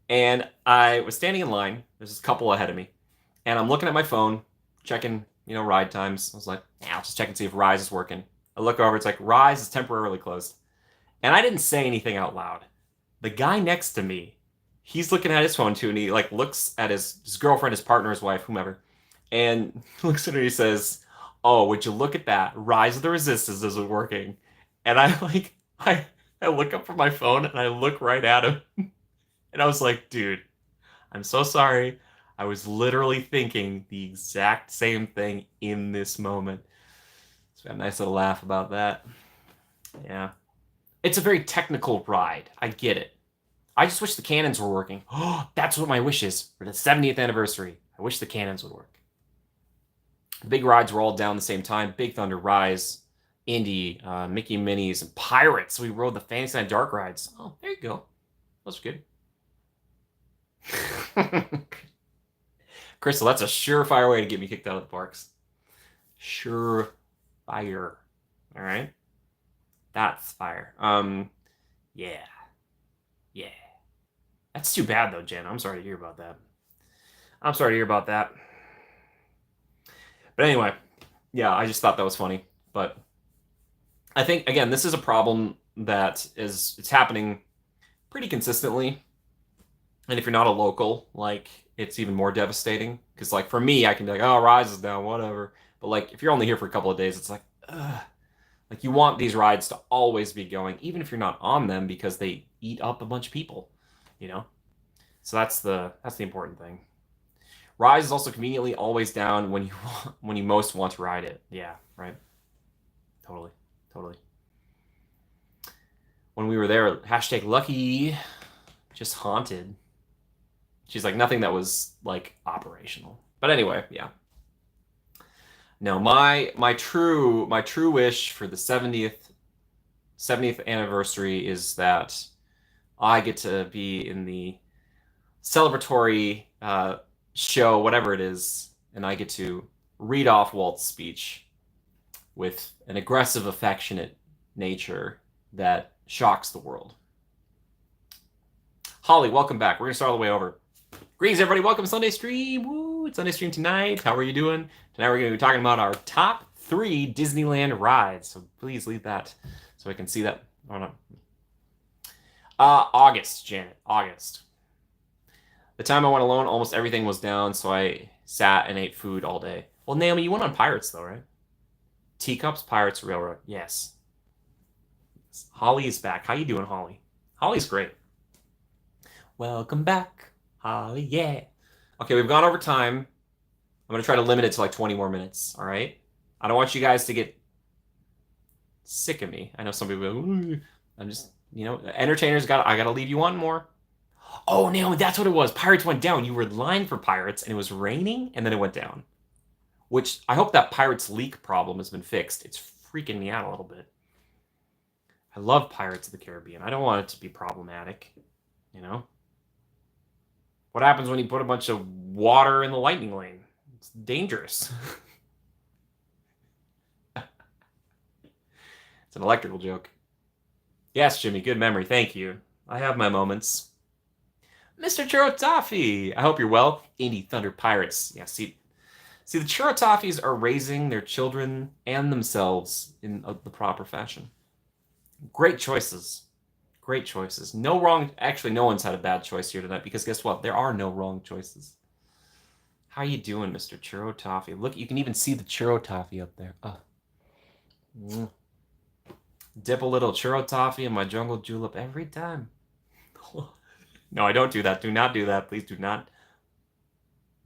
And I was standing in line. There's a couple ahead of me. And I'm looking at my phone, checking, ride times. I was like, I'll just check and see if Rise is working. I look over, it's like, Rise is temporarily closed. And I didn't say anything out loud. The guy next to me, he's looking at his phone too, and he looks at his girlfriend, his partner, his wife, whomever, and looks at her and he says, oh, would you look at that? Rise of the Resistance isn't working. And I look up from my phone and I look right at him. And I was like, dude, I'm so sorry. I was literally thinking the exact same thing in this moment. So we had a nice little laugh about that. Yeah. It's a very technical ride. I get it. I just wish the cannons were working. Oh, that's what my wish is for the 70th anniversary. I wish the cannons would work. The big rides were all down the same time. Big Thunder, Rise, Indy, Mickey and Minnie's, and Pirates. We rode the Fantasyland Dark rides. Oh, there you go. Those are good. Crystal, that's a surefire way to get me kicked out of the parks. Surefire. All right? That's fire. Yeah. That's too bad, though, Jen. I'm sorry to hear about that. I'm sorry to hear about that. But anyway, yeah, I just thought that was funny. But I think, again, this is a problem that it's happening pretty consistently. And if you're not a local, like, it's even more devastating. Because, like, for me, I can be like, oh, Rise is down, whatever. But, like, if you're only here for a couple of days, it's like, ugh. Like, you want these rides to always be going, even if you're not on them, because they eat up a bunch of people, you know? So that's the important thing. Rise is also conveniently always down when you most want to ride it. Yeah, right. Totally. When we were there, hashtag lucky, just haunted. She's like, nothing that was like operational. But anyway, yeah. No, my true wish for the 70th anniversary is that I get to be in the celebratory show, whatever it is, and I get to read off Walt's speech with an aggressive, affectionate nature that shocks the world. Holly, welcome back. We're going to start all the way over. Greetings, everybody. Welcome to Sunday Stream. Woo, it's Sunday Stream tonight. How are you doing? Tonight we're going to be talking about our top 3 Disneyland rides. So please leave that so I can see that. Oh, no. August, Janet. August. The time I went alone, almost everything was down, so I sat and ate food all day. Well, Naomi, you went on Pirates, though, right? Teacups, Pirates, Railroad. Yes. Holly is back. How you doing, Holly? Holly's great. Welcome back, Holly, yeah. Okay, we've gone over time. I'm going to try to limit it to like 20 more minutes, all right? I don't want you guys to get sick of me. I know some people go, I'm just, entertainers I got to leave you wanting more. Oh, Naomi, that's what it was. Pirates went down. You were in line for Pirates, and it was raining, and then it went down. Which, I hope that Pirates leak problem has been fixed. It's freaking me out a little bit. I love Pirates of the Caribbean. I don't want it to be problematic, What happens when you put a bunch of water in the lightning lane? It's dangerous. It's an electrical joke. Yes, Jimmy, good memory. Thank you. I have my moments. Mr. Churro Toffee, I hope you're well. Indy Thunder Pirates. Yeah, see, the Churro Toffees are raising their children and themselves in the proper fashion. Great choices. Great choices. No wrong. Actually, no one's had a bad choice here tonight because guess what? There are no wrong choices. How you doing, Mr. Churro Toffee? Look, you can even see the Churro Toffee up there. Dip a little Churro Toffee in my jungle julep every time. No, I don't do that. Do not do that. Please do not.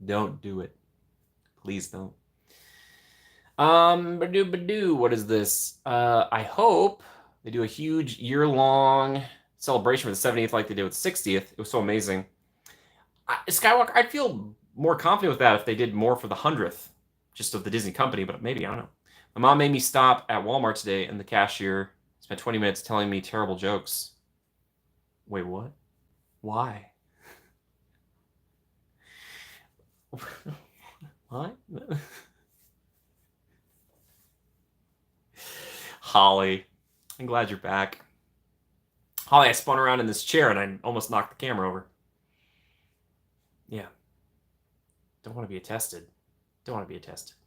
Don't do it. Please don't. Badoo. What is this? I hope they do a huge year-long celebration for the 70th like they did with the 60th. It was so amazing. Skywalker, I'd feel more confident with that if they did more for the 100th, just of the Disney company, but maybe, I don't know. My mom made me stop at Walmart today, and the cashier spent 20 minutes telling me terrible jokes. Wait, what? Why? What? Holly, I'm glad you're back. Holly, I spun around in this chair and I almost knocked the camera over. Yeah. Don't want to be attested. Don't want to be attested.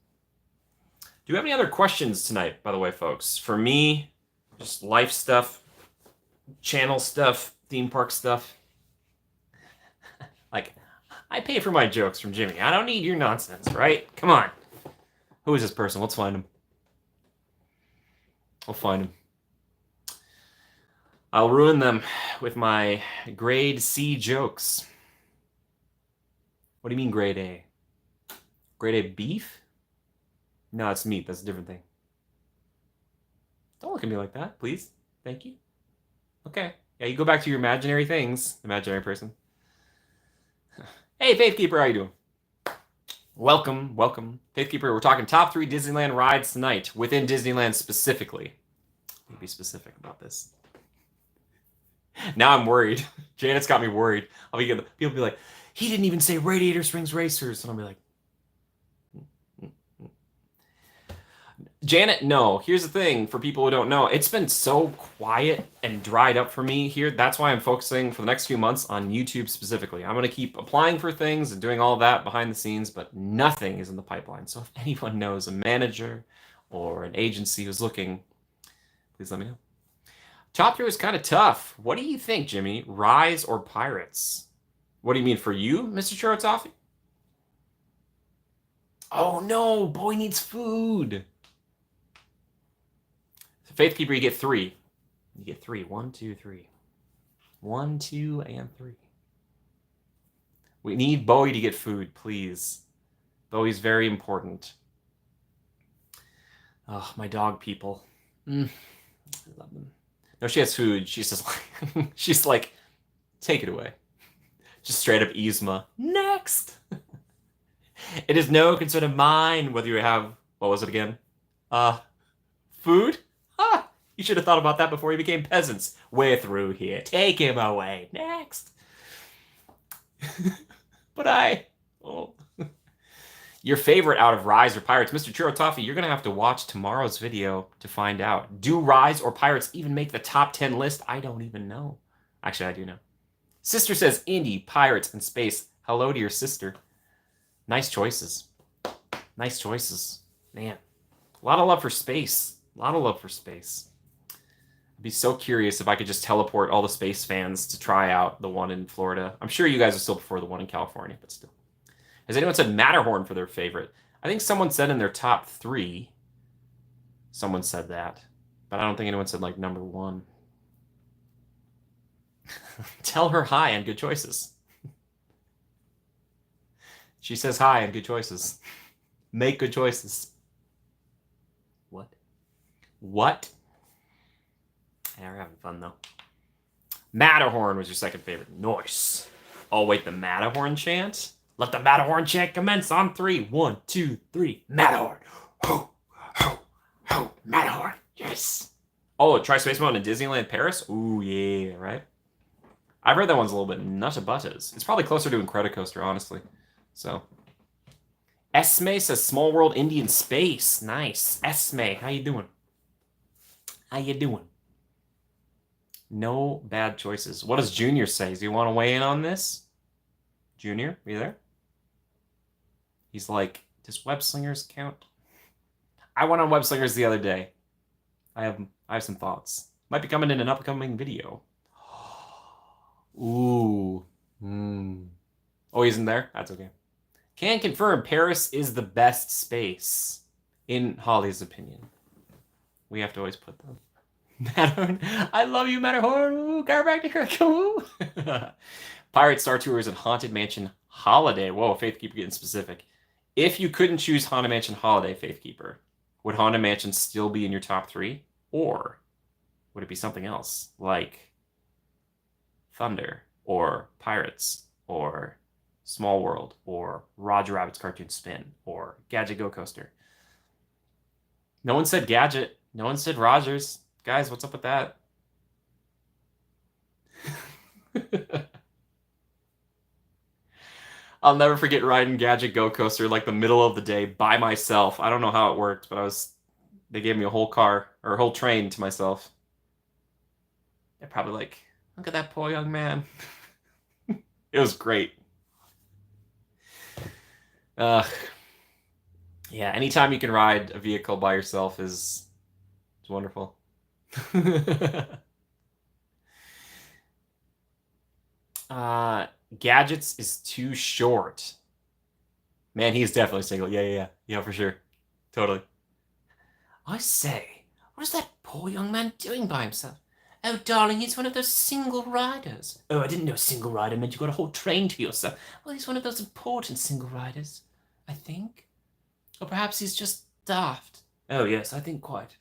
Do you have any other questions tonight, by the way, folks? For me, just life stuff, channel stuff, theme park stuff. Like, I pay for my jokes from Jimmy. I don't need your nonsense, right? Come on. Who is this person? Let's find him. We'll find him. I'll ruin them with my grade C jokes. What do you mean grade A? Grade A beef? No, it's meat. That's a different thing. Don't look at me like that, please. Thank you. Okay. Yeah, you go back to your imaginary things, imaginary person. Hey, Faithkeeper, how you doing? Welcome. Faithkeeper, we're talking top 3 Disneyland rides tonight, within Disneyland specifically. Let me be specific about this. Now I'm worried. Janet's got me worried. People be like, he didn't even say Radiator Springs Racers. And I'll be like, Janet, no. Here's the thing for people who don't know. It's been so quiet and dried up for me here. That's why I'm focusing for the next few months on YouTube specifically. I'm going to keep applying for things and doing all that behind the scenes, but nothing is in the pipeline. So if anyone knows a manager or an agency who's looking, please let me know. Top 3 was kind of tough. What do you think, Jimmy? Rise or Pirates? What do you mean for you, Mr. Chorotoffy? Oh no, boy needs food. Faithkeeper, you get 3. You get 3. 1, 2, 3. 1, 2, and 3. We need Bowie to get food, please. Bowie's very important. Oh, my dog people. I love them. No, she has food. She's just like, she's like, take it away. Just straight up Yzma. Next! It is no concern of mine whether you have, what was it again? Food? Ah, you should have thought about that before you became peasants. We're through here. Take him away. Next. But oh. Your favorite out of Rise or Pirates? Mr. Chorotoffy, you're going to have to watch tomorrow's video to find out. Do Rise or Pirates even make the top 10 list? I don't even know. Actually, I do know. Sister says Indy, Pirates, and Space. Hello to your sister. Nice choices. Nice choices. Man, a lot of love for Space. A lot of love for Space. I'd be so curious if I could just teleport all the Space fans to try out the one in Florida. I'm sure you guys are still prefer the one in California, but still. Has anyone said Matterhorn for their favorite? I think someone said in their top 3. Someone said that. But I don't think anyone said, like, number 1. Tell her hi and good choices. She says hi and good choices. Make good choices. What? What? Yeah, we're having fun, though. Matterhorn was your second favorite. Nice. Oh, wait, the Matterhorn chant? Let the Matterhorn chant commence on 3. 1, 2, 3. Matterhorn. Ho, ho, ho. Matterhorn. Yes. Oh, try Space Mountain in Disneyland Paris? Ooh, yeah, right? I've heard that one's a little bit nutta-buttas. It's probably closer to Incredicoaster, honestly. So. Esme says Small World Indian Space. Nice. Esme, how you doing? How you doing? No bad choices. What does Junior say? Do you want to weigh in on this? Junior, are you there? He's like, does Web Slingers count? I went on Web Slingers the other day. I have some thoughts. Might be coming in an upcoming video. Ooh. Oh, he's in there? That's okay. Can confirm Paris is the best space, in Holly's opinion. We have to always put them. Matterhorn. I love you, Matterhorn. Chiropractic. Pirate Star Tours and Haunted Mansion Holiday. Whoa, Faithkeeper getting specific. If you couldn't choose Haunted Mansion Holiday, Faithkeeper, would Haunted Mansion still be in your top 3? Or would it be something else, like Thunder, or Pirates, or Small World, or Roger Rabbit's Cartoon Spin, or Gadget Go Coaster? No one said Gadget. No one said Rogers. Guys, what's up with that? I'll never forget riding Gadget Go Coaster like the middle of the day by myself. I don't know how it worked, but they gave me a whole car, or a whole train to myself. They're probably like, look at that poor young man. It was great. Yeah, anytime you can ride a vehicle by yourself is wonderful. Gadgets is too short. Man, he's definitely single. Yeah, for sure. Totally. I say, what is that poor young man doing by himself? Oh, darling, he's one of those single riders. Oh, I didn't know single rider meant you got a whole train to yourself. Well, he's one of those important single riders, I think. Or perhaps he's just daft. Oh, yes, I think quite.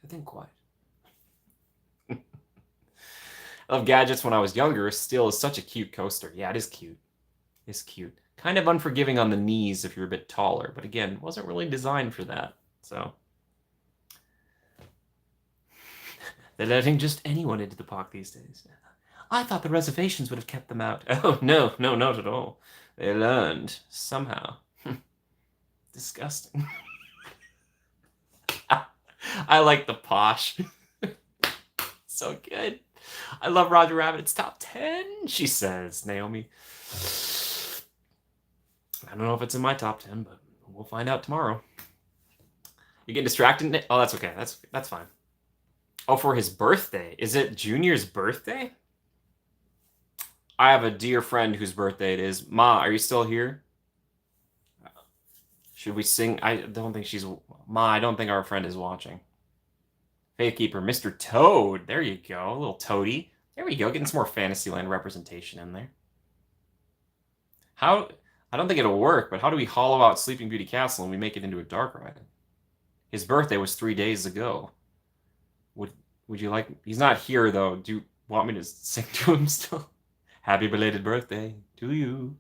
I love Gadgets when I was younger. Still is such a cute coaster. Yeah, it is cute. It's cute. Kind of unforgiving on the knees if you're a bit taller, but again, wasn't really designed for that. So they're letting just anyone into the park these days. I thought the reservations would have kept them out. Oh, no, not at all. They learned somehow. Disgusting. I like the posh. So good. I love Roger Rabbit. It's top 10, she says, Naomi. I don't know if it's in my top 10, but we'll find out tomorrow. You getting distracted? Oh, that's okay. That's fine. Oh, for his birthday. Is it Junior's birthday? I have a dear friend whose birthday it is. Ma, are you still here? Should we sing? I don't think she's... Ma, I don't think our friend is watching. Faithkeeper, Mr. Toad. There you go. A little toady. There we go. Getting some more Fantasyland representation in there. How... I don't think it'll work, but how do we hollow out Sleeping Beauty Castle and we make it into a dark ride? His birthday was 3 days ago. Would you like... He's not here, though. Do you want me to sing to him still? Happy belated birthday to you.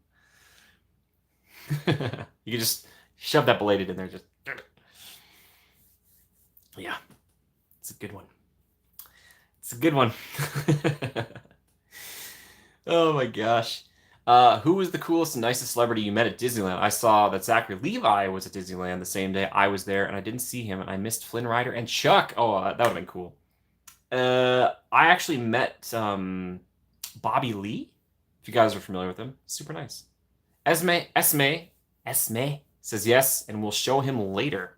You can just shove that belated in there. Just... Yeah. It's a good one. It's a good one. Oh my gosh. Who was the coolest and nicest celebrity you met at Disneyland? I saw that Zachary Levi was at Disneyland the same day I was there, and I didn't see him, and I missed Flynn Rider and Chuck. Oh, that would have been cool. I actually met Bobby Lee, if you guys are familiar with him. Super nice. Esme says yes, and we'll show him later.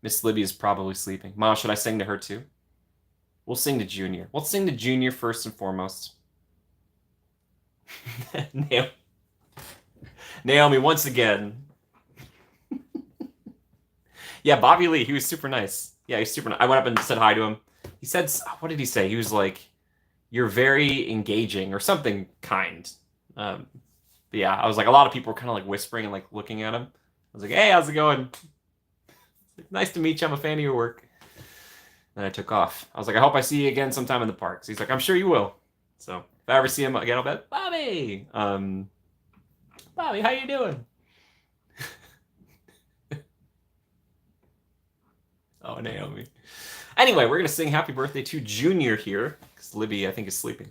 Miss Libby is probably sleeping. Ma, should I sing to her too? We'll sing to Junior. We'll sing to Junior first and foremost. Naomi, once again. Yeah, Bobby Lee, he was super nice. Yeah, he's super nice. I went up and said hi to him. He said, what did he say? He was like, you're very engaging or something kind. But yeah, I was like, a lot of people were kind of like whispering and like looking at him. I was like, hey, how's it going? Like, nice to meet you. I'm a fan of your work. And I took off. I was like, I hope I see you again sometime in the parks. He's like, I'm sure you will. So if I ever see him again, I'll be like, Bobby! Bobby, how you doing? Oh, Naomi. Anyway, we're going to sing Happy Birthday to Junior here. Because Libby, I think, is sleeping.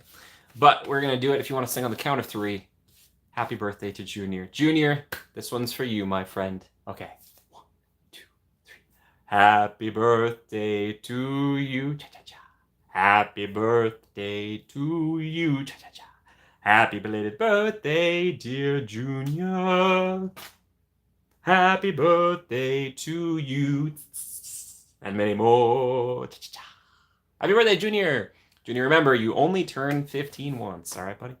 But we're going to do it if you want to sing on the count of 3. Happy birthday to Junior. Junior, this one's for you, my friend. Okay. 1, 2, 3. Happy birthday to you. Cha-cha-cha. Happy birthday to you. Cha-cha-cha. Happy belated birthday, dear Junior. Happy birthday to you. And many more. Cha-cha-cha. Happy birthday, Junior. Junior, remember, you only turn 15 once. All right, buddy?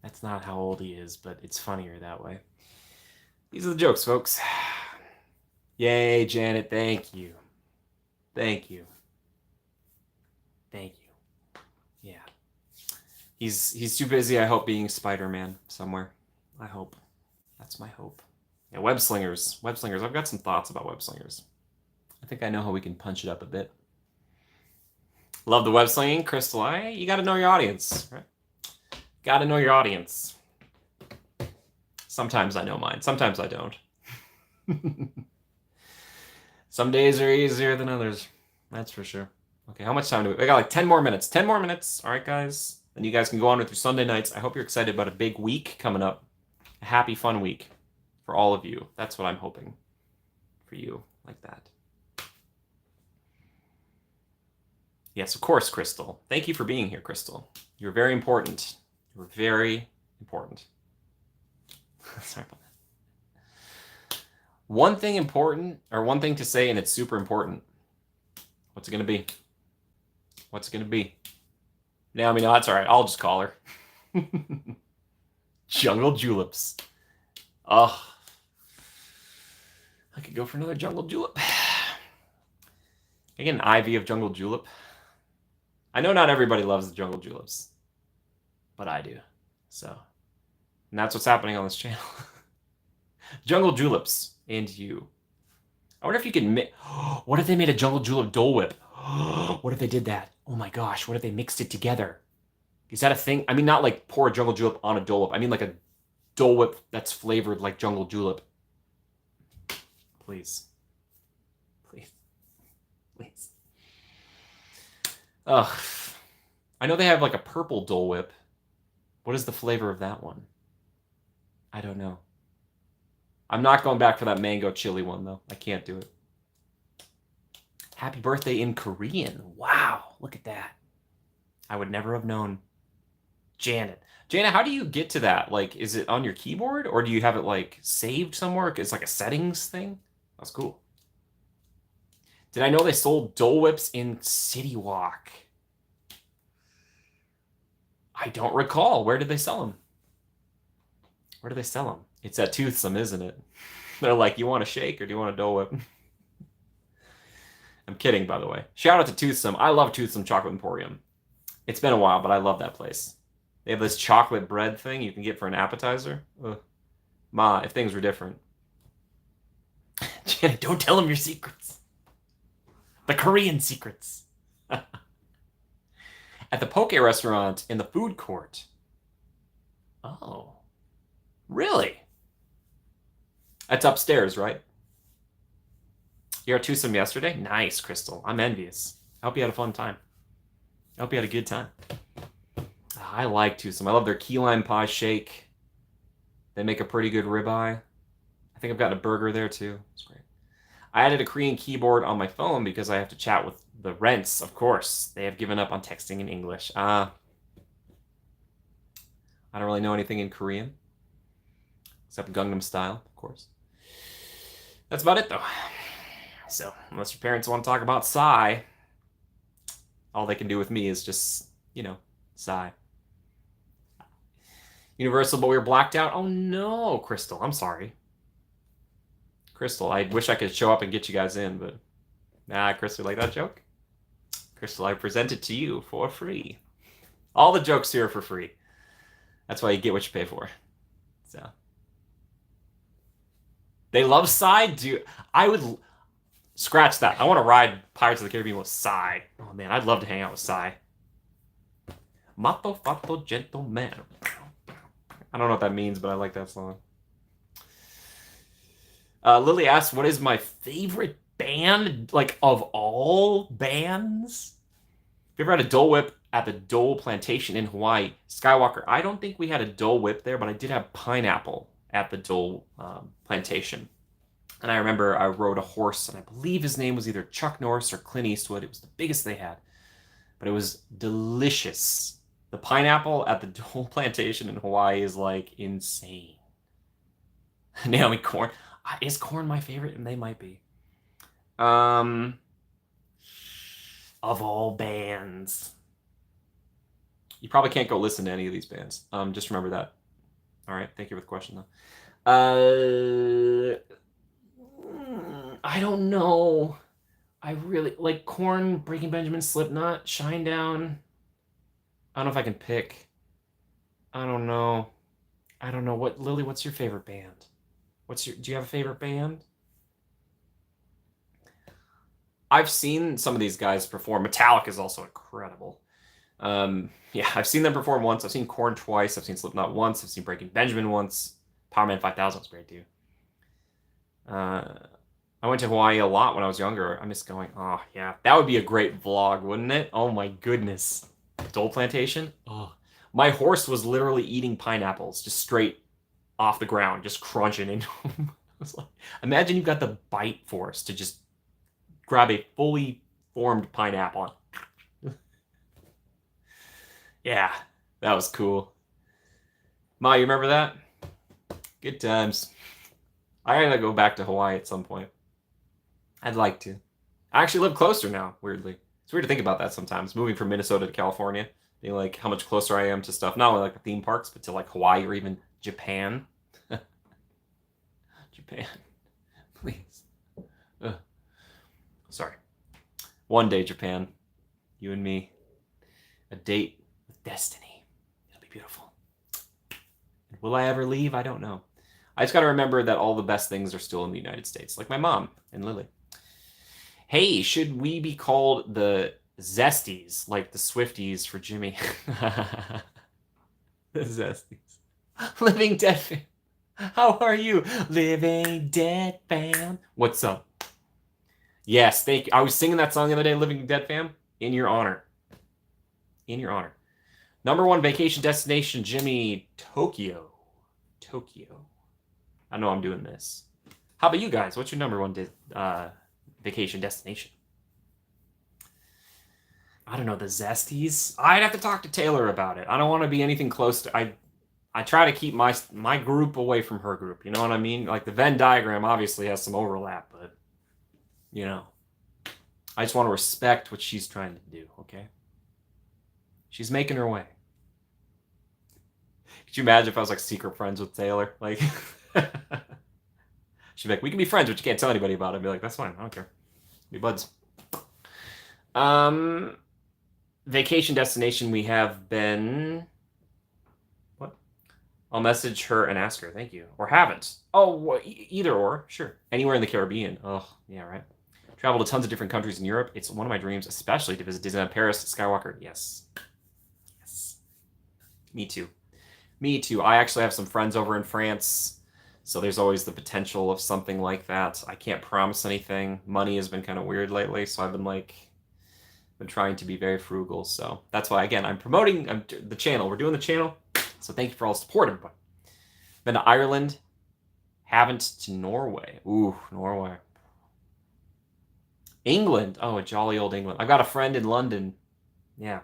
That's not how old he is, but it's funnier that way. These are the jokes, folks. Yay, Janet. Thank you. Thank you. Thank you. Yeah. He's too busy, I hope, being Spider-Man somewhere. I hope. That's my hope. Yeah, web slingers. Web slingers. I've got some thoughts about web slingers. I think I know how we can punch it up a bit. Love the web slinging, Crystal. You got to know your audience, right? Got to know your audience. Sometimes I know mine. Sometimes I don't. Some days are easier than others. That's for sure. Okay, how much time do we got? Like 10 more minutes. 10 more minutes. All right, guys. Then you guys can go on with your Sunday nights. I hope you're excited about a big week coming up. A happy, fun week for all of you. That's what I'm hoping for you, like that. Yes, of course, Crystal. Thank you for being here, Crystal. You're very important. You're very important. Sorry about that. One thing important, or one thing to say, and it's super important. What's it going to be? What's it going to be? No, I mean, no, that's all right. I'll just call her. Jungle Juleps. Oh. I could go for another Jungle Julep. Can I get an IV of Jungle Julep? I know not everybody loves the Jungle Juleps, but I do. So, and that's what's happening on this channel. Jungle Juleps and you. I wonder if you can what if they made a Jungle Julep Dole Whip? What if they did that? Oh my gosh, what if they mixed it together? Is that a thing? I mean, not like pour a Jungle Julep on a Dole Whip. I mean like a Dole Whip that's flavored like Jungle Julep. Please. Please. Please. Ugh. I know they have like a purple Dole Whip. What is the flavor of that one? I don't know. I'm not going back for that mango chili one, though. I can't do it. Happy birthday in Korean. Wow, look at that. I would never have known. Janet. Janet, how do you get to that? Like, is it on your keyboard or do you have it like saved somewhere? It's like a settings thing. That's cool. Did I know they sold Dole Whips in City Walk? I don't recall. Where did they sell them? Where do they sell them? It's at Toothsome, isn't it? They're like, you want a shake or do you want a Dole Whip? I'm kidding, by the way. Shout out to Toothsome. I love Toothsome Chocolate Emporium. It's been a while, but I love that place. They have this chocolate bread thing you can get for an appetizer. Ugh. Ma, if things were different. Janet, don't tell them your secrets. The Korean secrets. At the poke restaurant in the food court. Oh. Really? That's upstairs, right? You were at Toothsome yesterday? Nice, Crystal. I'm envious. I hope you had a fun time. I hope you had a good time. I like Toothsome. I love their key lime pie shake. They make a pretty good ribeye. I think I've gotten a burger there too. It's great. I added a Korean keyboard on my phone because I have to chat with the rents, of course. They have given up on texting in English. I don't really know anything in Korean. Except Gangnam Style, of course. That's about it, though. So, unless your parents want to talk about Psy, all they can do with me is just, Psy. Universal, but we were blacked out? Oh, no, Crystal. I'm sorry. Crystal, I wish I could show up and get you guys in, but... Nah, Crystal, like that joke? Crystal, I present it to you for free. All the jokes here are for free. That's why you get what you pay for. So... They love Psy? Dude, I would... Scratch that. I want to ride Pirates of the Caribbean with Psy. Oh, man, I'd love to hang out with Psy. Mato Fato Gentleman. I don't know what that means, but I like that song. Lily asks, what is my favorite band, like, of all bands? Have you ever had a Dole Whip at the Dole Plantation in Hawaii? Skywalker, I don't think we had a Dole Whip there, but I did have pineapple at the Dole Plantation. And I remember I rode a horse, and I believe his name was either Chuck Norris or Clint Eastwood. It was the biggest they had. But it was delicious. The pineapple at the Dole Plantation in Hawaii is, like, insane. Naomi, corn. Is corn my favorite? And they might be. Of all bands. You probably can't go listen to any of these bands. Just remember that. All right. Thank you for the question, though. I don't know. I really like Korn, Breaking Benjamin, Slipknot, Shinedown. I don't know if I can pick. I don't know. What, Lily, what's your favorite band? Do you have a favorite band? I've seen some of these guys perform. Metallica is also incredible. Yeah, I've seen them perform once. I've seen Korn twice. I've seen Slipknot once. I've seen Breaking Benjamin once. Power Man 5000 was great too. I went to Hawaii a lot when I was younger. I miss going. Oh, yeah. That would be a great vlog, wouldn't it? Oh, my goodness. Dole Plantation? Oh. My horse was literally eating pineapples just straight off the ground, just crunching into them. Like, imagine you've got the bite force to just grab a fully formed pineapple. Yeah, that was cool. Ma, you remember that? Good times. I gotta go back to Hawaii at some point. I'd like to. I actually live closer now, weirdly. It's weird to think about that sometimes. Moving from Minnesota to California, being like how much closer I am to stuff, not only like the theme parks, but to like Hawaii or even Japan. Japan. Please. Ugh. Sorry. One day, Japan. You and me. A date with destiny. It'll be beautiful. And will I ever leave? I don't know. I just got to remember that all the best things are still in the United States, like my mom and Lily. Hey, should we be called the Zesties, like the Swifties for Jimmy? The Zesties. Living Dead Fan. How are you? Living Dead Fan. What's up? Yes, thank you. I was singing that song the other day, Living Dead Fam, in your honor. In your honor. Number one vacation destination, Jimmy, Tokyo. Tokyo. I know I'm doing this. How about you guys? What's your number one vacation destination? I don't know, the Zesties? I'd have to talk to Taylor about it. I don't want to be anything close to... I try to keep my group away from her group. You know what I mean? Like, the Venn diagram obviously has some overlap, but, you know. I just want to respect what she's trying to do, okay? She's making her way. Could you imagine if I was, like, secret friends with Taylor? Like, she'd be like, we can be friends, but you can't tell anybody about it. I'd be like, that's fine. I don't care. Be buds. Vacation destination we have been... What? I'll message her and ask her. Thank you. Or haven't. Oh, either or. Sure. Anywhere in the Caribbean. Oh, yeah, right. Traveled to tons of different countries in Europe. It's one of my dreams, especially to visit Disneyland Paris, Skywalker. Yes. Yes. Me too. Me too. I actually have some friends over in France, so there's always the potential of something like that. I can't promise anything. Money has been kind of weird lately, so I've been trying to be very frugal. So that's why, again, I'm promoting the channel. We're doing the channel, so thank you for all the support, everybody. Been to Ireland. Haven't to Norway. Ooh, Norway. England. Oh, a jolly old England. I've got a friend in London. Yeah.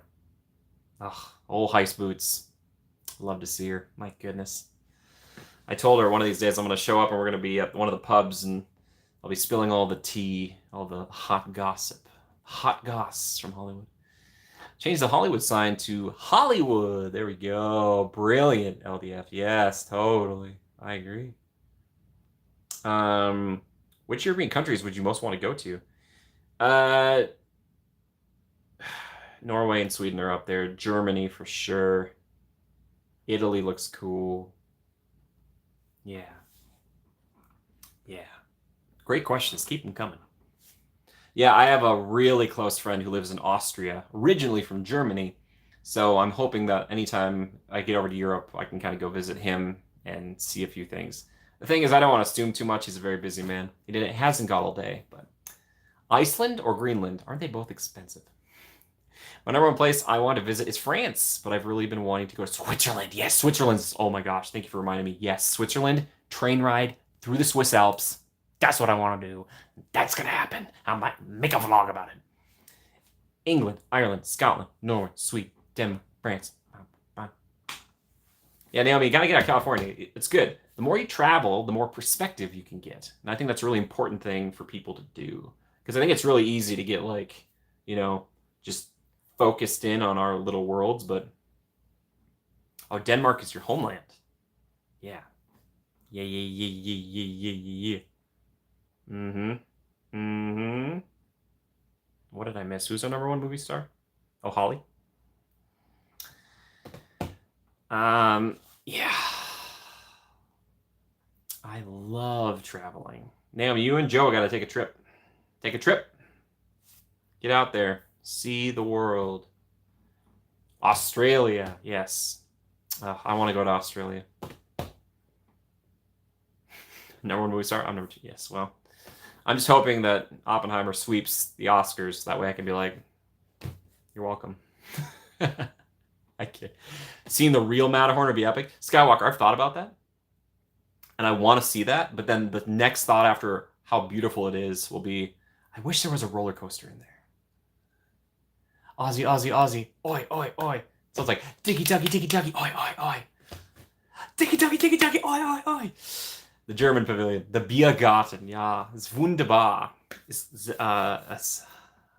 Ugh, old Heist Boots. Love to see her. My goodness. I told her one of these days I'm going to show up and we're going to be at one of the pubs and I'll be spilling all the tea, all the hot gossip. Hot goss from Hollywood. Change the Hollywood sign to Hollywood. There we go. Brilliant, LDF. Yes, totally. I agree. Which European countries would you most want to go to? Norway and Sweden are up there. Germany for sure. Italy looks cool. Yeah. Yeah. Great questions. Keep them coming. Yeah, I have a really close friend who lives in Austria, originally from Germany. So I'm hoping that anytime I get over to Europe, I can kind of go visit him and see a few things. The thing is, I don't want to assume too much. He's a very busy man. He hasn't got all day, but Iceland or Greenland? Aren't they both expensive? My number one place I want to visit is France, but I've really been wanting to go to Switzerland. Yes, Switzerland's... Oh my gosh, thank you for reminding me. Yes, Switzerland, train ride through the Swiss Alps. That's what I want to do. That's going to happen. I might make a vlog about it. England, Ireland, Scotland, Norway, Sweden, Denmark, France. Yeah, Naomi, you got to get out of California. It's good. The more you travel, the more perspective you can get. And I think that's a really important thing for people to do. Because I think it's really easy to get, just focused in on our little worlds. But, Denmark is your homeland. Yeah. Yeah. Mm-hmm. What did I miss? Who's our number one movie star? Oh, Holly. Yeah. I love traveling. Naomi, you and Joe got to take a trip. Take a trip. Get out there. See the world. Australia. Yes. I want to go to Australia. Number one movie star? I'm number two. Yes, well. I'm just hoping that Oppenheimer sweeps the Oscars. That way I can be like, you're welcome. I kid. Seeing the real Matterhorn would be epic. Skywalker, I've thought about that. And I want to see that. But then the next thought after how beautiful it is will be, I wish there was a roller coaster in there. Aussie, Aussie, Aussie. Oi, oi, oi. So it's like, diggy, duggy, diggy, duggy. Oi, oi, oi. Diggy, duggy, diggy, duggy. Oi, oi, oi. The German pavilion. The Biergarten. Ja, ist wunderbar. Ist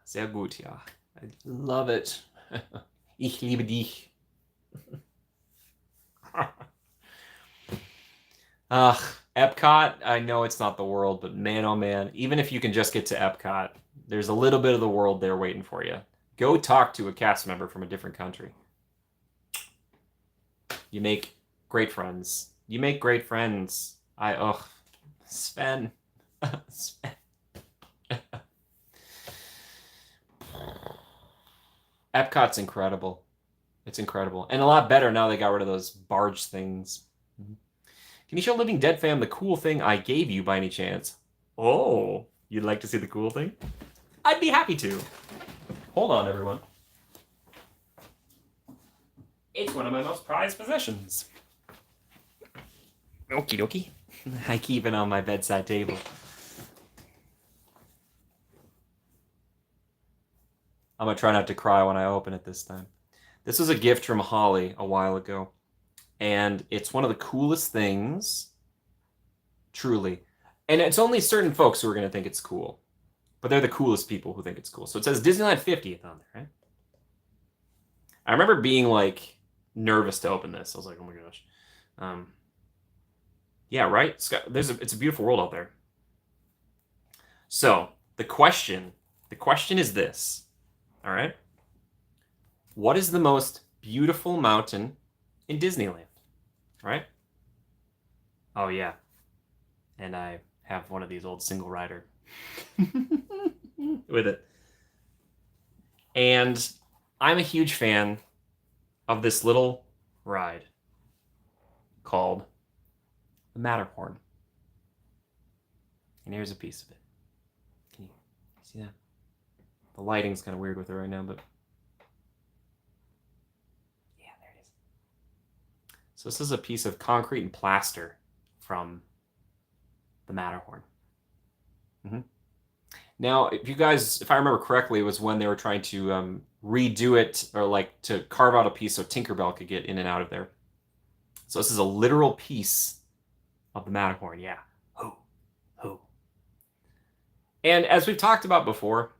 sehr gut, ja. I love it. Ich liebe dich. Ugh, Epcot, I know it's not the world, but man, oh man, even if you can just get to Epcot, there's a little bit of the world there waiting for you. Go talk to a cast member from a different country. You make great friends. You make great friends. Sven. Sven. Epcot's incredible. It's incredible. And a lot better now they got rid of those barge things. Can you show Living Dead fam the cool thing I gave you by any chance? Oh, you'd like to see the cool thing? I'd be happy to. Hold on, everyone. It's one of my most prized possessions. Okie dokie. I keep it on my bedside table. I'm gonna try not to cry when I open it this time. This was a gift from Holly a while ago, and it's one of the coolest things, truly. And it's only certain folks who are gonna think it's cool, but they're the coolest people who think it's cool. So it says Disneyland 50th on there, right? I remember being like nervous to open this. I was like, oh my gosh. Yeah, right. It's a beautiful world out there. So the question is this. All right. What is the most beautiful mountain in Disneyland? Right? Oh yeah. And I have one of these old single rider with it. And I'm a huge fan of this little ride called the Matterhorn. And here's a piece of it. Can you see that? The lighting's kind of weird with it right now, but yeah, there it is. So this is a piece of concrete and plaster from the Matterhorn. Now, if I remember correctly, it was when they were trying to redo it, or like to carve out a piece so Tinkerbell could get in and out of there. So this is a literal piece of the Matterhorn. Yeah. Who? And as we've talked about before,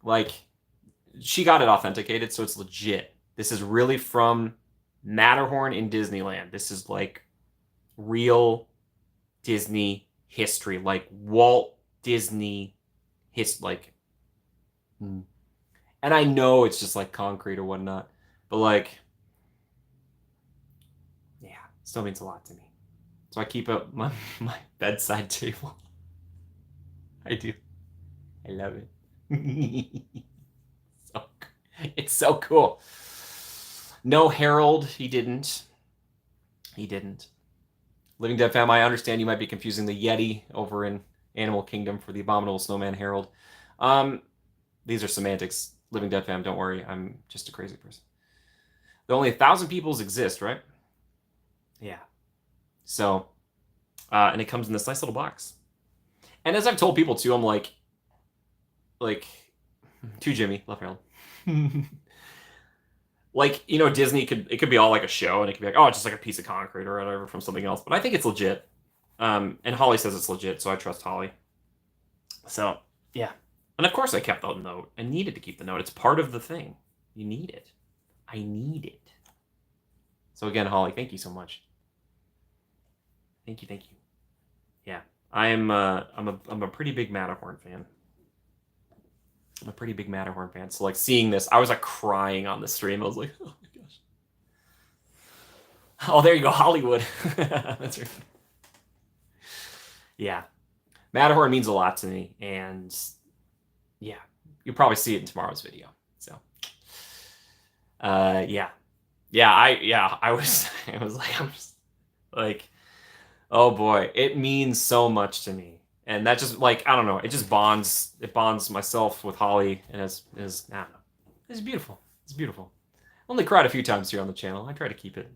like, she got it authenticated, so it's legit. This is really from Matterhorn in Disneyland. This is like real Disney history, like Walt Disney like. And I know it's just like concrete or whatnot, but like, yeah, still means a lot to me. So I keep up my bedside table. I do. I love it. It's so cool. No Harold, he didn't. Living Dead fam, I understand you might be confusing the Yeti over in Animal Kingdom for the Abominable Snowman Harold. These are semantics. Living Dead fam, don't worry. I'm just a crazy person. There only 1,000 peoples exist, right? Yeah. So, and it comes in this nice little box. And as I've told people too, I'm like, to Jimmy, love Harold. Like, Disney it could be all like a show, and it could be like, oh, it's just like a piece of concrete or whatever from something else. But I think it's legit. And Holly says it's legit, so I trust Holly. So, yeah. And of course I kept the note and needed to keep the note. It's part of the thing. You need it. I need it. So again, Holly, thank you so much. Thank you. Yeah. I'm a pretty big Matterhorn fan. So like seeing this, I was like crying on the stream. I was like, oh my gosh. Oh, there you go, Hollywood. That's right. Yeah. Matterhorn means a lot to me, and yeah, you'll probably see it in tomorrow's video. So yeah. I was I'm just like, oh boy, it means so much to me. And that just, like, I don't know, it bonds myself with Holly, and I don't know. It's beautiful. Only cried a few times here on the channel. I try to keep it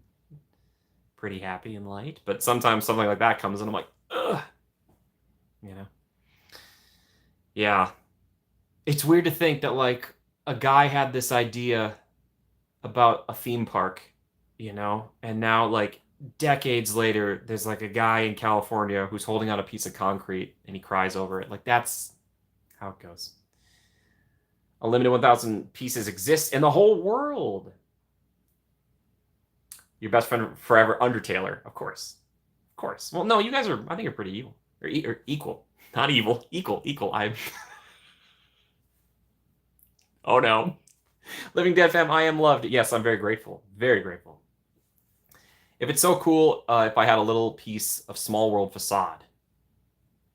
pretty happy and light, but sometimes something like that comes and I'm like, ugh. Yeah. It's weird to think that, like, a guy had this idea about a theme park, and now, like, decades later, there's like a guy in California who's holding out a piece of concrete and he cries over it. Like, that's how it goes. A limited 1,000 pieces exist in the whole world. Your best friend forever, Undertaler, of course. Well, no, you guys I think you're pretty evil. Or equal. Not evil. Equal. I'm... Oh, no. Living Dead fam, I am loved. Yes, I'm very grateful. Very grateful. If it's so cool, if I had a little piece of Small World facade.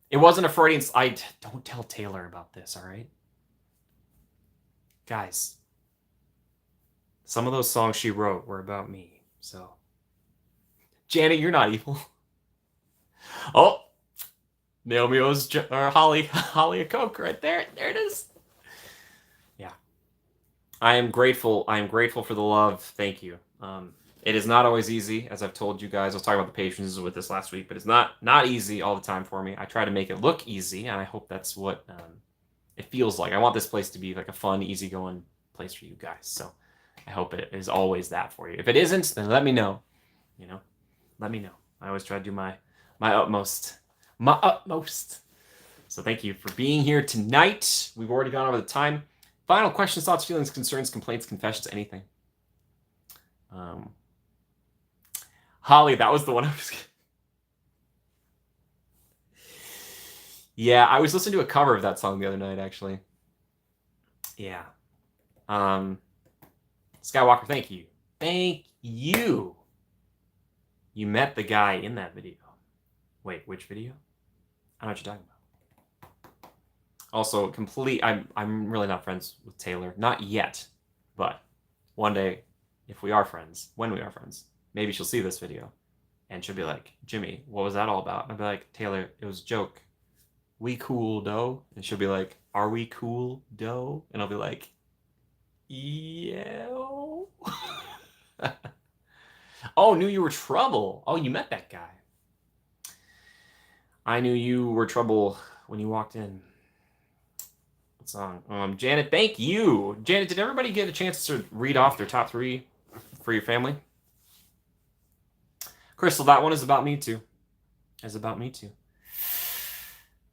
It wasn't a Freudian... Don't tell Taylor about this, all right? Guys, some of those songs she wrote were about me, so... Janet, you're not evil. Oh! Naomi owes Holly a Coke right there. There it is. Yeah. I am grateful for the love. Thank you. It is not always easy, as I've told you guys. I was talking about the patience with this last week, but it's not easy all the time for me. I try to make it look easy, and I hope that's what it feels like. I want this place to be like a fun, easygoing place for you guys. So I hope it is always that for you. If it isn't, then let me know. You know, let me know. I always try to do my utmost. My utmost. So thank you for being here tonight. We've already gone over the time. Final questions, thoughts, feelings, concerns, complaints, confessions, anything. Holly, that was the one I was. Yeah, I was listening to a cover of that song the other night, actually. Yeah. Skywalker, thank you. Thank you. You met the guy in that video. Wait, which video? I know what you're talking about. Also, I'm really not friends with Taylor. Not yet. But one day, if we are friends, when we are friends, maybe she'll see this video. And she'll be like, Jimmy, what was that all about? I'll be like, Taylor, it was a joke. We cool, dough? And she'll be like, are we cool, dough? And I'll be like, yeah. Oh, knew you were trouble. Oh, you met that guy. I knew you were trouble when you walked in. What song? Janet, thank you. Janet, did everybody get a chance to read off their top 3 for your family? Crystal, that one is about me too. It's about me too.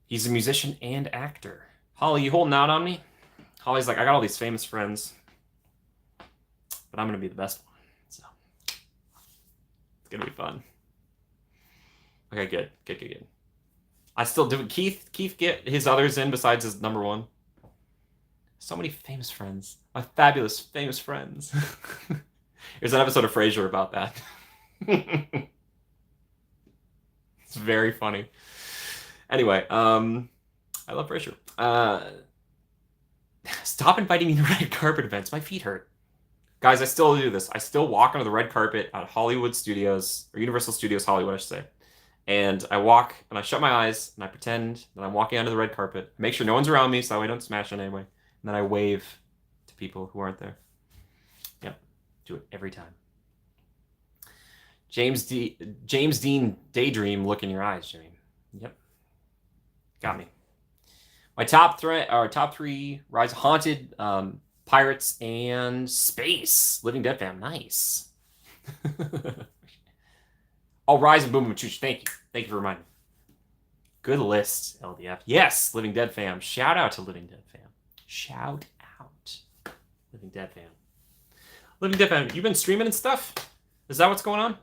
He's a musician and actor. Holly, you holding out on me? Holly's like, I got all these famous friends, but I'm going to be the best one. So it's going to be fun. Okay, good. I still do. Keith get his others in besides his number 1. So many famous friends. My fabulous famous friends. There's an episode of Frasier about that. It's very funny. Anyway, I love Frasier. Stop inviting me to red carpet events. My feet hurt. Guys, I still do this. I still walk onto the red carpet at Hollywood Studios, or Universal Studios Hollywood, I should say. And I walk, and I shut my eyes, and I pretend that I'm walking onto the red carpet. Make sure no one's around me, so that way I don't smash on anyway. And then I wave to people who aren't there. Yep, do it every time. James Dean daydream look in your eyes, Jimmy. Yep, got me. My top 3 Rise Haunted, Pirates, and Space. Living Dead fam, nice. Oh, Rise and Boom Boom Chooch, thank you for reminding me. Good list, LDF. Yes, Living Dead fam. Shout out to Living Dead fam. Shout out, Living Dead fam. Living Dead fam, you been streaming and stuff? Is that what's going on?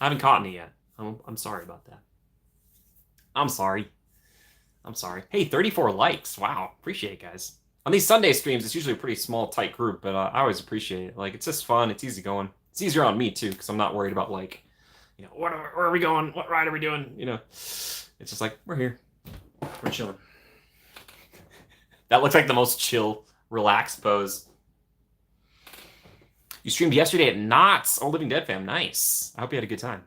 I haven't caught any yet. I'm sorry about that. I'm sorry. Hey, 34 likes. Wow, appreciate it, guys. On these Sunday streams, it's usually a pretty small, tight group, but I always appreciate it. Like, it's just fun. It's easy going. It's easier on me too, because I'm not worried about like, where are we going? What ride are we doing? It's just like, we're here. We're chilling. That looks like the most chill, relaxed pose. You streamed yesterday at Knott's. Oh, Living Dead fam. Nice. I hope you had a good time.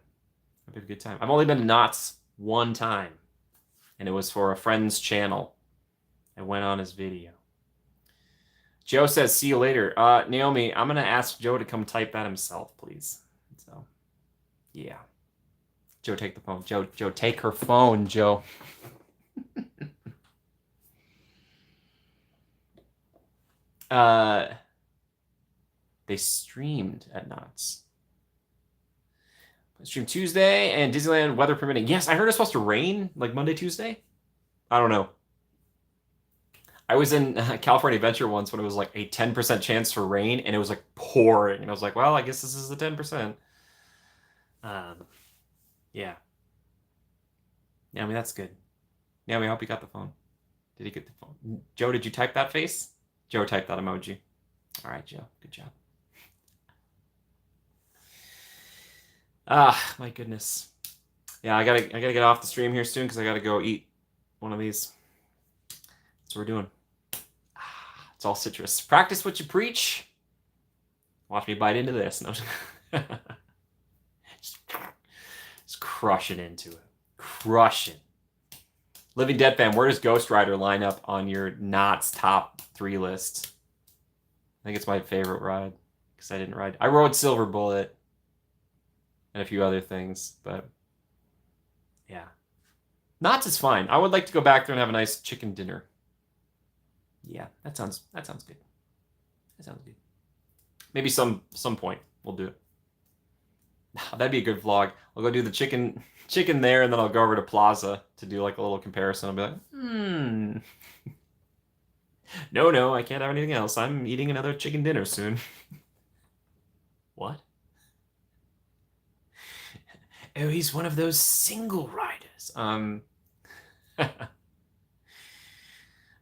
I've only been to Knott's one time, and it was for a friend's channel. I went on his video. Joe says, see you later. Naomi, I'm going to ask Joe to come type that himself, please. So, yeah. Joe, take the phone. Joe, take her phone, Joe. They streamed at Knott's. Stream Tuesday and Disneyland, weather permitting. Yes, I heard it's supposed to rain like Monday, Tuesday. I don't know. I was in California Adventure once when it was like a 10% chance for rain, and it was like pouring. And I was like, well, I guess this is the 10%. Yeah. Yeah, I mean, that's good. Yeah, I hope you got the phone. Did he get the phone? Joe, did you type that face? Joe typed that emoji. All right, Joe. Good job. My goodness. Yeah, I gotta get off the stream here soon because I gotta go eat one of these. That's what we're doing. It's all citrus. Practice what you preach. Watch me bite into this. No. Just crushing into it. Crushing. Living Dead fam, where does Ghost Rider line up on your Knott's top 3 list? I think it's my favorite ride because I didn't ride. I rode Silver Bullet. and a few other things, but yeah. Knott's is fine. I would like to go back there and have a nice chicken dinner. Yeah, that sounds good. That sounds good. Maybe some point we'll do it. That'd be a good vlog. I'll go do the chicken there, and then I'll go over to Plaza to do like a little comparison. I'll be like, no, I can't have anything else. I'm eating another chicken dinner soon. What? Oh, he's one of those single riders.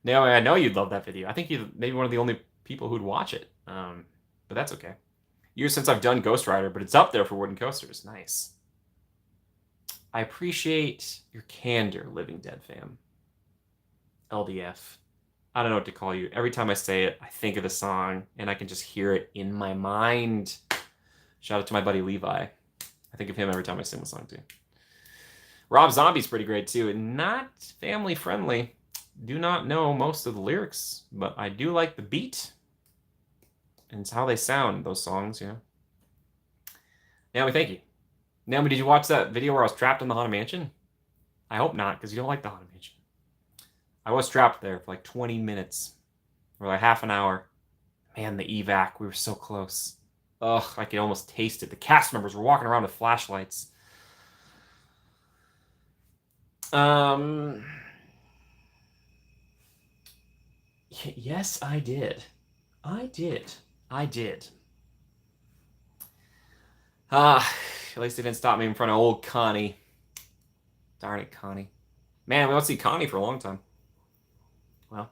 No, I know you'd love that video. I think you're maybe one of the only people who'd watch it. But that's okay. Years since I've done Ghost Rider, but it's up there for wooden coasters. Nice. I appreciate your candor, Living Dead fam. LDF. I don't know what to call you. Every time I say it, I think of the song, and I can just hear it in my mind. Shout out to my buddy Levi. I think of him every time I sing the song, too. Rob Zombie's pretty great, too, and not family-friendly. Do not know most of the lyrics, but I do like the beat. And it's how they sound, those songs, you know. Naomi, thank you. Naomi, did you watch that video where I was trapped in the Haunted Mansion? I hope not, because you don't like the Haunted Mansion. I was trapped there for like 20 minutes. Or like half an hour. Man, the evac, we were so close. Ugh, I could almost taste it. The cast members were walking around with flashlights. Yes, I did. I did. At least it didn't stop me in front of old Connie. Darn it, Connie. Man, we won't see Connie for a long time. Well,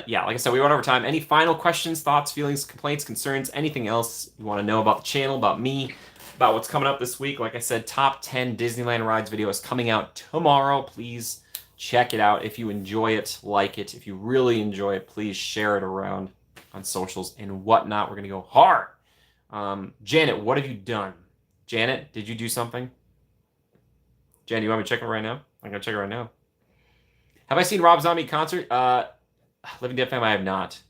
yeah, like I said, we went over time. Any final questions, thoughts, feelings, complaints, concerns, anything else you want to know about the channel, about me, about what's coming up this week? Like I said, top 10 Disneyland rides video is coming out tomorrow. Please check it out. If you enjoy it, like it. If you really enjoy it, please share it around on socials and whatnot. We're going to go hard. Janet, what have you done? Janet, did you do something? Janet, you want me to check it right now? I'm going to check it right now. Have I seen Rob Zombie concert? Living Dead fam, I have not.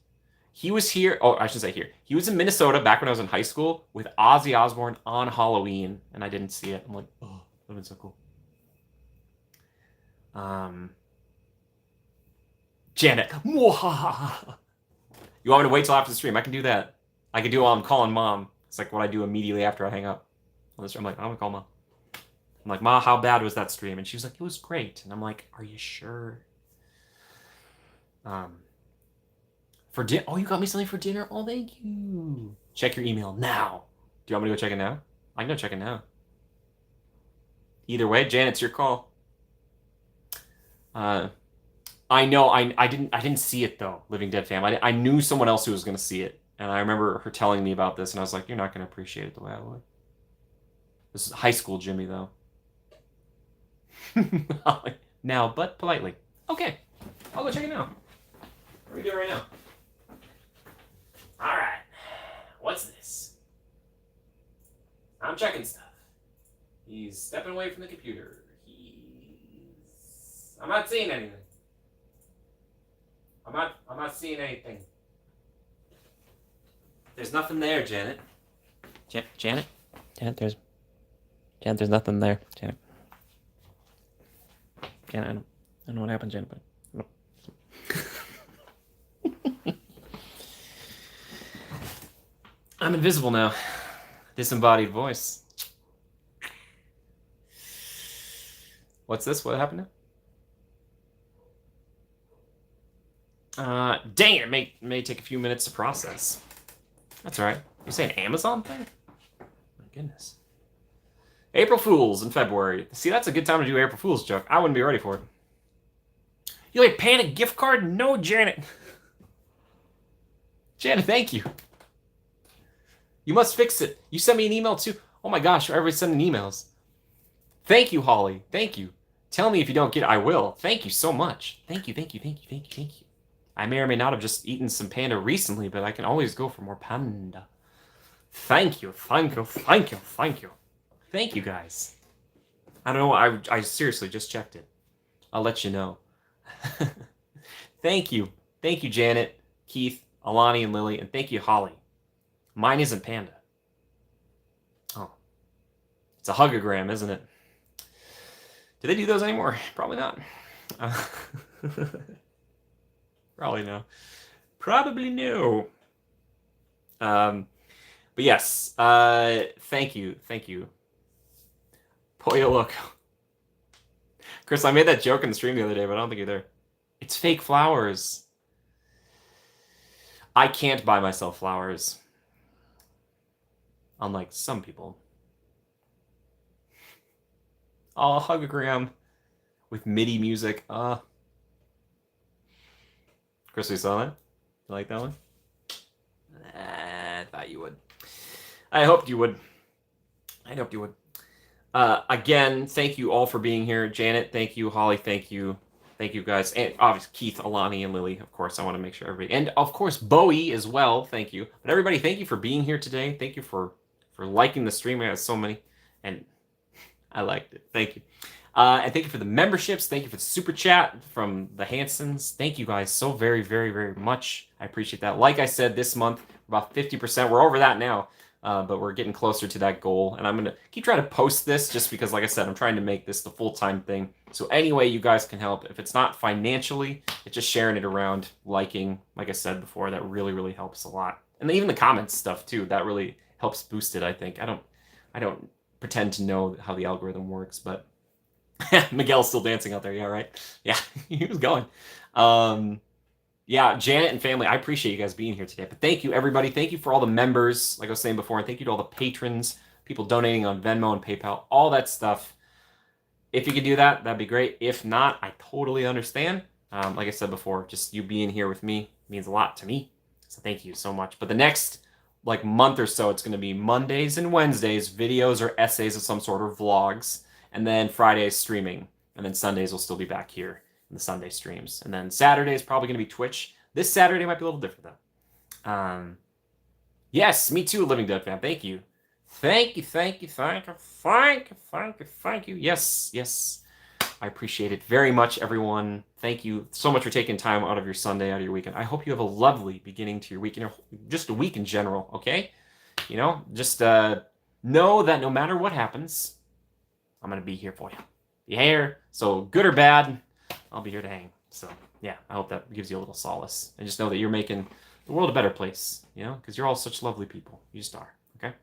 He was here. Oh, I should say here. He was in Minnesota back when I was in high school with Ozzy Osbourne on Halloween, and I didn't see it. I'm like, oh, that would have been so cool. Janet. You want me to wait till after the stream? I can do that. I can do it while I'm calling mom. It's like what I do immediately after I hang up on the stream. I'm like, I'm gonna call mom. I'm like, Ma, how bad was that stream? And she was like, it was great. And I'm like, are you sure? For dinner. Oh, you got me something for dinner? Oh, thank you. Check your email now. Do you want me to go check it now? I can go check it now. Either way, Janet, it's your call. I know I didn't see it though, Living Dead fam. I knew someone else who was gonna see it, and I remember her telling me about this, and I was like, you're not gonna appreciate it the way I would. This is high school Jimmy though. Now, but politely. Okay, I'll go check it now. What are we doing right now? All right, what's this? I'm checking stuff. He's stepping away from the computer. I'm not seeing anything. I'm not seeing anything. There's nothing there, Janet. Janet, there's nothing there, Janet. Janet, I don't know what happened, Janet, but I'm invisible now. Disembodied voice. What's this? What happened now? Dang it, it may take a few minutes to process. That's alright. You say an Amazon thing? My goodness. April Fools in February. See, that's a good time to do April Fool's joke. I wouldn't be ready for it. You like Panic gift card? No, Janet. Janet, thank you. You must fix it. You sent me an email too. Oh my gosh, everybody's sending emails. Thank you, Holly. Thank you. Tell me if you don't get it. I will. Thank you so much. Thank you. I may or may not have just eaten some panda recently, but I can always go for more panda. Thank you. Thank you, guys. I don't know. I seriously just checked it. I'll let you know. Thank you. Thank you, Janet, Keith, Alani, and Lily. And thank you, Holly. Mine isn't panda. Oh. It's a hugogram, isn't it? Do they do those anymore? Probably not. Probably no. Probably no. But yes, thank you. Pollo Loco. Chris, I made that joke in the stream the other day, but I don't think you're there. It's fake flowers. I can't buy myself flowers. Unlike some people. Oh, hugogram with MIDI music. Chris, we saw that? You like that one? I thought you would. I hoped you would. Again, thank you all for being here. Janet, thank you. Holly, thank you. Thank you, guys. And obviously, Keith, Alani, and Lily, of course. I want to make sure everybody... And, of course, Bowie as well. Thank you. But everybody, thank you for being here today. Thank you for liking the stream. I had so many. And I liked it. Thank you. And thank you for the memberships. Thank you for the super chat from the Hansons. Thank you guys so very, very, very much. I appreciate that. Like I said, this month, about 50%. We're over that now. But we're getting closer to that goal. And I'm going to keep trying to post this just because, like I said, I'm trying to make this the full-time thing. So any way you guys can help, if it's not financially, it's just sharing it around, liking, like I said before, that really, really helps a lot. And even the comments stuff, too, that really helps boost it, I think. I don't pretend to know how the algorithm works, but Miguel's still dancing out there. Yeah, right? Yeah, he was going. Yeah, Janet and family, I appreciate you guys being here today. But thank you, everybody. Thank you for all the members, like I was saying before. And thank you to all the patrons, people donating on Venmo and PayPal, all that stuff. If you could do that, that'd be great. If not, I totally understand. Like I said before, just you being here with me means a lot to me. So thank you so much. But the next month or so, it's going to be Mondays and Wednesdays, videos or essays of some sort, or vlogs. And then Fridays streaming. And then Sundays will still be back here in the Sunday streams. And then Saturday is probably going to be Twitch. This Saturday might be a little different, though. Yes, me too, Living Dead fan. Thank you. Thank you. Yes. I appreciate it very much, everyone. Thank you so much for taking time out of your Sunday, out of your weekend. I hope you have a lovely beginning to your week, just a week in general, okay? Just know that no matter what happens, I'm going to be here for you. Be here, so good or bad, I'll be here to hang. So, yeah, I hope that gives you a little solace. And just know that you're making the world a better place, because you're all such lovely people. You just are, okay?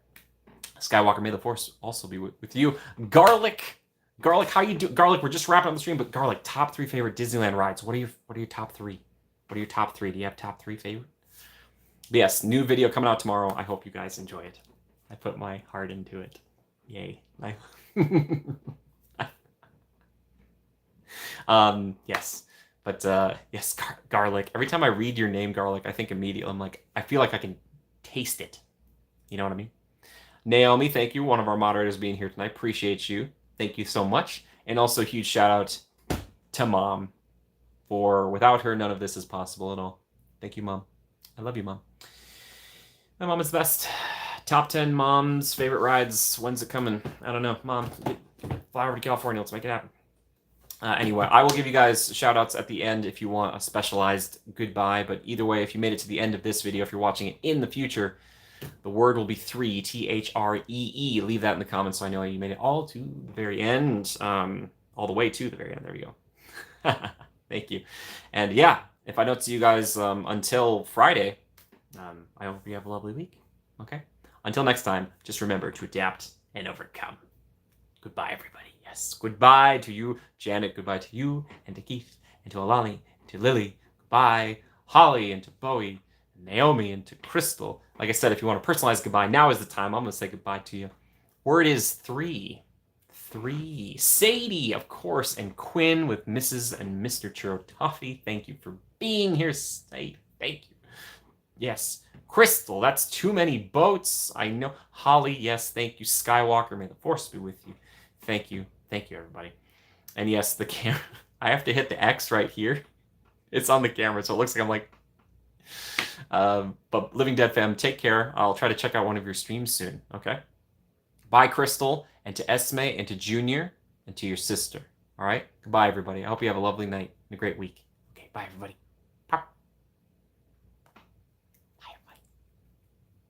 Skywalker, may the Force also be with you. Garlic, how you do? Garlic, we're just wrapping up the stream, but Garlic, top 3 favorite Disneyland rides. What are your top 3? What are your top 3? Do you have top 3 favorite? But yes, new video coming out tomorrow. I hope you guys enjoy it. I put my heart into it. Yay. Yes. But yes, Garlic. Every time I read your name, Garlic, I think immediately, I'm like, I feel like I can taste it. You know what I mean? Naomi, thank you. One of our moderators being here tonight. Appreciate you. Thank you so much. And also a huge shout out to Mom. For without her, none of this is possible at all. Thank you, Mom. I love you, Mom. My mom is the best. Top 10 mom's favorite rides. When's it coming? I don't know. Mom, fly over to California. Let's make it happen. Anyway, I will give you guys shout outs at the end if you want a specialized goodbye. But either way, if you made it to the end of this video, if you're watching it in the future, the word will be 3, THREE. Leave that in the comments so I know you made it all to the very end. All the way to the very end. There we go. Thank you. And yeah, if I don't see you guys until Friday, I hope you have a lovely week. Okay? Until next time, just remember to adapt and overcome. Goodbye, everybody. Yes, goodbye to you, Janet. Goodbye to you, and to Keith, and to Alani, and to Lily. Goodbye, Holly, and to Bowie, and Naomi, and to Crystal. Like I said, if you want to personalize goodbye, now is the time. I'm going to say goodbye to you. Word is 3. 3. Sadie, of course, and Quinn with Mrs. and Mr. Churro Toffee. Thank you for being here, Sadie. Thank you. Yes. Crystal, that's too many boats. I know. Holly, yes, thank you. Skywalker, may the Force be with you. Thank you. Thank you, everybody. And yes, the camera. I have to hit the X right here. It's on the camera, so it looks like I'm like... but Living Dead fam, take care. I'll try to check out one of your streams soon, okay? Bye, Crystal, and to Esme, and to Junior, and to your sister. All right? Goodbye, everybody. I hope you have a lovely night and a great week. Okay, bye, everybody.